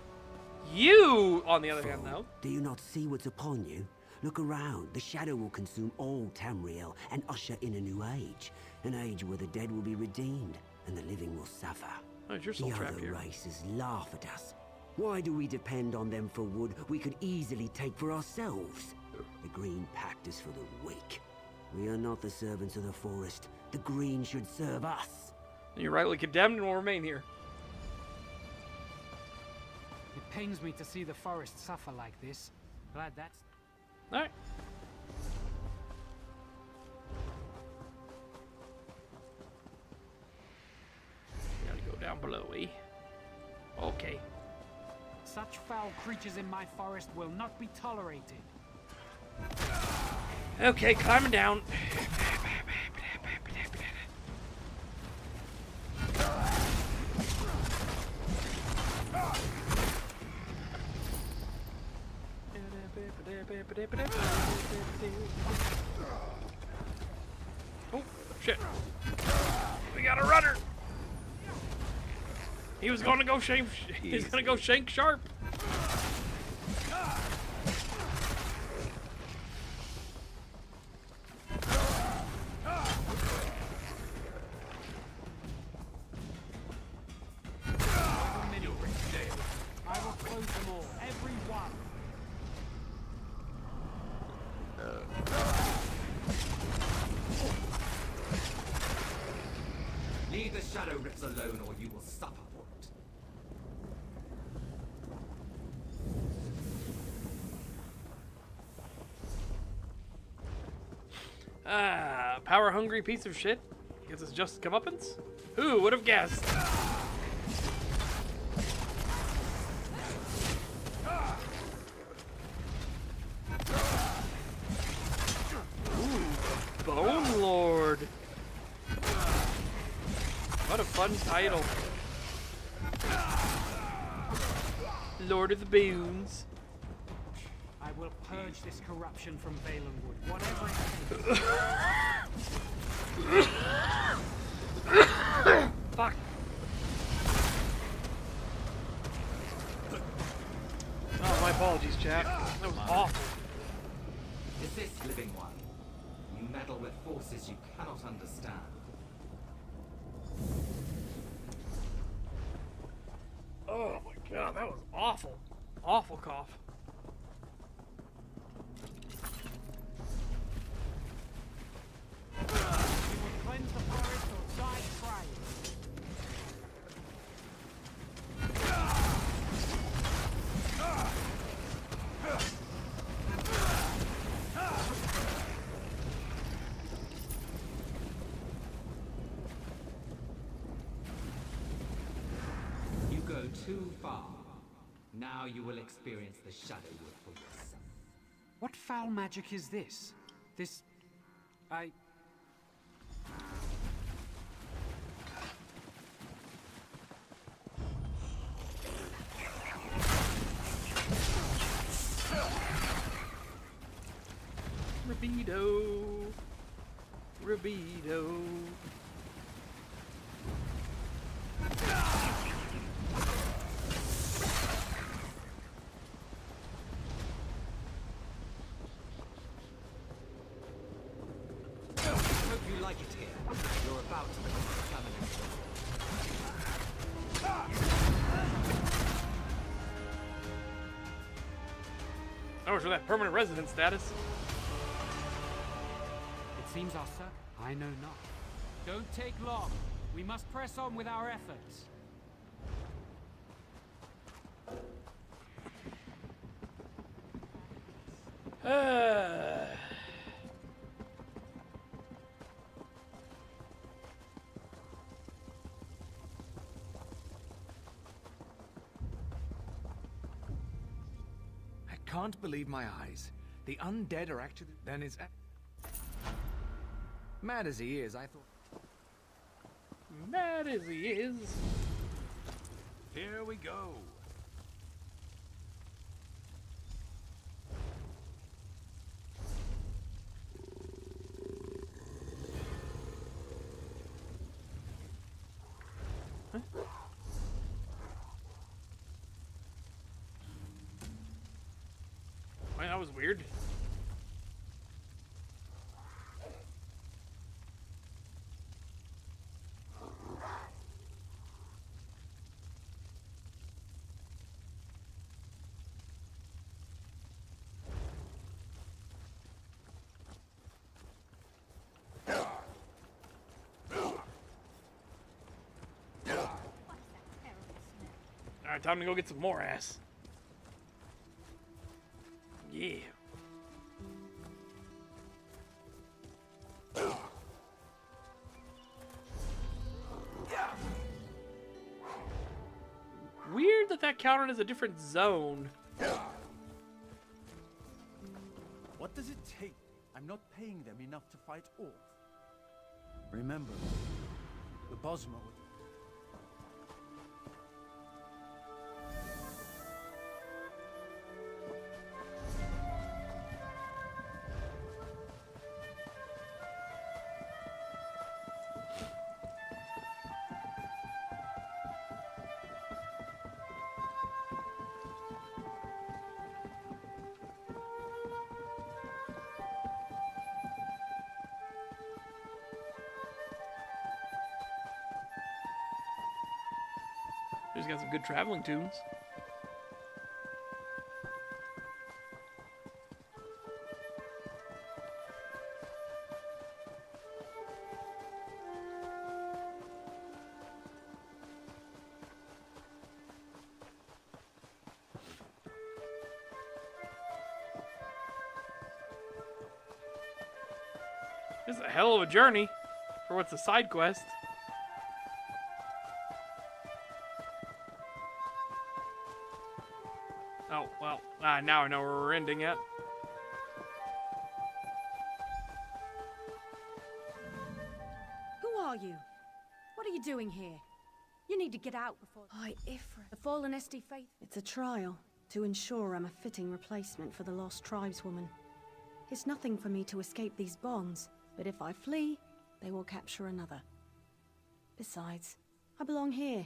You, on the other hand, though. Do you not see what's upon you? Look around. The shadow will consume all Tamriel and usher in a new age. An age where the dead will be redeemed and the living will suffer. Oh, you're so the trapped other here. races laugh at us. Why do we depend on them for wood we could easily take for ourselves? The Green Pact is for the weak. We are not the servants of the forest. The Green should serve us. You're rightly condemned and will remain here. It pains me to see the forest suffer like this. Glad that's... Alright. Gotta go down below, eh? Okay. Such foul creatures in my forest will not be tolerated. Okay, climbing down. Oh, shit. We got a runner. He was gonna go shank. He's gonna go shank sharp. I will close them all, every one. Leave the shadow rips alone, or you will suffer for it. Ah, power-hungry piece of shit. Guess it's just comeuppance? Who would have guessed? Ooh, Bone Lord. What a fun title. Lord of the Boons. I will purge this corruption from Valenwood, whatever it is. Fuck. Oh, my apologies, chap. That was awful. Desist, living one. You meddle with forces you cannot understand. Oh my god, that was awful. Awful cough. We will cleanse the forest or die trying. You go too far. Now you will experience the Shadowwood for yourself. What foul magic is this? I... Rabido. Rabido. Hope you like it here. You're about to become permanent. Oh, for that permanent resident status. It seems our circle... I know not. Don't take long. We must press on with our efforts. I can't believe my eyes. The undead are actually... Then it's... Mad as he is, I thought... Mad as he is. Here we go. Huh? Well, that was weird. Alright, time to go get some more ass. Yeah. Weird that that counted as a different zone. What does it take? I'm not paying them enough to fight off. Remember, the Bosmer would... She's got some good traveling tunes. This is a hell of a journey for what's a side quest. Oh, well, now I know where we're ending at. Who are you? What are you doing here? You need to get out before... By Ifra, the fallen Esti Faith. It's a trial to ensure I'm a fitting replacement for the lost tribeswoman. It's nothing for me to escape these bonds, but if I flee, they will capture another. Besides, I belong here,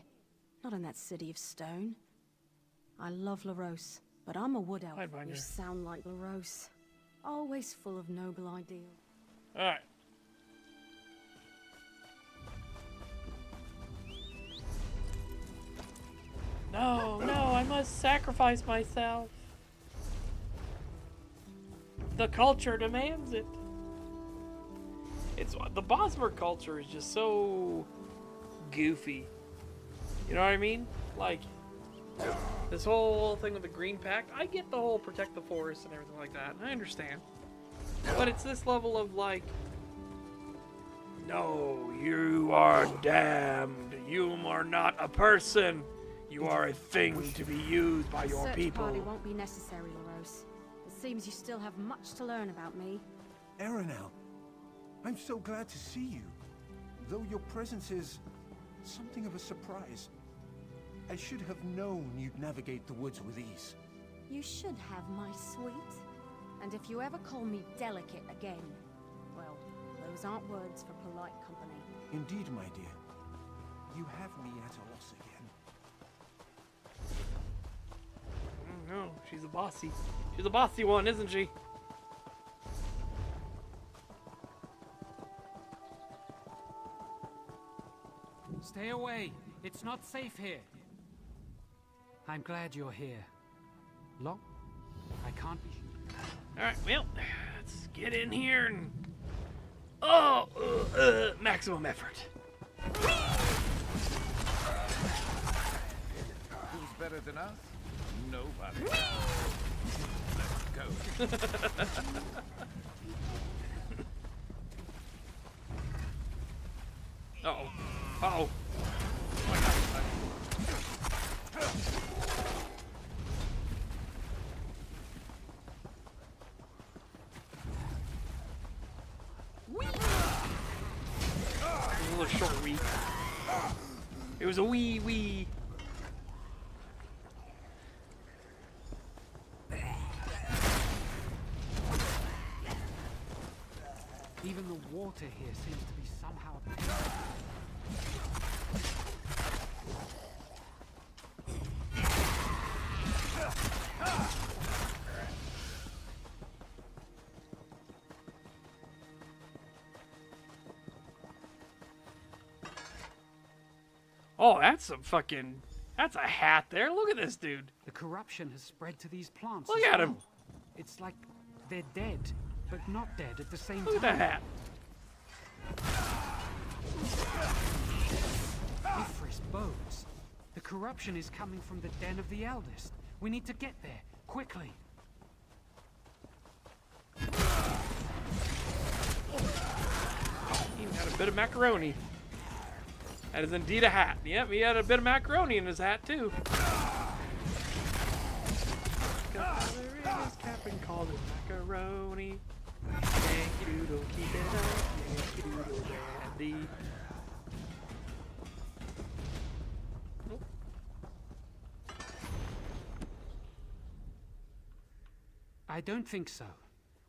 not in that city of stone. I love LaRose, but I'm a wood elf. You sound like LaRose. Always full of noble ideals. Alright. No, I must sacrifice myself. The culture demands it. It's the Bosmer culture is just so goofy. You know what I mean? Like this whole thing with the Green Pact. I get the whole protect the forest and everything like that. I understand. But it's this level of like, no, you are damned. You are not a person. You are a thing to be used by your people. Party won't be necessary, LaRose. It seems you still have much to learn about me. Aranel, I'm so glad to see you. Though your presence is something of a surprise. I should have known you'd navigate the woods with ease. You should have, my sweet. And if you ever call me delicate again, well, those aren't words for polite company. Indeed, my dear. You have me at a loss again. No, she's a bossy. She's a bossy one, isn't she? Stay away. It's not safe here. I'm glad you're here. Long? I can't be... Alright, well, let's get in here and... maximum effort. Who's better than us? Nobody. Let's go. Uh-oh. Uh-oh. It was a little short wee. It was a wee. Even the water here seems to be somehow... Oh, that's a fucking... That's a hat there. Look at this dude. The corruption has spread to these plants. Look as at him. well. It's like they're dead, but not dead at the same time. Look at the hat. Ifris bones. The corruption is coming from the den of the eldest. We need to get there, quickly. He had a bit of macaroni. That is indeed a hat. Yep, he had a bit of macaroni in his hat, too. Captain called it macaroni. Yankee Doodle, keep it up. Yankee Doodle dandy. I don't think so.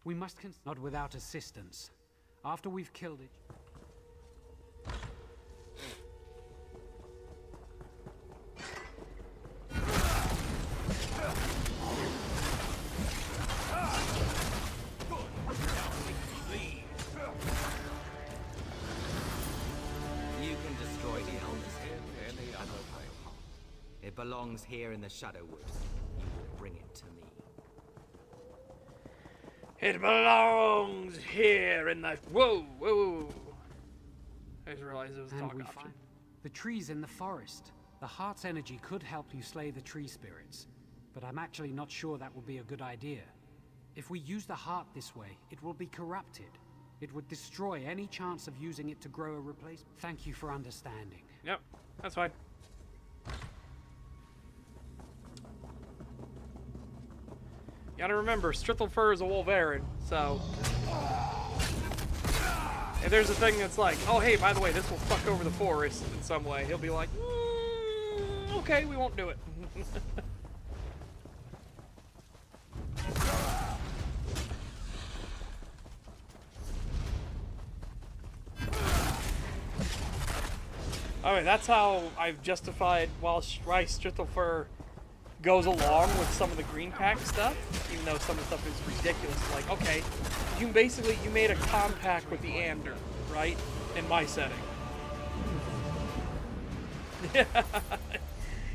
We must not without assistance. After we've killed it. belongs here in the Shadowwood, you will bring it to me. It belongs here in the... Whoa, whoa. I just realized it was a talk option. The trees in the forest. The heart's energy could help you slay the tree spirits, but I'm actually not sure that would be a good idea. If we use the heart this way, it will be corrupted. It would destroy any chance of using it to grow a replacement. Thank you for understanding. Yep, that's fine. You gotta remember, Strithlfur is a Wolverine, so... If there's a thing that's like, oh hey, by the way, this will fuck over the forest in some way, he'll be like, okay, we won't do it. Alright, that's how I've justified why Strithlfur goes along with some of the Green Pack stuff, even though some of the stuff is ridiculous. Like, okay, you made a compact with the Ander, right? In my setting.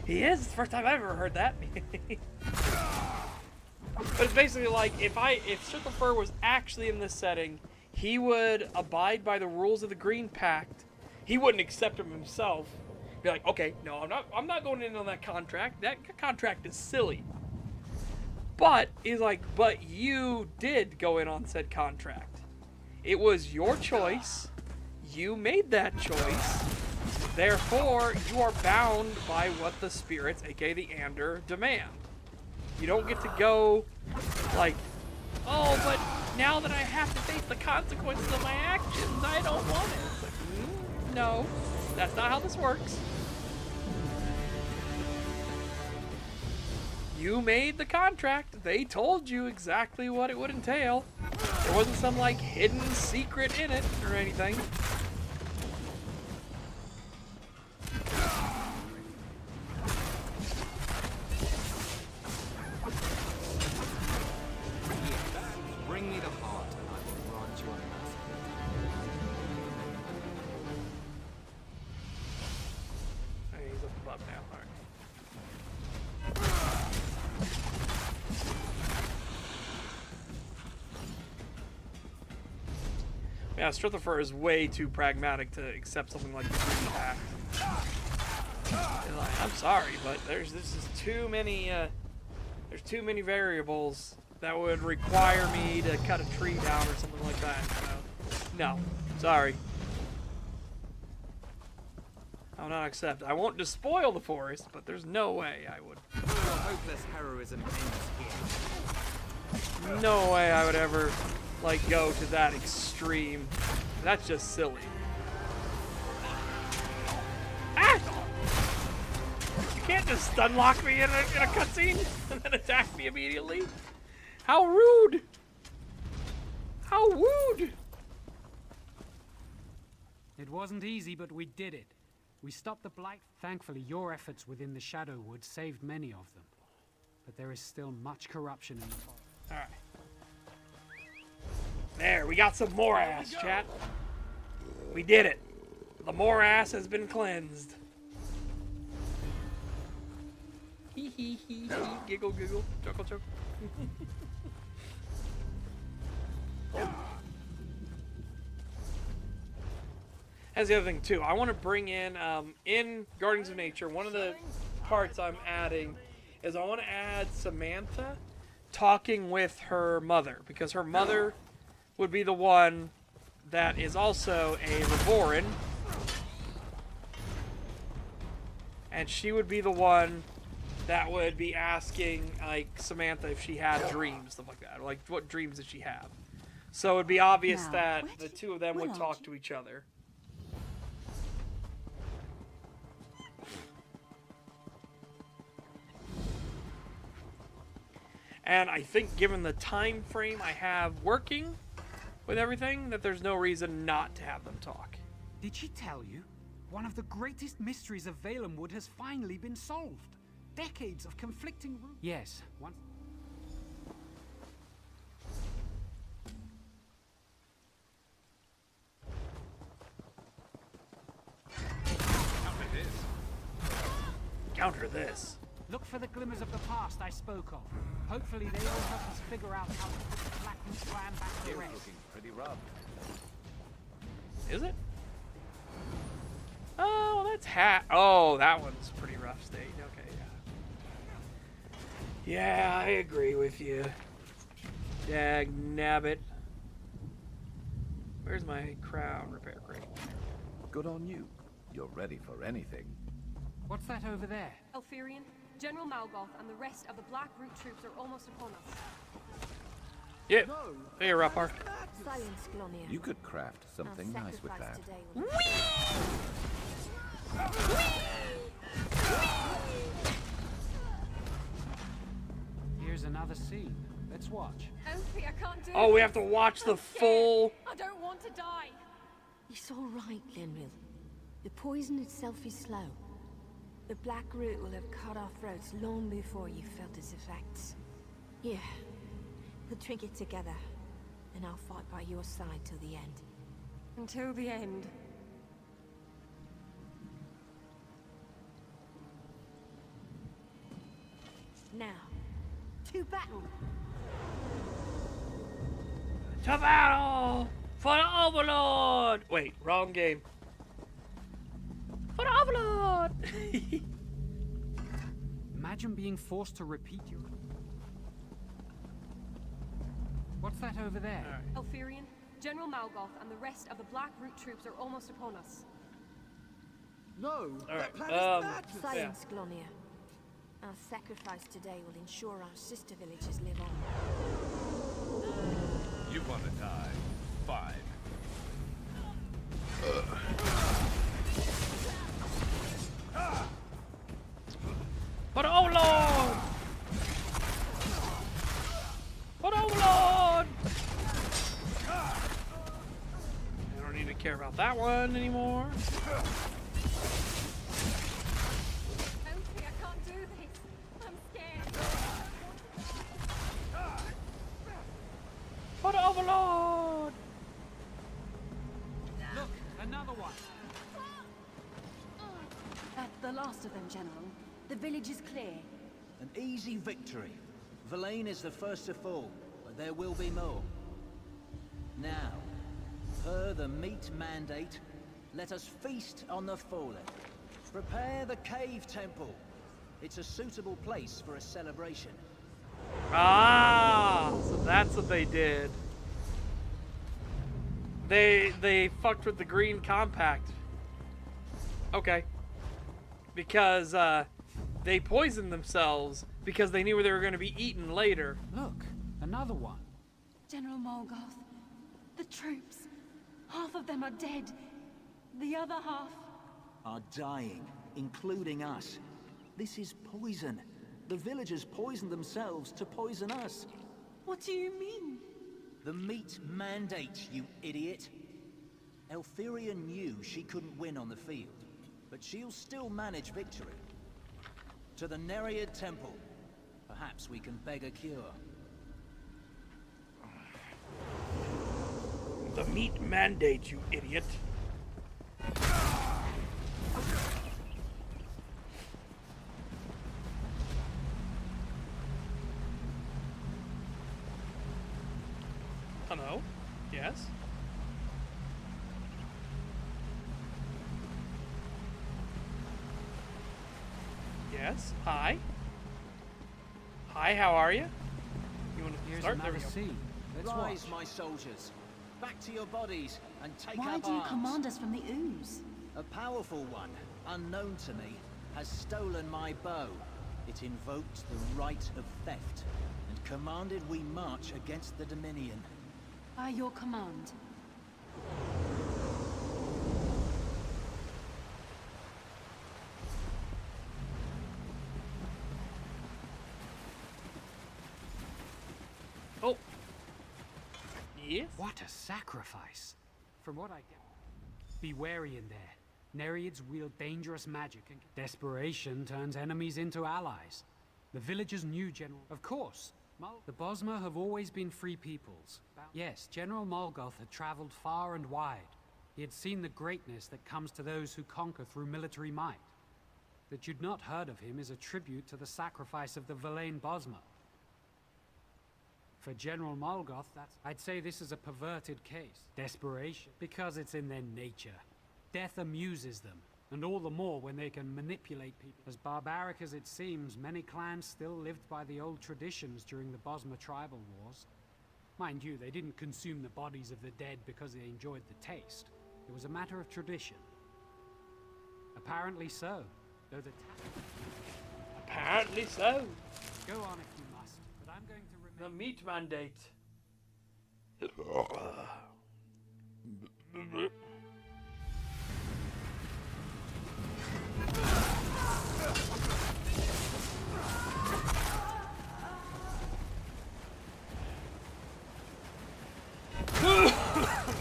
He is. It's the first time I've ever heard that. But it's basically like, if Strithlfur was actually in this setting, he would abide by the rules of the Green Pact. He wouldn't accept them himself. Be like, okay, no, I'm not going in on that contract. That contract is silly. But he's like, but you did go in on said contract. It was your choice. You made that choice. Therefore, you are bound by what the spirits, aka the Ander, demand. You don't get to go like, oh, but now that I have to face the consequences of my actions, I don't want it. It's like, no, that's not how this works. You made the contract. They told you exactly what it would entail. There wasn't some, like, hidden secret in it or anything. Bring me the heart and I will grant you a mercy. Hey, he's up above now. All right. Yeah, Strithlfur is way too pragmatic to accept something like the Green Pact. Like, I'm sorry, but there's too many variables that would require me to cut a tree down or something like that. No, sorry. I will not accept. I won't despoil the forest, but there's no way I would. Your hopeless heroism ends here. No way I would ever, like, go to that extreme. That's just silly. Ah! You can't just stun lock me in a cutscene and then attack me immediately. How rude! How rude! It wasn't easy, but we did it. We stopped the blight. Thankfully, your efforts within the Shadowwood saved many of them. But there is still much corruption in the forest. Alright. There, we got some more ass, chat. We did it. The more ass has been cleansed. Hee hee hee hee. Giggle giggle. Chuckle chuckle. That's the other thing too. I want to bring in Guardians of Nature, one of the parts I'm adding is I want to add Samantha talking with her mother, because her mother would be the one that is also a Revorin, and she would be the one that would be asking, like, Samantha if she had dreams, stuff like that, like what dreams did she have. So it'd be obvious that the two of them would talk to each other. And I think given the time frame I have working with everything, that there's no reason not to have them talk. Did she tell you? One of the greatest mysteries of Valenwood has finally been solved. Decades of conflicting roots. Yes, once. Counter this. Look for the glimmers of the past I spoke of. Hopefully they all help us figure out how to put the Blackwood clan back to It's rest. looking pretty rough. Is it? Oh, that's Oh, that one's pretty rough state. Okay, yeah. Yeah, I agree with you. Dag nabbit. Where's my crown repair crate? Good on you. You're ready for anything. What's that over there? Elfirian, General Malgoth and the rest of the Black Root troops are almost upon us. Yep. Hey, Rapar. Silence, Glonia. You could craft something nice with that. Here's another scene. Let's watch. Elfie, I can't do Oh, we this. have to watch the I'm scared. full... I don't want to die. It's all right, Glenril. The poison itself is slow. The Black Root will have cut our throats long before you felt its effects. Here, we'll drink it together, and I'll fight by your side till the end. Until the end. Now, to battle! To battle! For the Overlord! Wait, wrong game. For the Overlord! Imagine being forced to repeat your... What's that over there? Elfirian, General Malgoth and the rest of the Black Root troops are almost upon us. No, that plan is madness. Silence, Glonia. Our sacrifice today will ensure our sister villages live on. You want to die? Fine. For the Overlord! For the Overlord! I don't need to care about that one anymore. Elfie, I can't do this. I'm scared. For the Overlord! Look, another one. That's the last of them, General. The village is clear. An easy victory. Verlaine is the first to fall, but there will be more. Now, per the meat mandate, let us feast on the fallen. Prepare the cave temple. It's a suitable place for a celebration. Ah, so that's what they did. They fucked with the green compact. Okay. Because they poisoned themselves because they knew they were going to be eaten later. Look, another one. General Morgoth, the troops. Half of them are dead. The other half... are dying, including us. This is poison. The villagers poisoned themselves to poison us. What do you mean? The meat mandate, you idiot. Elfyria knew she couldn't win on the field, but she'll still manage victory. To the Nereid Temple. Perhaps we can beg a cure. The meat mandate, you idiot. Hello? Yes? Yes? Hi? Hi, how are you? You want to Here's start? There we another go. scene. Let's Rise, watch. my soldiers. Back to your bodies and take Why up do you arms. command us from the ooze? A powerful one, unknown to me, has stolen my bow. It invoked the right of theft, and commanded we march against the Dominion. By your command. Oh. Yes? What a sacrifice. From what I get. Be wary in there. Nereids wield dangerous magic, and desperation turns enemies into allies. The villagers knew General... Of course. The Bosmer have always been free peoples. Yes, General Morgoth had traveled far and wide. He had seen the greatness that comes to those who conquer through military might. That you'd not heard of him is a tribute to the sacrifice of the Verlaine Bosmer. For General Molgoth, I'd say this is a perverted case. Desperation, because it's in their nature. Death amuses them, and all the more when they can manipulate people. As barbaric as it seems, many clans still lived by the old traditions during the Bosmer tribal wars. Mind you, they didn't consume the bodies of the dead because they enjoyed the taste. It was a matter of tradition. Apparently so, though the Apparently so. Go on if you must, but I'm going to the meat mandate.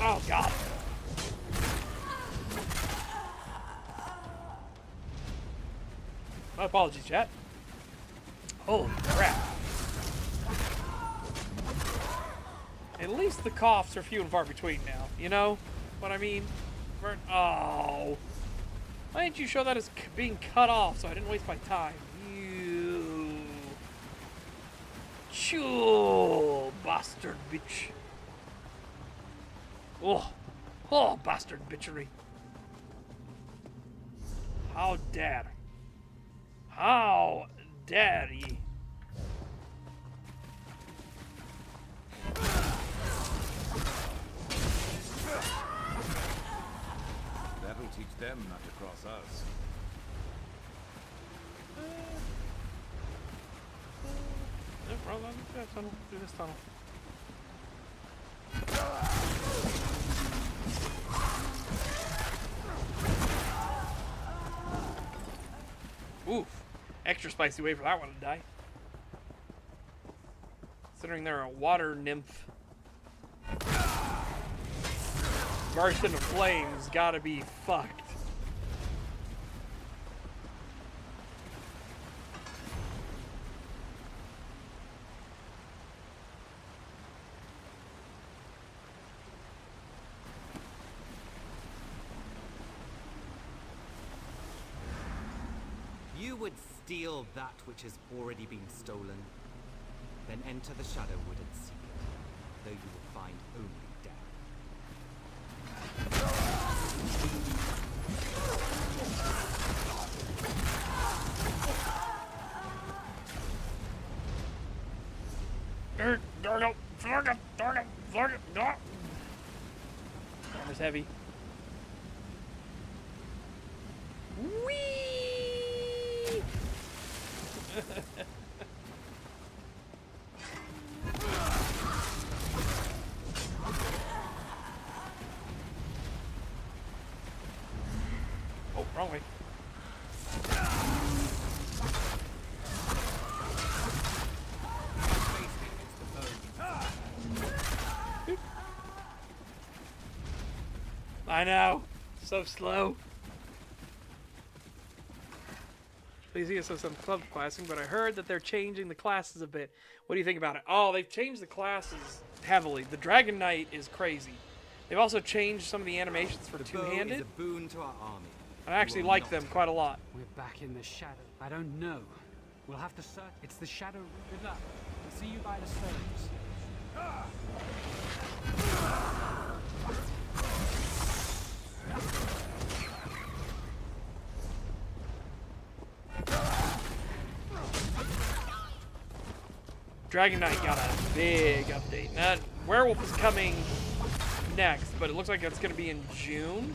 Oh God. My apologies, chat. Holy crap. At least the coughs are few and far between now. You know what I mean? Oh. Why didn't you show that as being cut off so I didn't waste my time? You. Choo, bastard bitch. Oh. Oh, bastard bitchery. How dare. How dare ye? That'll teach them not to cross us. No problem. Do that tunnel. Do this tunnel. Oof. Extra spicy way for that one to die. Considering they're a water nymph. Burst into flames, gotta be fucked. You would steal that which has already been stolen, then enter the Shadowwood and seek it, though you will find only death. Armor's heavy. Whee! Oh, wrong way. I know. So slow. Please ESO some club classing, but I heard that they're changing the classes a bit. What do you think about it? Oh, they've changed the classes heavily. The Dragon Knight is crazy. They've also changed some of the animations for two-handed. Is a boon to our army. I actually like them quite a lot. We're back in the shadow. I don't know. We'll have to search. It's the shadow. Good luck. I'll see you by the stones. Dragon Knight got a big update. Now, Werewolf is coming next, but it looks like it's going to be in June.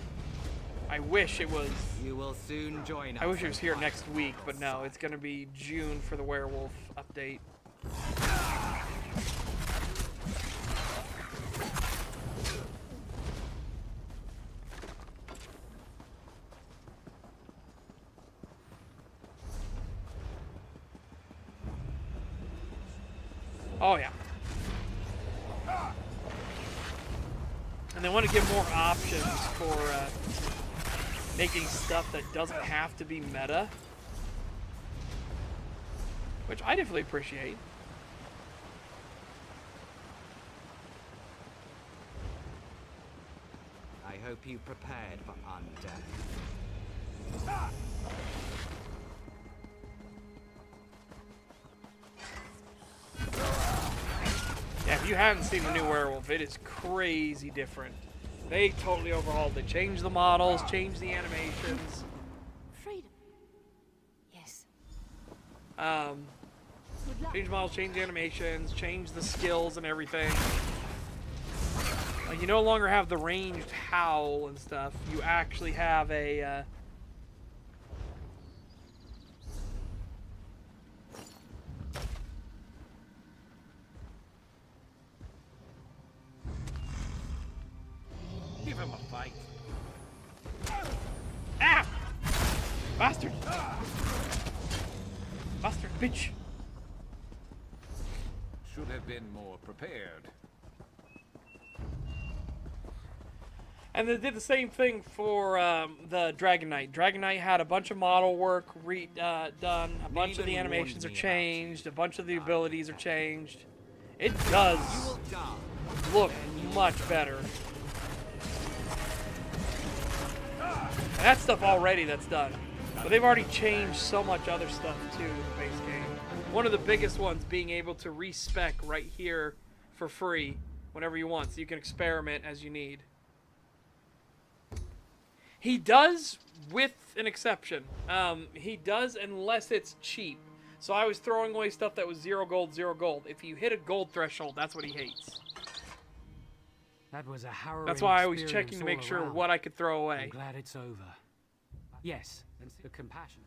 I wish it was. You will soon join us. I wish it was here next week, but no, it's going to be June for the Werewolf update. Oh yeah. And they want to give more options for making stuff that doesn't have to be meta. Which I definitely appreciate. I hope you prepared for undeath. If you haven't seen the new Werewolf, it is crazy different. They totally overhauled. They changed the models, changed the animations. Freedom. Yes. Changed models, changed the animations, changed the skills and everything. Like, you no longer have the ranged howl and stuff. You actually have a Give him a fight. Ah! Bastard! Bastard, bitch! Should have been more prepared. And they did the same thing for the Dragon Knight. Dragon Knight had a bunch of model work done. A bunch of the animations are changed. A bunch of the abilities are changed. It does look much better. And that stuff already that's done. But they've already changed so much other stuff too in the base game. One of the biggest ones being able to respec right here for free whenever you want, so you can experiment as you need. He does, with an exception. He does unless it's cheap. So I was throwing away stuff that was 0 gold, 0 gold. If you hit a gold threshold, that's what he hates. That was a harrowing That's why I was experience checking to make all sure around. what I could throw away. I'm glad it's over. Yes, and the compassion.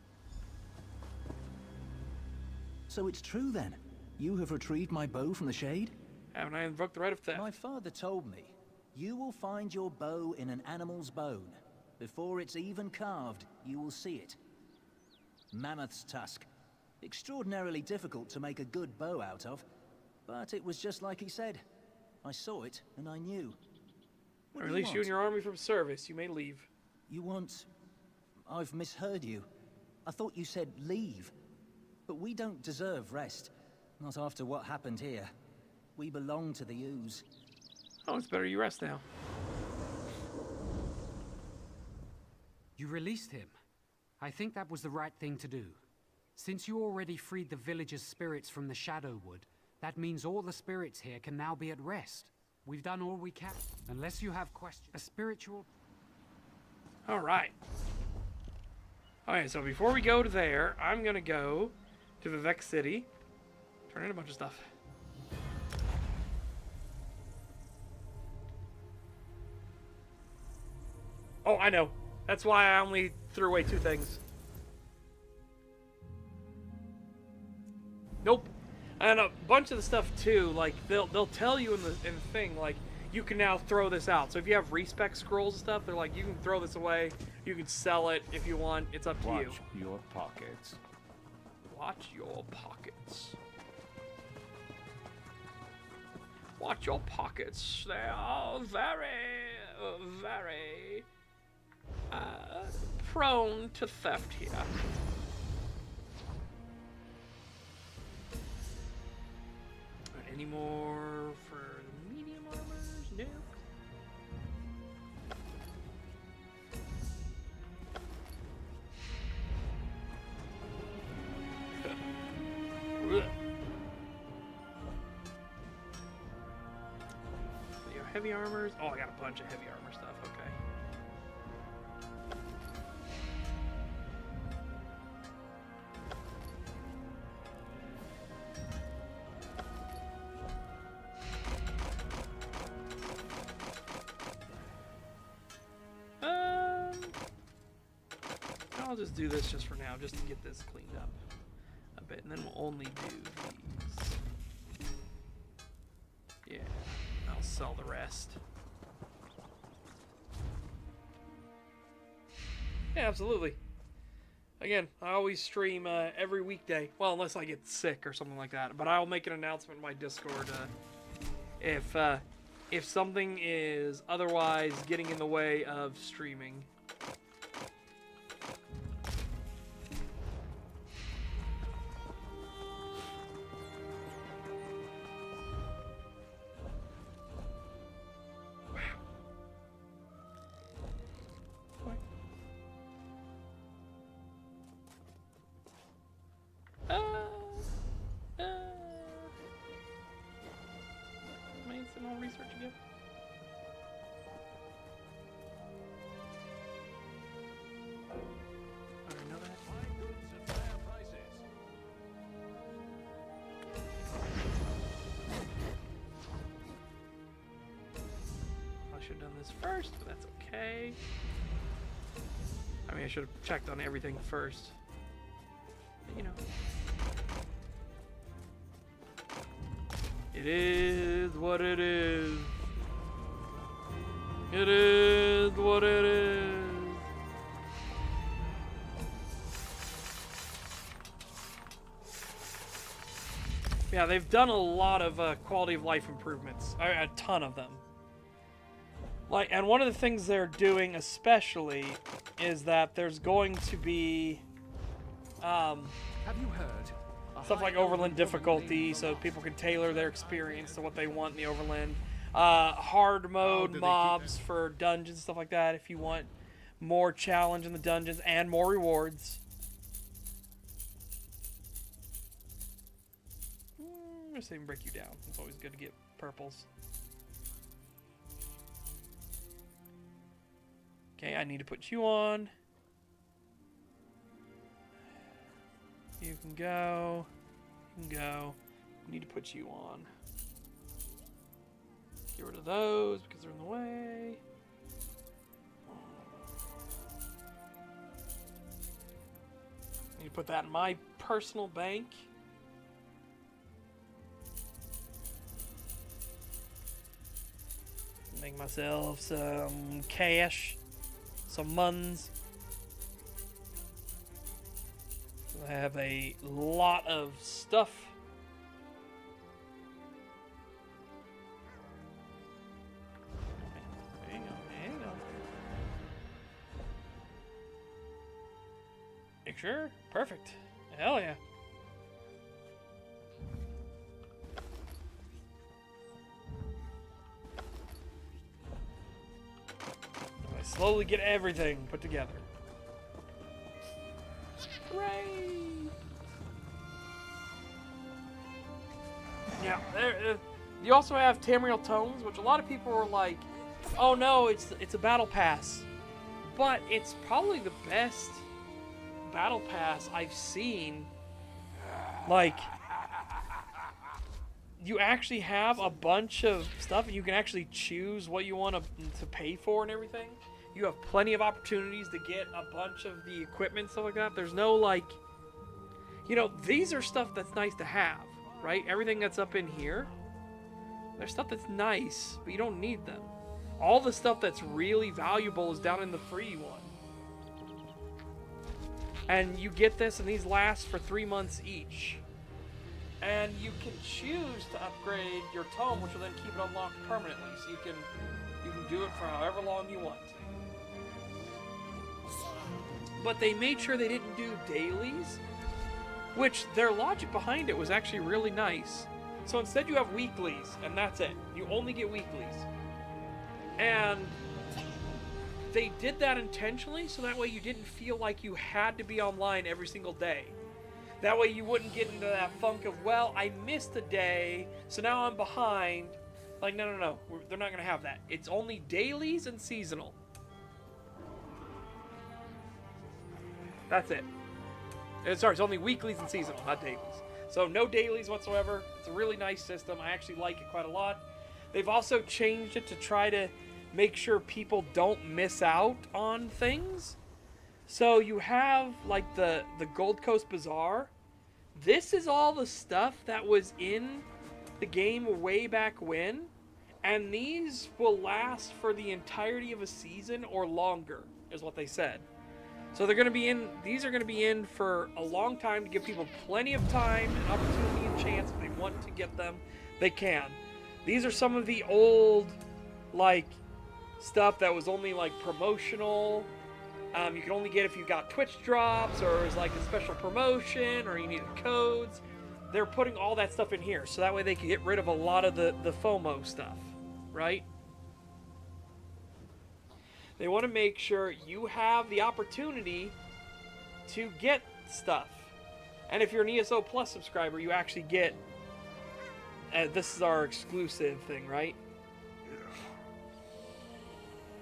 So it's true then? You have retrieved my bow from the shade? Haven't I invoked the right of theft? My father told me, you will find your bow in an animal's bone. Before it's even carved, you will see it. Mammoth's tusk. Extraordinarily difficult to make a good bow out of, but it was just like he said. I saw it, and I knew. I release you and your army from service. You may leave. You want... I've misheard you. I thought you said leave. But we don't deserve rest. Not after what happened here. We belong to the ooze. Oh, it's better you rest now. You released him. I think that was the right thing to do. Since you already freed the villagers' spirits from the Shadowwood, that means all the spirits here can now be at rest. We've done all we can. Unless you have questions. A spiritual... Alright. Okay, so before we go to there, I'm gonna go to Vivek City. Turn in a bunch of stuff. Oh, I know. That's why I only threw away 2 things. Nope. And a bunch of the stuff too, like they'll tell you in the thing, like you can now throw this out. So if you have respec scrolls and stuff, they're like you can throw this away, you can sell it if you want. It's up to you. Watch your pockets. Watch your pockets. Watch your pockets. They are very prone to theft here. Any more for the medium armors? Nope. You have heavy armors? Oh, I got a bunch of heavy armor stuff. Okay. I'll just do this just for now, just to get this cleaned up a bit, and then we'll only do these. Yeah, I'll sell the rest. Yeah, absolutely. Again, I always stream every weekday. Well, unless I get sick or something like that. But I'll make an announcement in my Discord if something is otherwise getting in the way of streaming. to research again? I already know that. I should have done this first, but that's okay. I mean, I should have checked on everything first. But, you know. It is what it is. It is what it is. Yeah, they've done a lot of quality of life improvements. A ton of them. Like, and one of the things they're doing especially is that there's going to be Have you heard? stuff like overland difficulty, so people can tailor their experience to what they want in the overland. Hard mode mobs for dungeons, stuff like that, if you want more challenge in the dungeons and more rewards. Just even break you down. It's always good to get purples. Okay, I need to put you on. You can go. You can go. I need to put you on. Get rid of those because they're in the way. I need to put that in my personal bank. Make myself some cash. Some muns. I have a lot of stuff. Hang on. You sure? Perfect. Hell yeah. I slowly get everything put together. Hooray! Yeah, you also have Tamriel Tomes, which a lot of people are like, oh no, it's a battle pass. But it's probably the best battle pass I've seen. Like, you actually have a bunch of stuff and you can actually choose what you want to pay for and everything. You have plenty of opportunities to get a bunch of the equipment, stuff like that. There's no, like, you know, these are stuff that's nice to have, right? Everything that's up in here, there's stuff that's nice, but you don't need them. All the stuff that's really valuable is down in the free one. And you get this, and these last for 3 months each. And you can choose to upgrade your tome, which will then keep it unlocked permanently. So you can do it for however long you want. But they made sure they didn't do dailies, which their logic behind it was actually really nice. So instead you have weeklies, and that's it. You only get weeklies. And they did that intentionally, so that way you didn't feel like you had to be online every single day. That way you wouldn't get into that funk of, well, I missed a day, so now I'm behind. Like, no. They're not going to have that. It's only dailies and seasonal. That's it. Sorry, it's only weeklies and seasonal, not dailies. So no dailies whatsoever. It's a really nice system. I actually like it quite a lot. They've also changed it to try to make sure people don't miss out on things. So you have, like, the Gold Coast Bazaar. This is all the stuff that was in the game way back when. And these will last for the entirety of a season or longer, is what they said. So they're going to be in, these are going to be in for a long time to give people plenty of time and opportunity and chance if they want to get them, they can. These are some of the old, like, stuff that was only, like, promotional. You can only get if you got Twitch drops or it was like a special promotion or you needed codes. They're putting all that stuff in here so that way they can get rid of a lot of the FOMO stuff, right? They want to make sure you have the opportunity to get stuff. And if you're an ESO Plus subscriber, you actually get... this is our exclusive thing, right?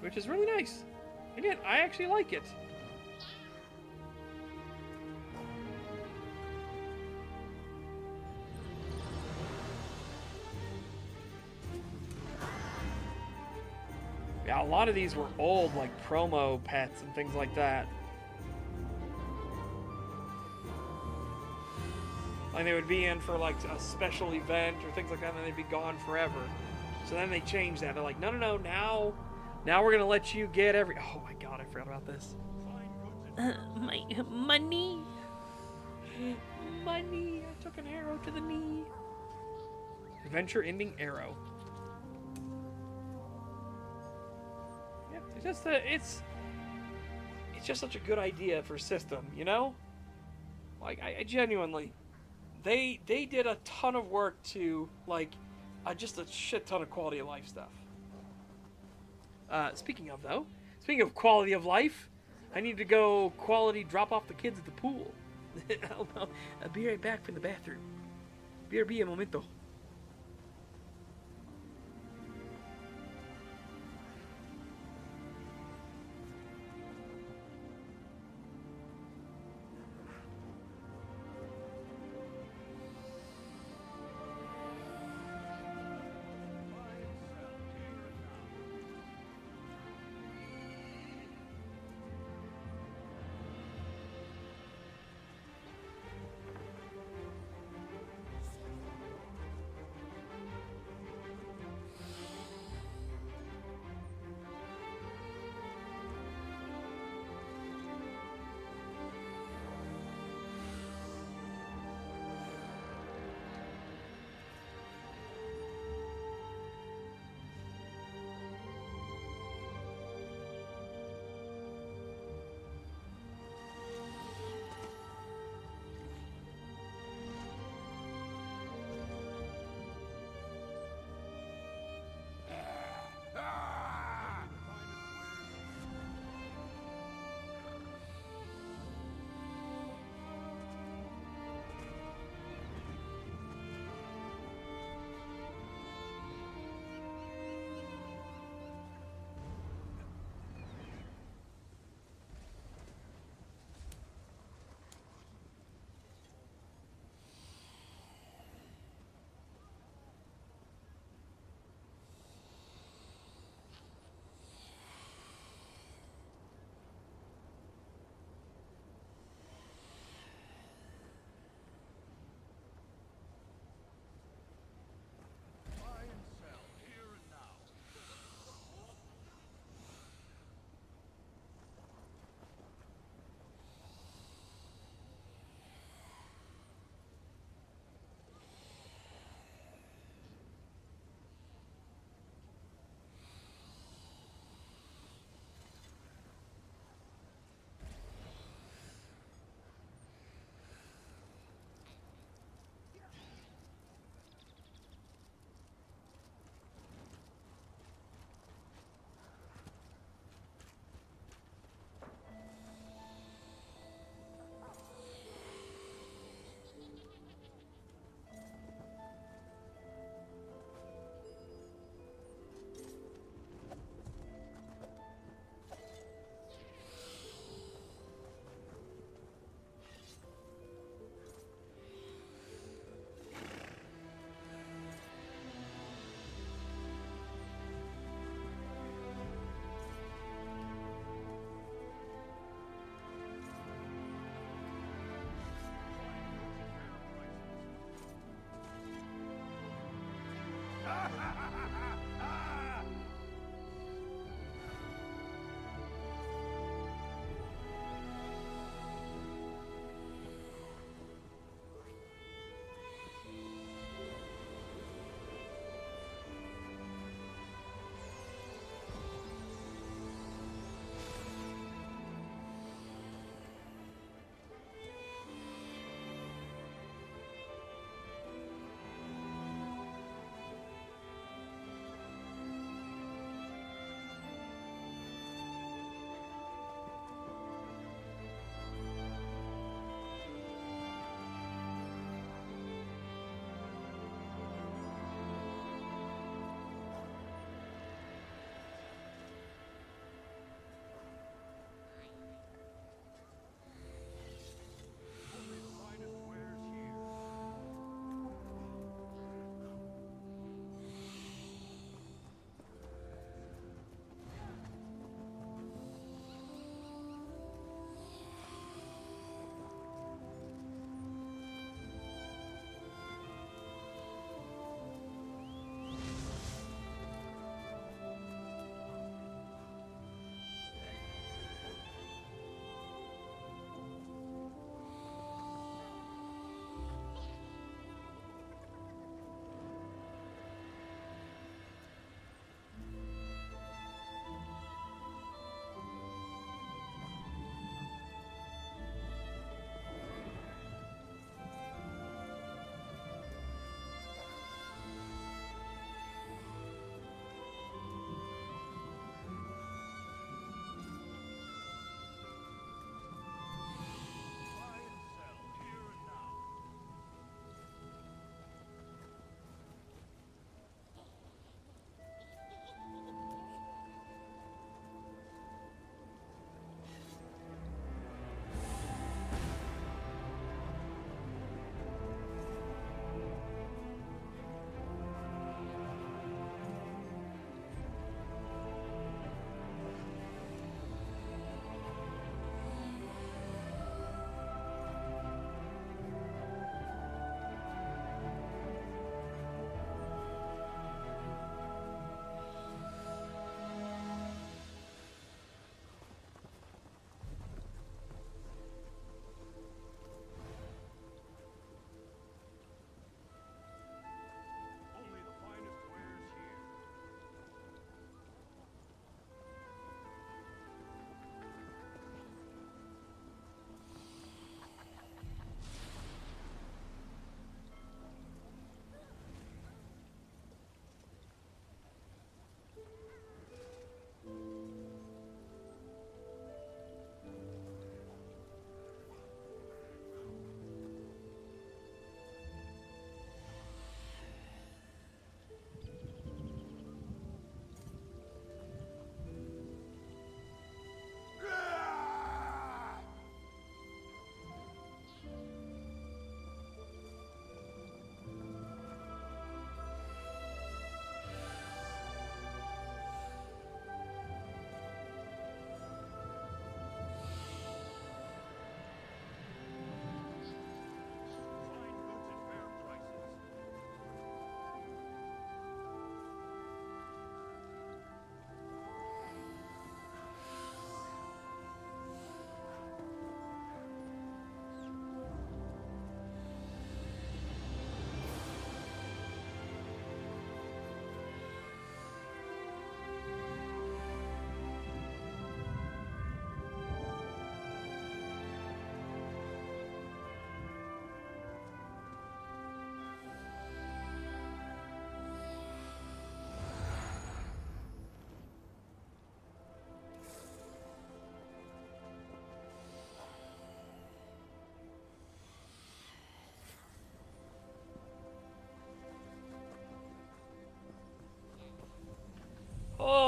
which is really nice. Again, I actually like it. Yeah, a lot of these were old, like promo pets and things like that. Like they would be in for like a special event or things like that, and then they'd be gone forever. So then they changed that. They're like, no, now we're gonna let you get every. Oh my god, I forgot about this. My money, money. I took an arrow to the knee. Adventure-ending arrow. Yeah, it's just such a good idea for system, you know? Like I genuinely, they did a ton of work to like, just a shit ton of quality of life stuff. Speaking of quality of life, I need to go quality drop off the kids at the pool. I'll be right back from the bathroom. BRB a momento.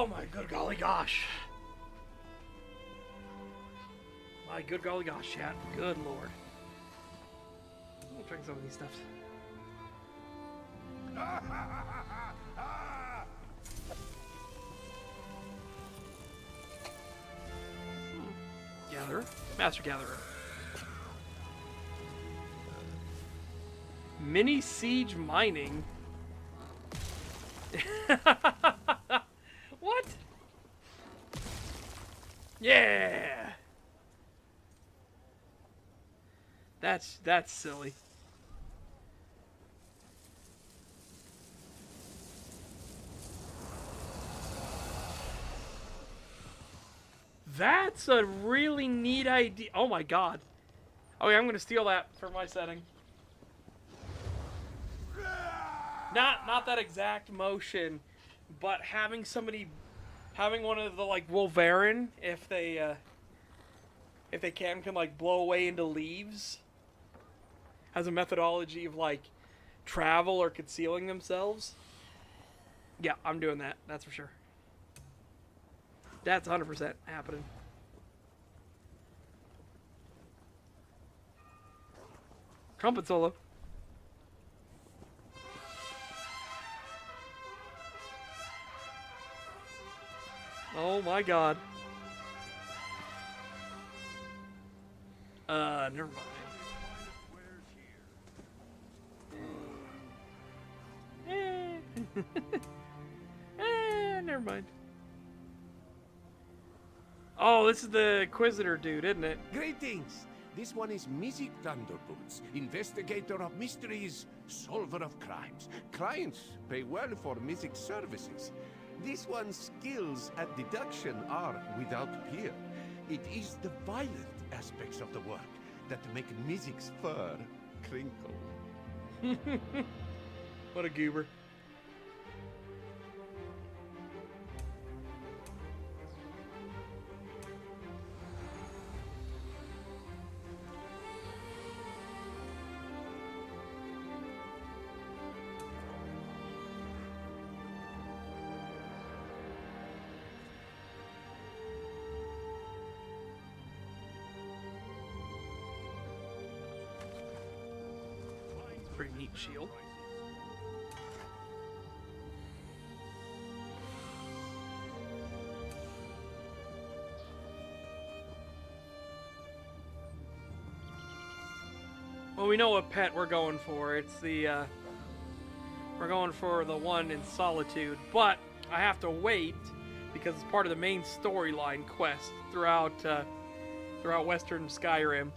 Oh my good golly gosh. My good golly gosh, chat. Good lord. I'll drink some of these stuffs. Gatherer. Master Gatherer. Mini Siege Mining. What? Yeah. That's silly. That's a really neat idea. Oh my god. Okay, I'm gonna steal that for my setting. Not that exact motion, but having one of the like Wolverine, if they can like blow away into leaves, as a methodology of like travel or concealing themselves. Yeah, I'm doing that. That's for sure. That's 100% happening. Trumpet solo. Oh my god. Never mind. Never mind. Oh, this is the Inquisitor dude, isn't it? Greetings. This one is Mystic Thunderboots, investigator of mysteries, solver of crimes. Clients pay well for Mystic services. This one's skills at deduction are without peer. It is the violent aspects of the work that make Mystic's fur crinkle. What a goober. Pretty neat shield. Well, we know what pet we're going for. It's the, we're going for the one in Solitude, but I have to wait because it's part of the main storyline quest throughout Western Skyrim.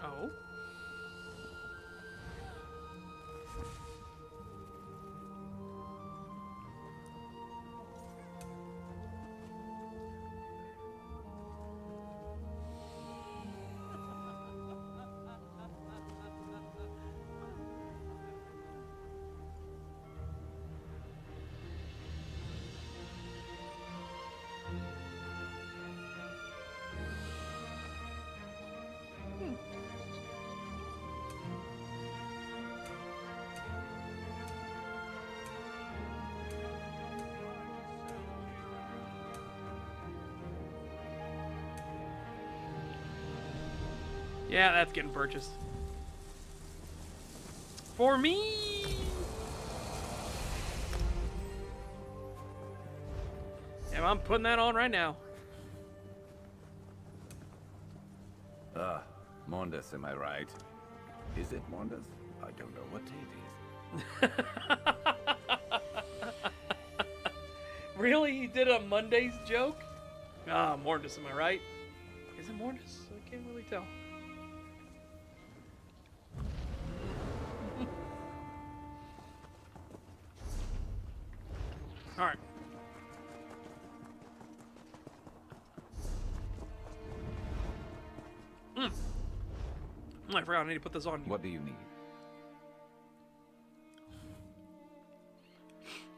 Oh. Yeah, that's getting purchased. For me! Yeah, I'm putting that on right now. Mondas, am I right? Is it Mondas? I don't know what it is. Really? He did a Mondays joke? Ah, Mortis, am I right? Is it Mortis? I can't really tell. Alright. I forgot I need to put this on. What do you need?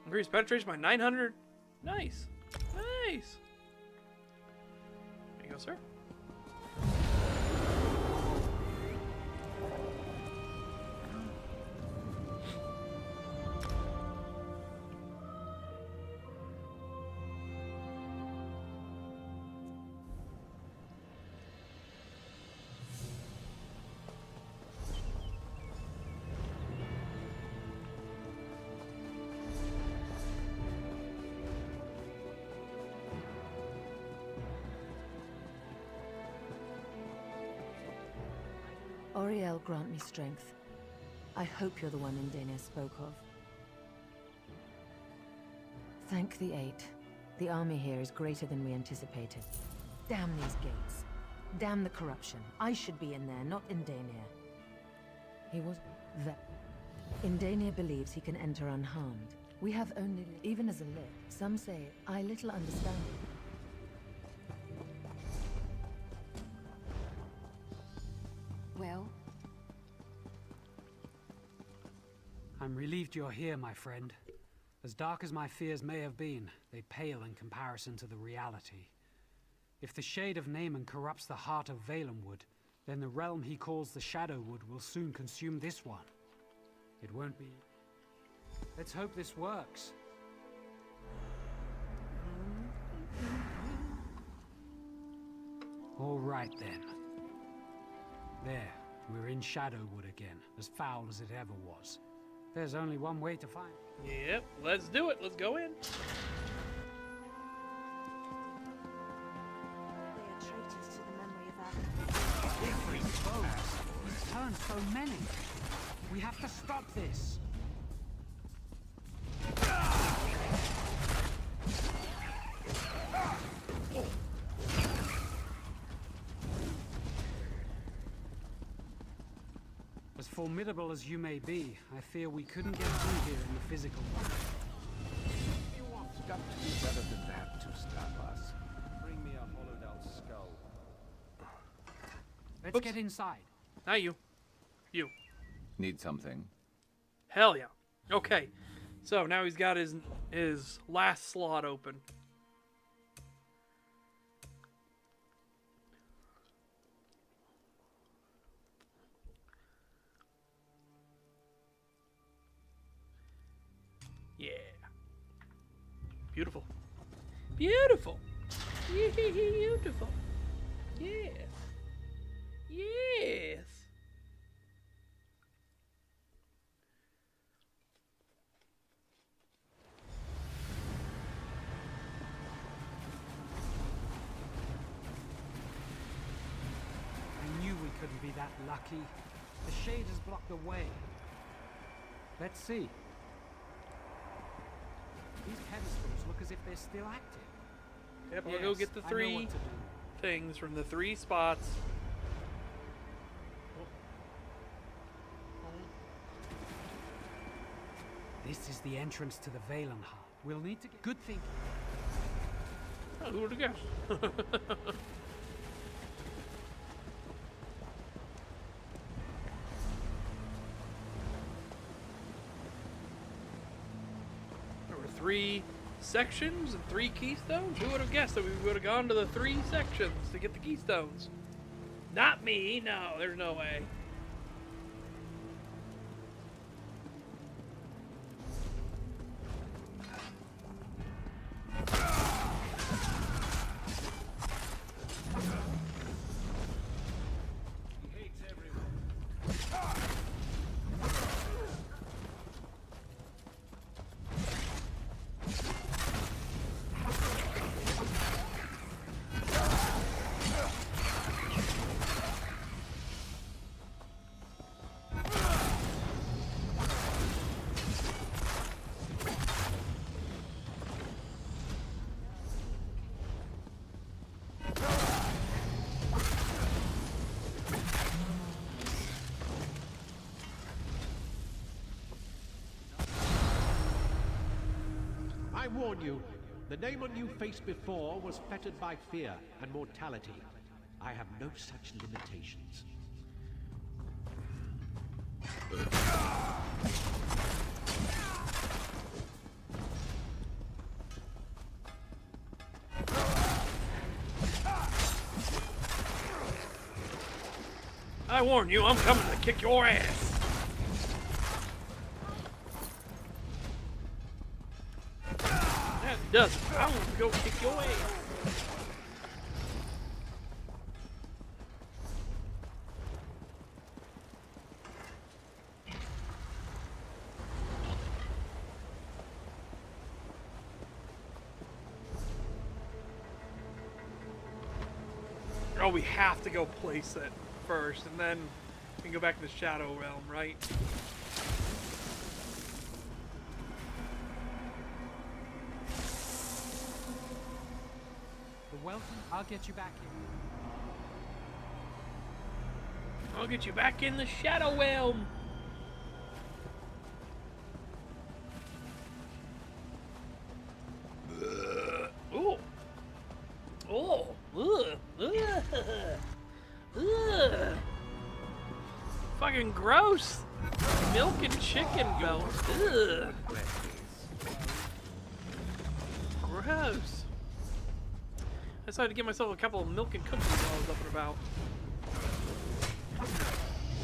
Increase penetration by 900. Nice. Nice. There you go, sir. Oriel, grant me strength. I hope you're the one Indenia spoke of. Thank the Eight. The army here is greater than we anticipated. Damn these gates. Damn the corruption. I should be in there, not Indenia. He was... Indenia believes he can enter unharmed. We have only... Even as a lip, some say, I little understand it. Well? I'm relieved you're here, my friend. As dark as my fears may have been, they pale in comparison to the reality. If the shade of Naaman corrupts the heart of Valenwood, then the realm he calls the Shadowwood will soon consume this one. It won't be... Let's hope this works. All right, then. There, we're in Shadowwood again, as foul as it ever was. There's only one way to find... Yep, let's do it. Let's go in. They are traitors to the memory of our... Every foe! He's turned so many! We have to stop this! As formidable as you may be, I fear we couldn't get through here in the physical world. You want to do better than that to stop us. Bring me a hollowed-out skull. Let's get inside. Not you. You. Need something? Hell yeah. Okay. So now he's got his last slot open. Yeah. Beautiful. Beautiful. Beautiful. Yes. Yes. I knew we couldn't be that lucky. The shade has blocked the way. Let's see. These pedestals look as if they're still active. Yep, we'll go get the three things from the three spots. This is the entrance to the Valenheart. We'll need to get... Good thinking. Oh, who would have guessed? There were 3 sections and 3 keystones? Who would have guessed that we would have gone to the 3 sections to get the keystones? Not me, no, there's no way. I warn you, the Naaman you faced before was fettered by fear and mortality. I have no such limitations. I warn you, I'm coming to kick your ass. Doesn't. I want to go kick your ass. Oh, we have to go place it first, and then We can go back to the Shadow Realm, right? The welcome. I'll get you back in. I'll get you back in the Shadow Realm. Ooh. Oh. Fucking gross. Milk and chicken belt. Ugh. Gross. I decided to get myself a couple of milk and cookies while I was up and about.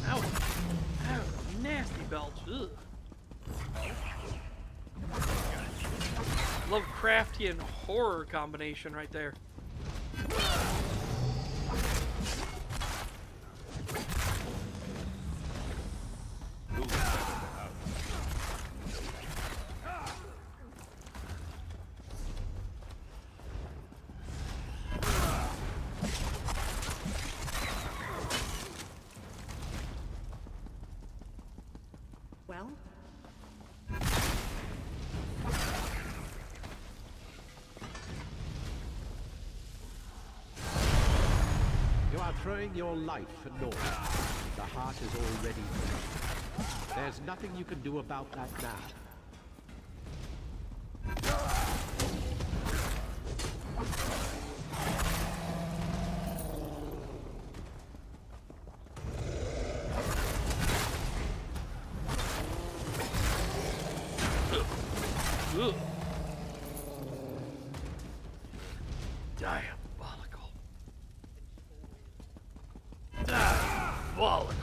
Ow. Ow. Nasty belch. Ugh. Lovecraftian horror combination right there. Well? You are throwing your life for naught. The heart is already finished. There's nothing you can do about that now. Ugh. Diabolical. Diabolical.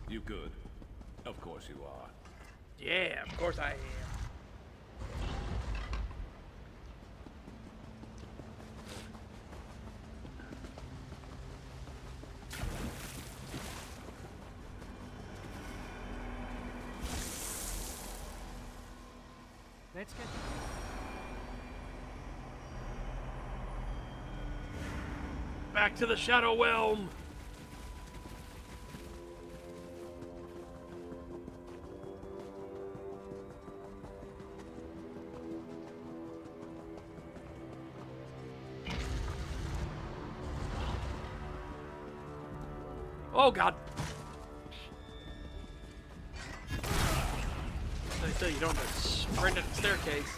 You good? Of course you are. Yeah, of course I am. Let's get... Back to the Shadow Realm. Oh God. I tell you, don't have to sprint up the staircase.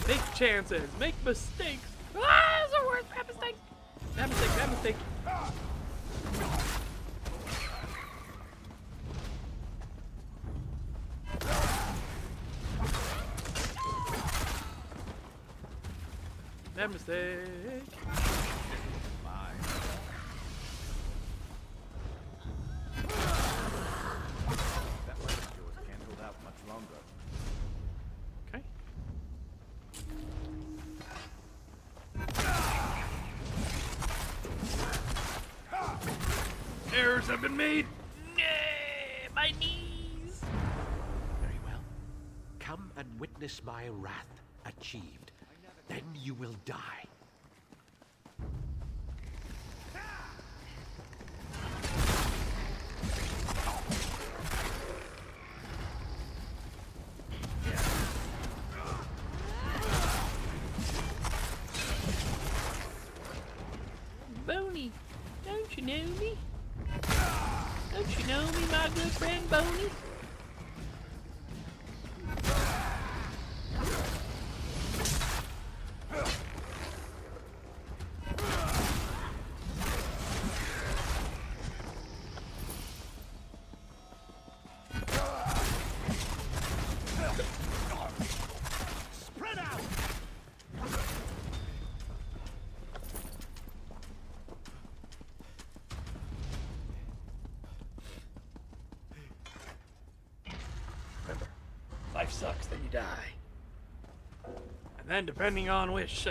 Make chances, make mistakes. Ah, it's the worst. Bad mistake. Bad mistake, bad mistake. Bad mistake. That weapon of yours can't hold out much longer. Okay. Errors have been made. Nah, my knees. Very well. Come and witness my wrath achieved. Then you will die. Boney, don't you know me? Don't you know me, my good friend Boney? Spread out! Remember, life sucks, then you die. And then, depending on which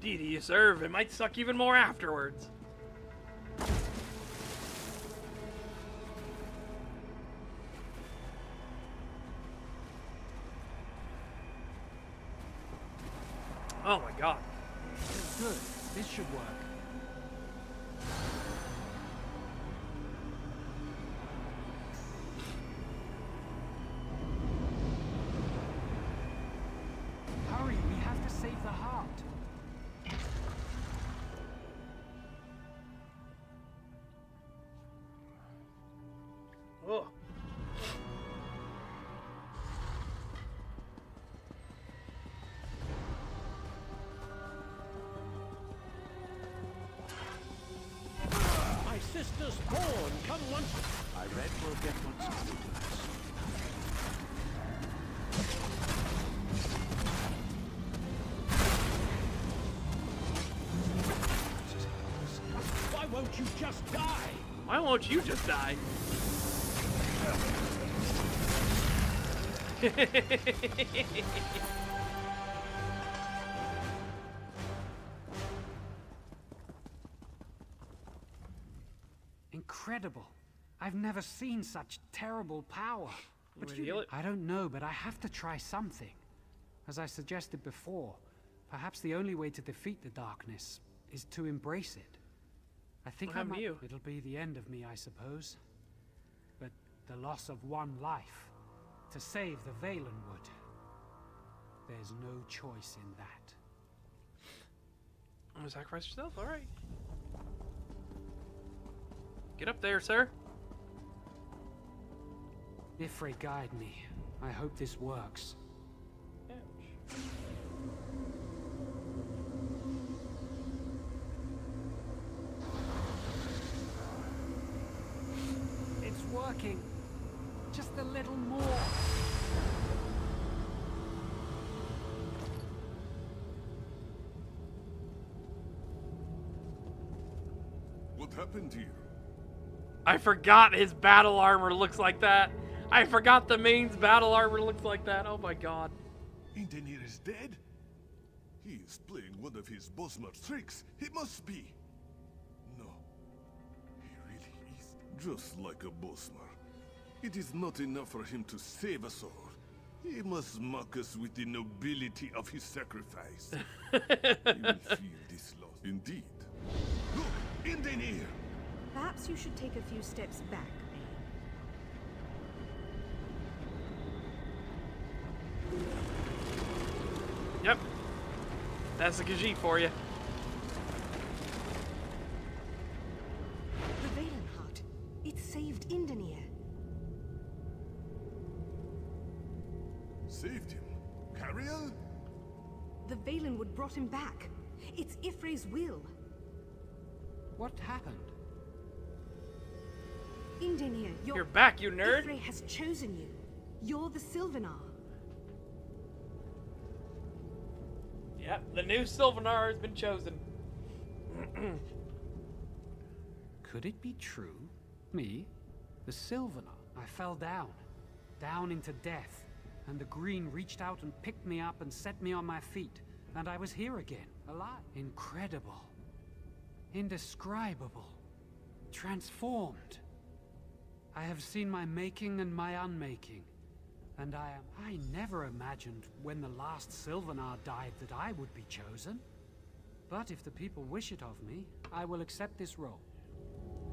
deity you serve, it might suck even more afterwards. Oh my god. Good. This should work. Hurry, we have to save the heart. Oh. My sister's born. Come once. I read we'll get what's coming to us. Why won't you just die? Why won't you just die? Incredible. I've never seen such terrible power. But you... I don't know, but I have to try something. As I suggested before, perhaps the only way to defeat the darkness is to embrace it. I think I might... It'll be the end of me, I suppose. But the loss of one life to save the Valenwood. There's no choice in that. I'm gonna sacrifice yourself? Alright. Get up there, sir. Ifre, guide me. I hope this works. It's working. Just a little more. What happened here? I forgot his battle armor looks like that. I forgot the main's battle armor looks like that. Oh my god. Indenir is dead? He is playing one of his Bosmer tricks. He must be. No. He really is. Just like a Bosmer. It is not enough for him to save us all. He must mock us with the nobility of his sacrifice. He will feel this loss. Indeed. Look! Indenir! Perhaps you should take a few steps back. Yep. That's the Khajiit for you. The Valenheart. It saved Indenir. Saved him? Cariel? The Valenwood brought him back. It's Ifre's will. What happened? Indenir, You're back, you nerd! Ifre has chosen you. You're the Sylvanar. Yep, the new Sylvanar has been chosen. Could it be true? Me? The Sylvanar? I fell down into death, and the Green reached out and picked me up and set me on my feet, and I was here again, alive. Incredible. Indescribable. Transformed. I have seen my making and my unmaking, and I never imagined when the last Sylvanar died that I would be chosen. But if the people wish it of me, I will accept this role.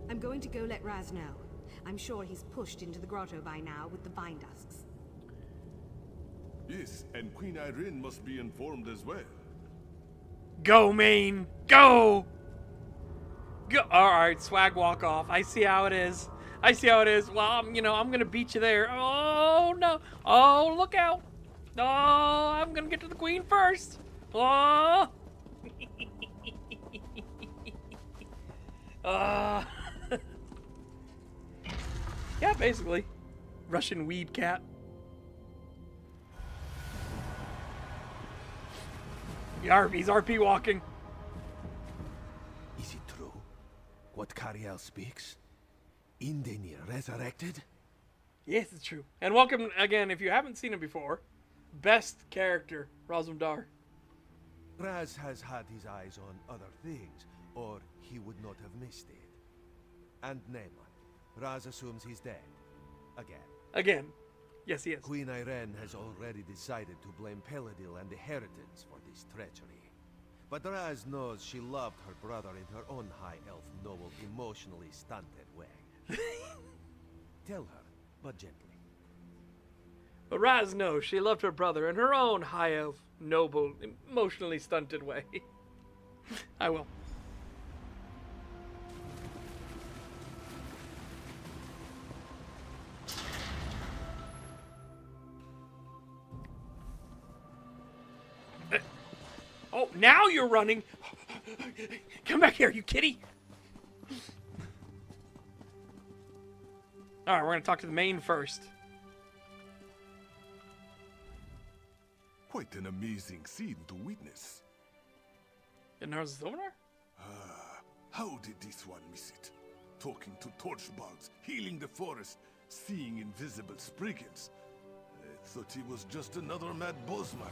I'm going to go let Raz know. I'm sure he's pushed into the grotto by now with the vine dusks. Yes, and Queen Irene must be informed as well. Go, Maine! Go! Go! Alright, swag walk off. I see how it is. I see how it is. Well, I'm gonna beat you there. Oh, no. Oh, look out. Oh, I'm gonna get to the queen first. Oh. Yeah, basically. Russian weed cat. He's RP walking. Is it true? What Cariel speaks? Indenir resurrected? Yes, it's true. And welcome again, if you haven't seen him before, best character, Razumdar. Raz has had his eyes on other things, or he would not have missed it. And Neyman. Raz assumes he's dead. Again. Yes, he is. Queen Irene has already decided to blame Peladil and the Heritans for this treachery. But Raz knows she loved her brother in her own high elf, noble, emotionally stunted way. Tell her, but gently. But Raz knows she loved her brother in her own high elf, noble, emotionally stunted way. I will. Oh, now you're running. Come back here, you kitty. All right, we're going to talk to the main first. Quite an amazing scene to witness. And there's the owner? How did this one miss it? Talking to torchbugs, healing the forest, seeing invisible spriggans. I thought he was just another mad Bosmer.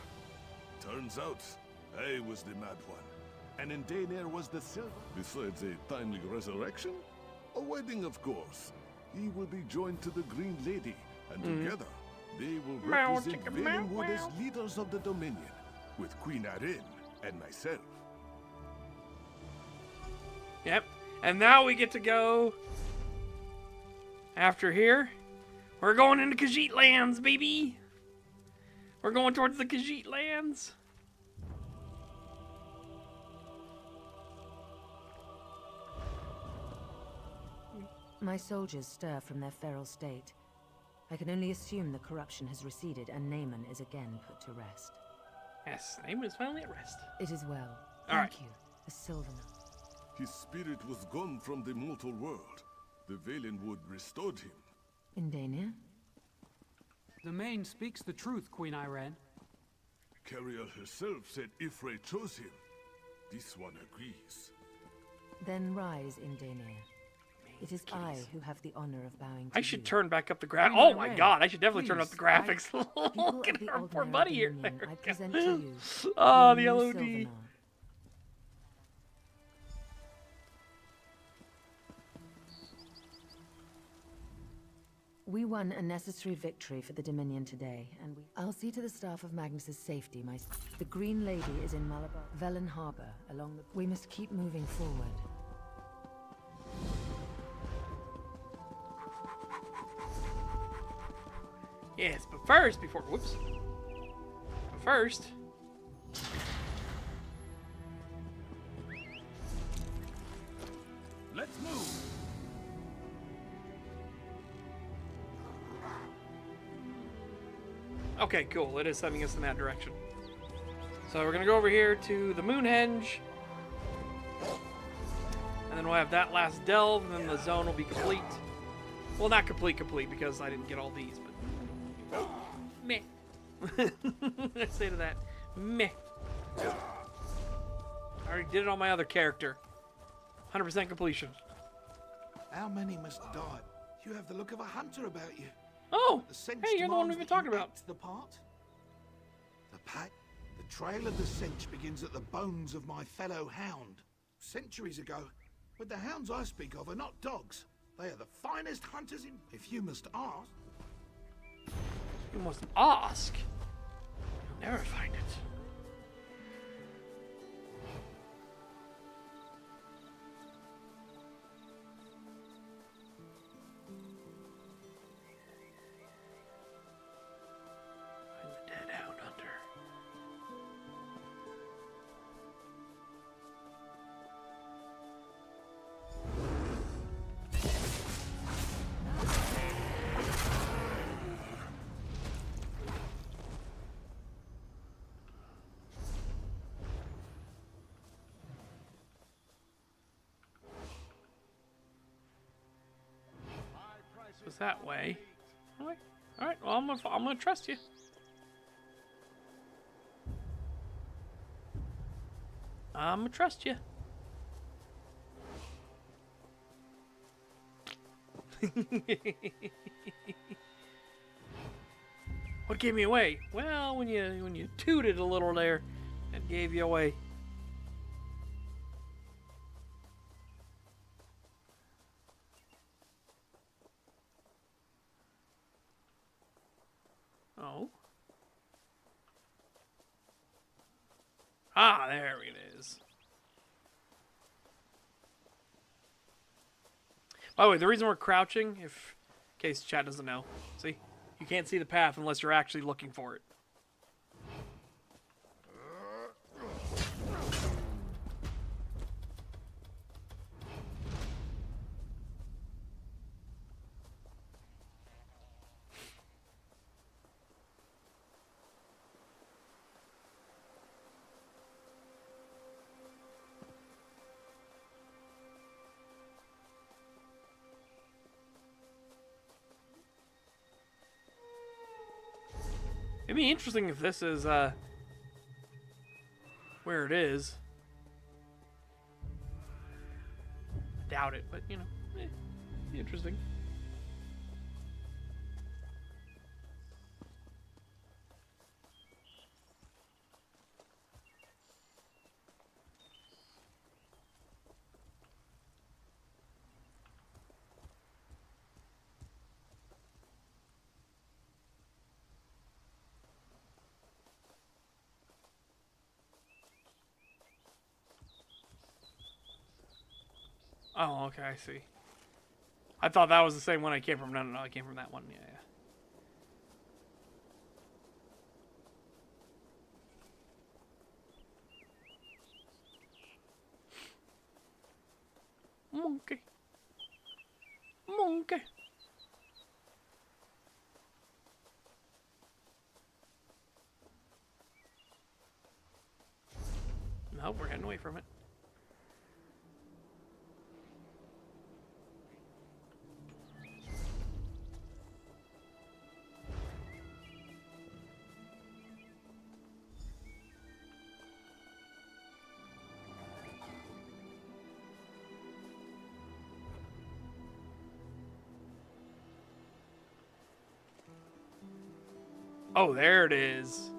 Turns out, I was the mad one. And in Daenerys was the silver. Besides a timely resurrection, a wedding, of course. He will be joined to the Green Lady, and together they will represent Valenwood as leaders of the Dominion, with Queen Arryn and myself. Yep. And now we get to go after here. We're going into Khajiit lands, baby. We're going towards the Khajiit lands. My soldiers stir from their feral state. I can only assume the corruption has receded and Naaman is again put to rest. Yes, Naaman is finally at rest. It is well. All right. Thank you, a Sylvanar. His spirit was gone from the mortal world. The Valenwood restored him. In Daenerys? The Main speaks the truth, Queen Irene. Carrier herself said Ifrey chose him. This one agrees. Then rise in Daenerys. It is I who have the honor of bowing to I should you. turn back up the graphics. Oh my god, I should definitely turn up the graphics. Look at our poor buddy here. I present to you Oh, the new LOD. Sylvanar. We won a necessary victory for the Dominion today, and I'll see to the staff of Magnus's safety. The Green Lady is in Malabar, Velen Harbor, along the... We must keep moving forward. Yes, but first, But first... Let's move! Okay, cool. It is sending us in that direction. So we're gonna go over here to the Moonhenge. And then we'll have that last delve, and then the zone will be complete. Well, not complete, because I didn't get all these, but... Meh. I say to that. Meh. I already did it on my other character. 100% completion. How many must die? You have the look of a hunter about you. Oh! The Hey, you're the one we've been talking about. The part? The pack? The trail of the Cinch begins at the bones of my fellow hound. Centuries ago. But the hounds I speak of are not dogs. They are the finest hunters in... If you must ask... You must ask. You'll never find it. Find the dead hound hunter. Was that way? All right. Well, I'm gonna trust you. I'm gonna trust you. What gave me away? Well, when you tooted a little there, that gave you away. Oh. Ah, there it is. By the way, the reason we're crouching, in case chat doesn't know, see, you can't see the path unless you're actually looking for it. It'd be interesting if this is, where it is. I doubt it, but, you know, be interesting. Oh, okay, I see. I thought that was the same one I came from. No, I came from that one. Yeah. Monkey. Monkey. No, we're heading away from it. Oh, there it is.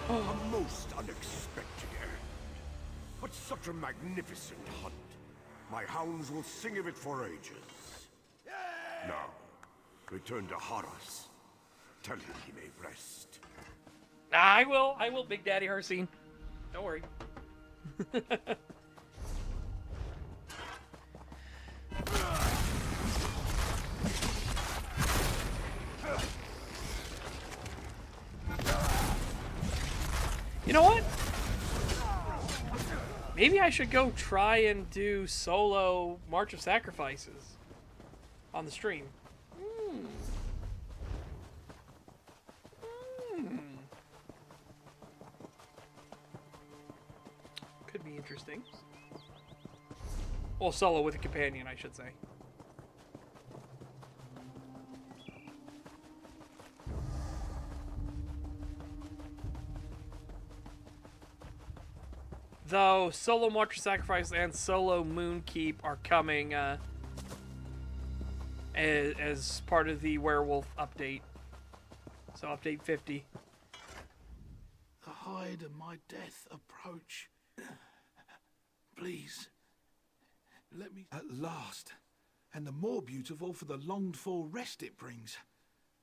A most unexpected end. But such a magnificent hunt. My hounds will sing of it for ages. Now, return to Horus. Tell him he may rest. I will, Big Daddy Hircine. Don't worry. You know what? Maybe I should go try and do solo March of Sacrifices on the stream. Could be interesting. Well, solo with a companion, I should say. Though solo March of Sacrifice and solo Moonkeep are coming as part of the werewolf update. So update 50. The hide of my death approach. Please, let me at last. And the more beautiful for the longed-for rest it brings.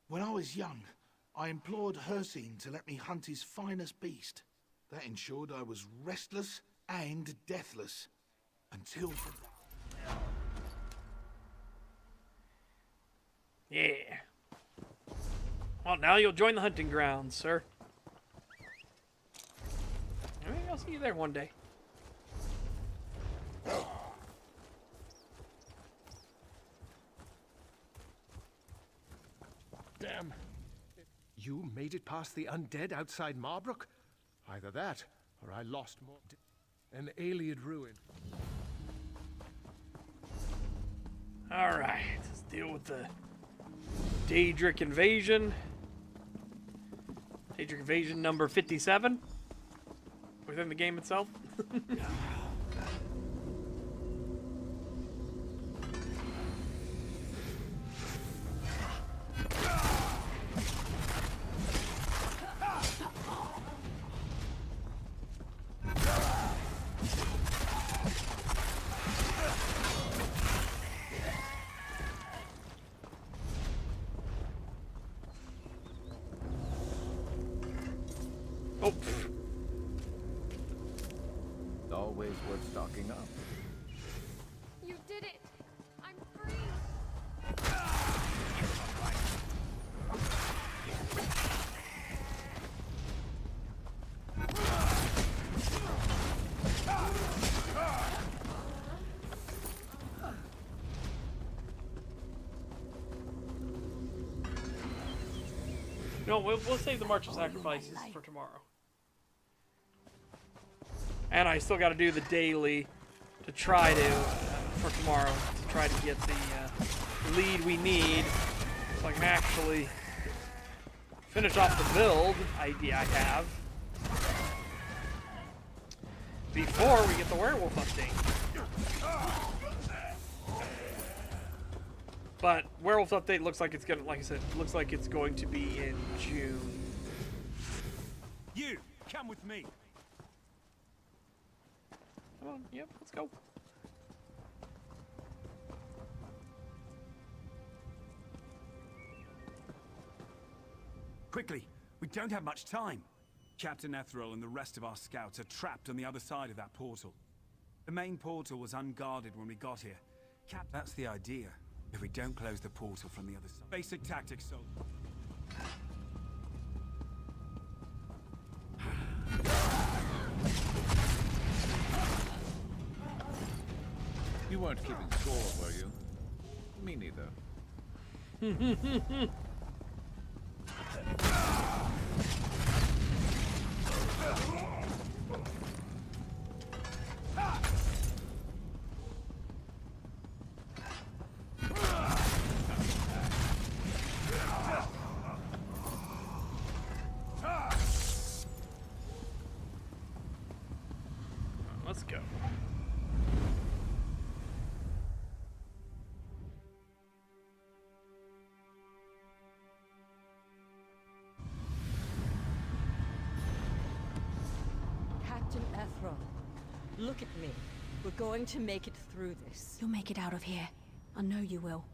When I was young, I implored Hircine to let me hunt his finest beast. That ensured I was restless and deathless. Until... Yeah. Well, now you'll join the hunting grounds, sir. Maybe I'll see you there one day. Damn. You made it past the undead outside Marbrook? Either that, or I lost more. An alien ruin. Alright, let's deal with the Daedric invasion. Daedric invasion number 57 within the game itself. Oh. Always worth stocking up. You did it! I'm free! No, we'll save the March of Sacrifices for tomorrow. And I still got to do the daily to try to, for tomorrow, to try to get the lead we need so I can actually finish off the build idea I have before we get the werewolf update. But werewolf update looks like it's gonna, like I said, looks like it's going to be in June. You come with me. Come on, yep, let's go. Quickly, we don't have much time. Captain Ethrol and the rest of our scouts are trapped on the other side of that portal. The main portal was unguarded when we got here. That's the idea. If we don't close the portal from the other side. Basic tactics, soldier. You weren't keeping score, were you? Me neither. Let's go. Captain Ethrol, look at me. We're going to make it through this. You'll make it out of here. I know you will.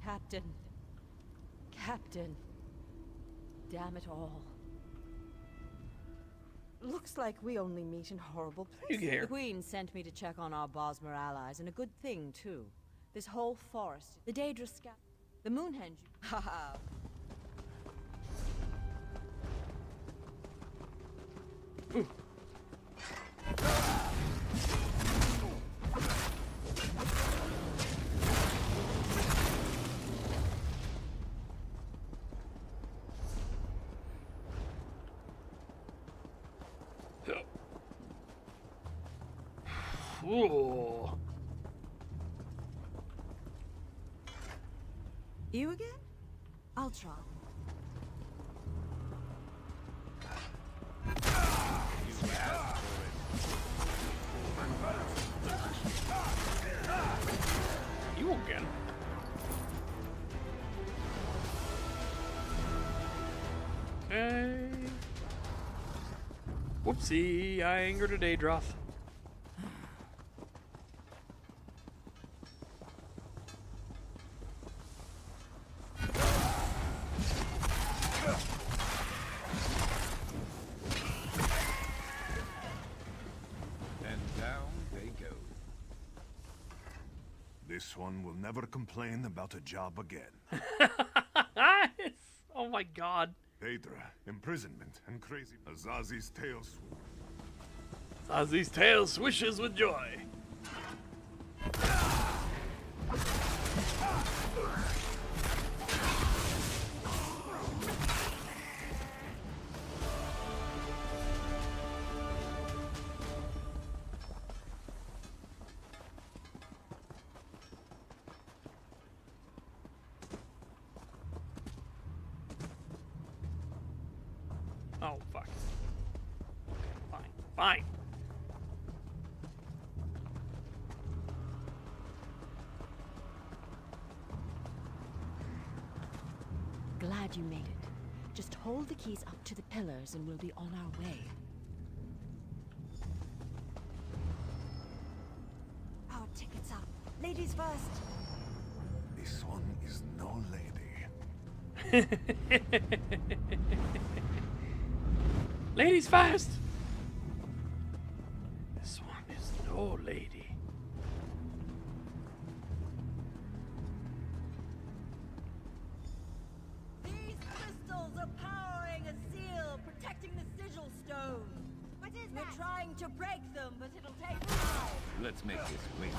Captain. Captain. Damn it all. Looks like we only meet in horrible places. You care. The Queen sent me to check on our Bosmer allies, and a good thing, too. This whole forest, the Daedra scout, the Moonhenge. Haha. Ooh. You again? I'll try. You again? Okay. Whoopsie, I angered a Daedroth. And down they go. This one will never complain about a job again. Oh my god. Daedra, imprisonment, and crazy. Azazi's tail swoop. Azazi's tail swishes with joy. Oh, fuck. Fine. Fine. Glad you made it. Just hold the keys up to the pillars and we'll be on our way. Our tickets up. Ladies first. This one is no lady. Ladies fast! This one is no lady. These crystals are powering a seal, protecting the sigil stone. What is We're that? trying to break them, but it'll take time. Let's make this quick.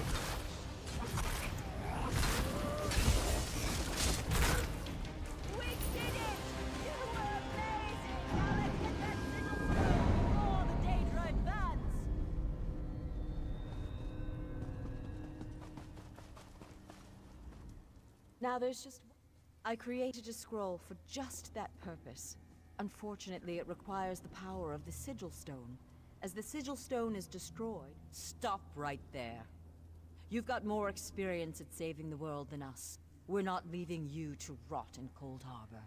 We did it! You were amazing! Now let's get that sigil stone before the Daedra advance! Now there's just... I created a scroll for just that purpose. Unfortunately, it requires the power of the sigil stone. As the sigil stone is destroyed... Stop right there. You've got more experience at saving the world than us. We're not leaving you to rot in Cold Harbor.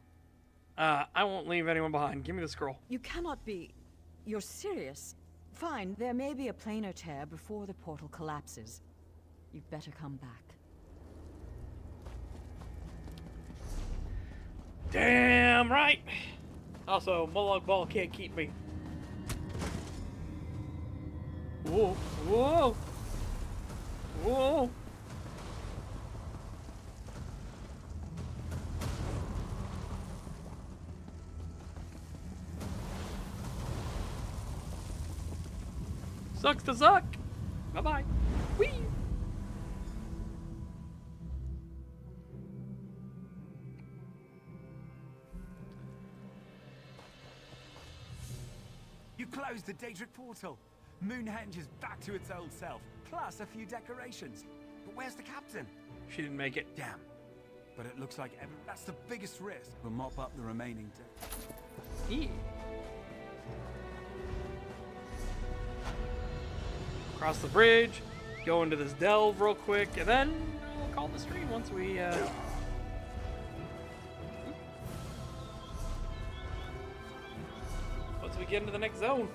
I won't leave anyone behind. Give me the scroll. You cannot be... You're serious? Fine, there may be a planar tear before the portal collapses. You'd better come back. Damn right! Also, Moloch Ball can't keep me. Whoa, whoa! Whoa! Sucks to suck! Bye-bye. Whee! You closed the Daedric portal. Moonhenge is back to its old self, plus a few decorations. But where's the captain? She didn't make it. Damn. But it looks like that's the biggest risk. We'll mop up the remaining deck. Yeah. Cross the bridge, go into this delve real quick, and then we'll call the stream once we, once we get into the next zone.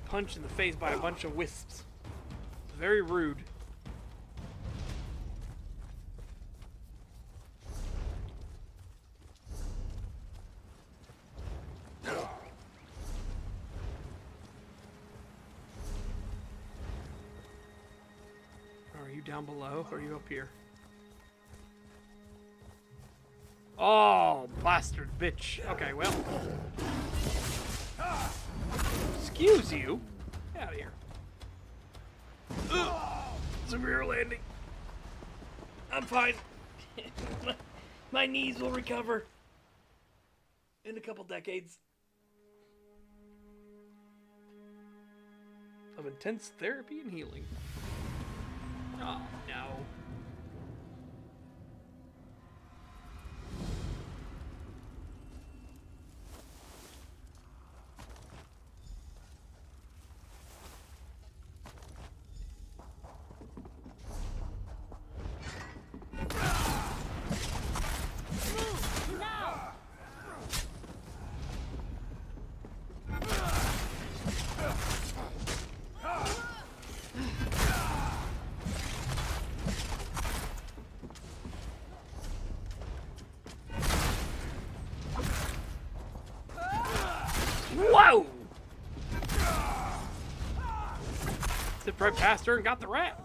Punched in the face by a bunch of wisps. Very rude. Are you down below or are you up here? Oh, bastard bitch. Okay, well. Excuse you. Get out of here. Ugh. Severe landing. I'm fine. My knees will recover in a couple decades of intense therapy and healing. Oh, no. Whoa! Zipped right past her and got the rat.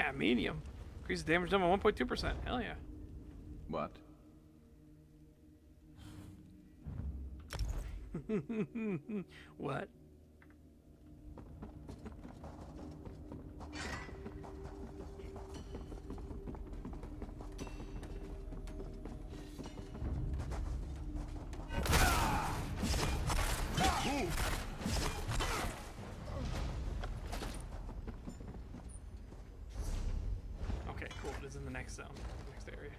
Yeah, medium. Increases damage done by 1.2%. Hell yeah. What? What? Okay, cool. It is in the next zone, next area.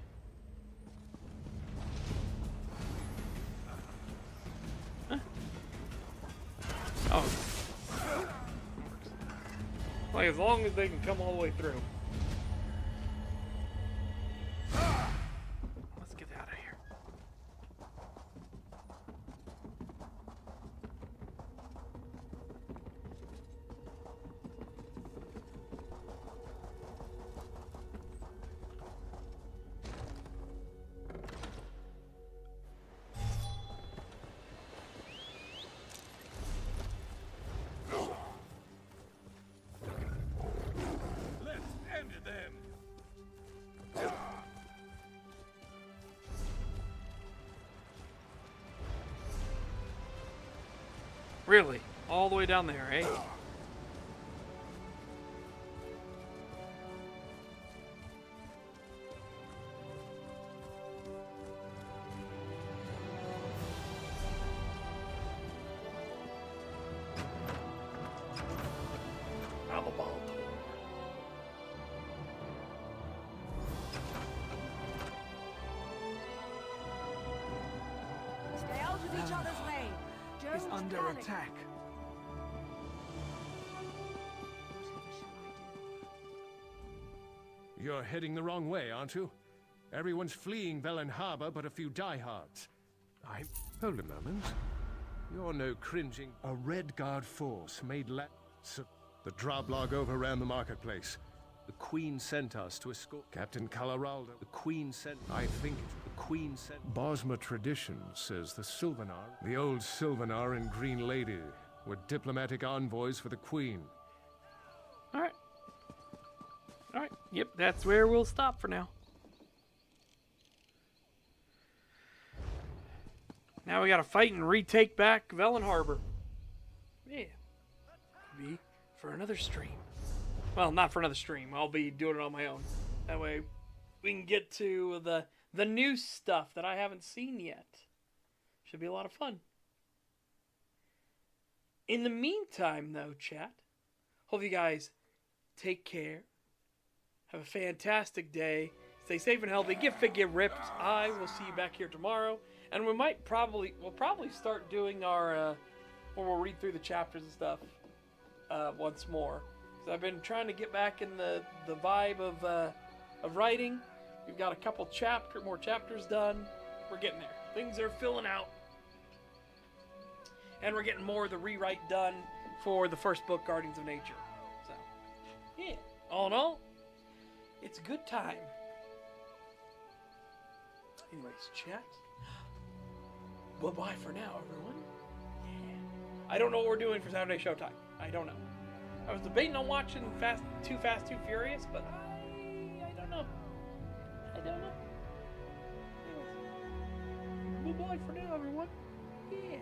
Huh? Oh. Like, as long as they can come all the way through. Let's get out of here. Let's end them. Really? All the way down there, eh? I'm a ball. Stay out of each other's way. Is Don't under panic. attack. You're heading the wrong way, aren't you? Everyone's fleeing Velen Harbor, but a few diehards. Hold a moment. You're no cringing... A Red Guard force made the Droblog overran the marketplace. The Queen sent us to escort... Captain Calaraldo. The Queen sent... I think the Queen sent... Bosma tradition says the Sylvanar... The old Sylvanar and Green Lady were diplomatic envoys for the Queen. Alright. Alright, yep, that's where we'll stop for now. Now we gotta fight and retake back Velen Harbor. Yeah. Be for another stream. Well, not for another stream. I'll be doing it on my own. That way we can get to the new stuff that I haven't seen yet. Should be a lot of fun. In the meantime, though, chat, hope you guys take care. Have a fantastic day. Stay safe and healthy. Get fit, get ripped. I will see you back here tomorrow. And we'll probably start doing our, where we'll read through the chapters and stuff once more. So I've been trying to get back in the vibe of writing. We've got a couple more chapters done. We're getting there. Things are filling out. And we're getting more of the rewrite done for the first book, Guardians of Nature. So, yeah. All in all, it's a good time. Anyways, chat. Bye-bye for now, everyone. Yeah. I don't know what we're doing for Saturday Showtime. I don't know. I was debating on watching Too Fast, Too Furious, but I don't know. I don't know. Anyways, bye-bye for now, everyone. Yeah.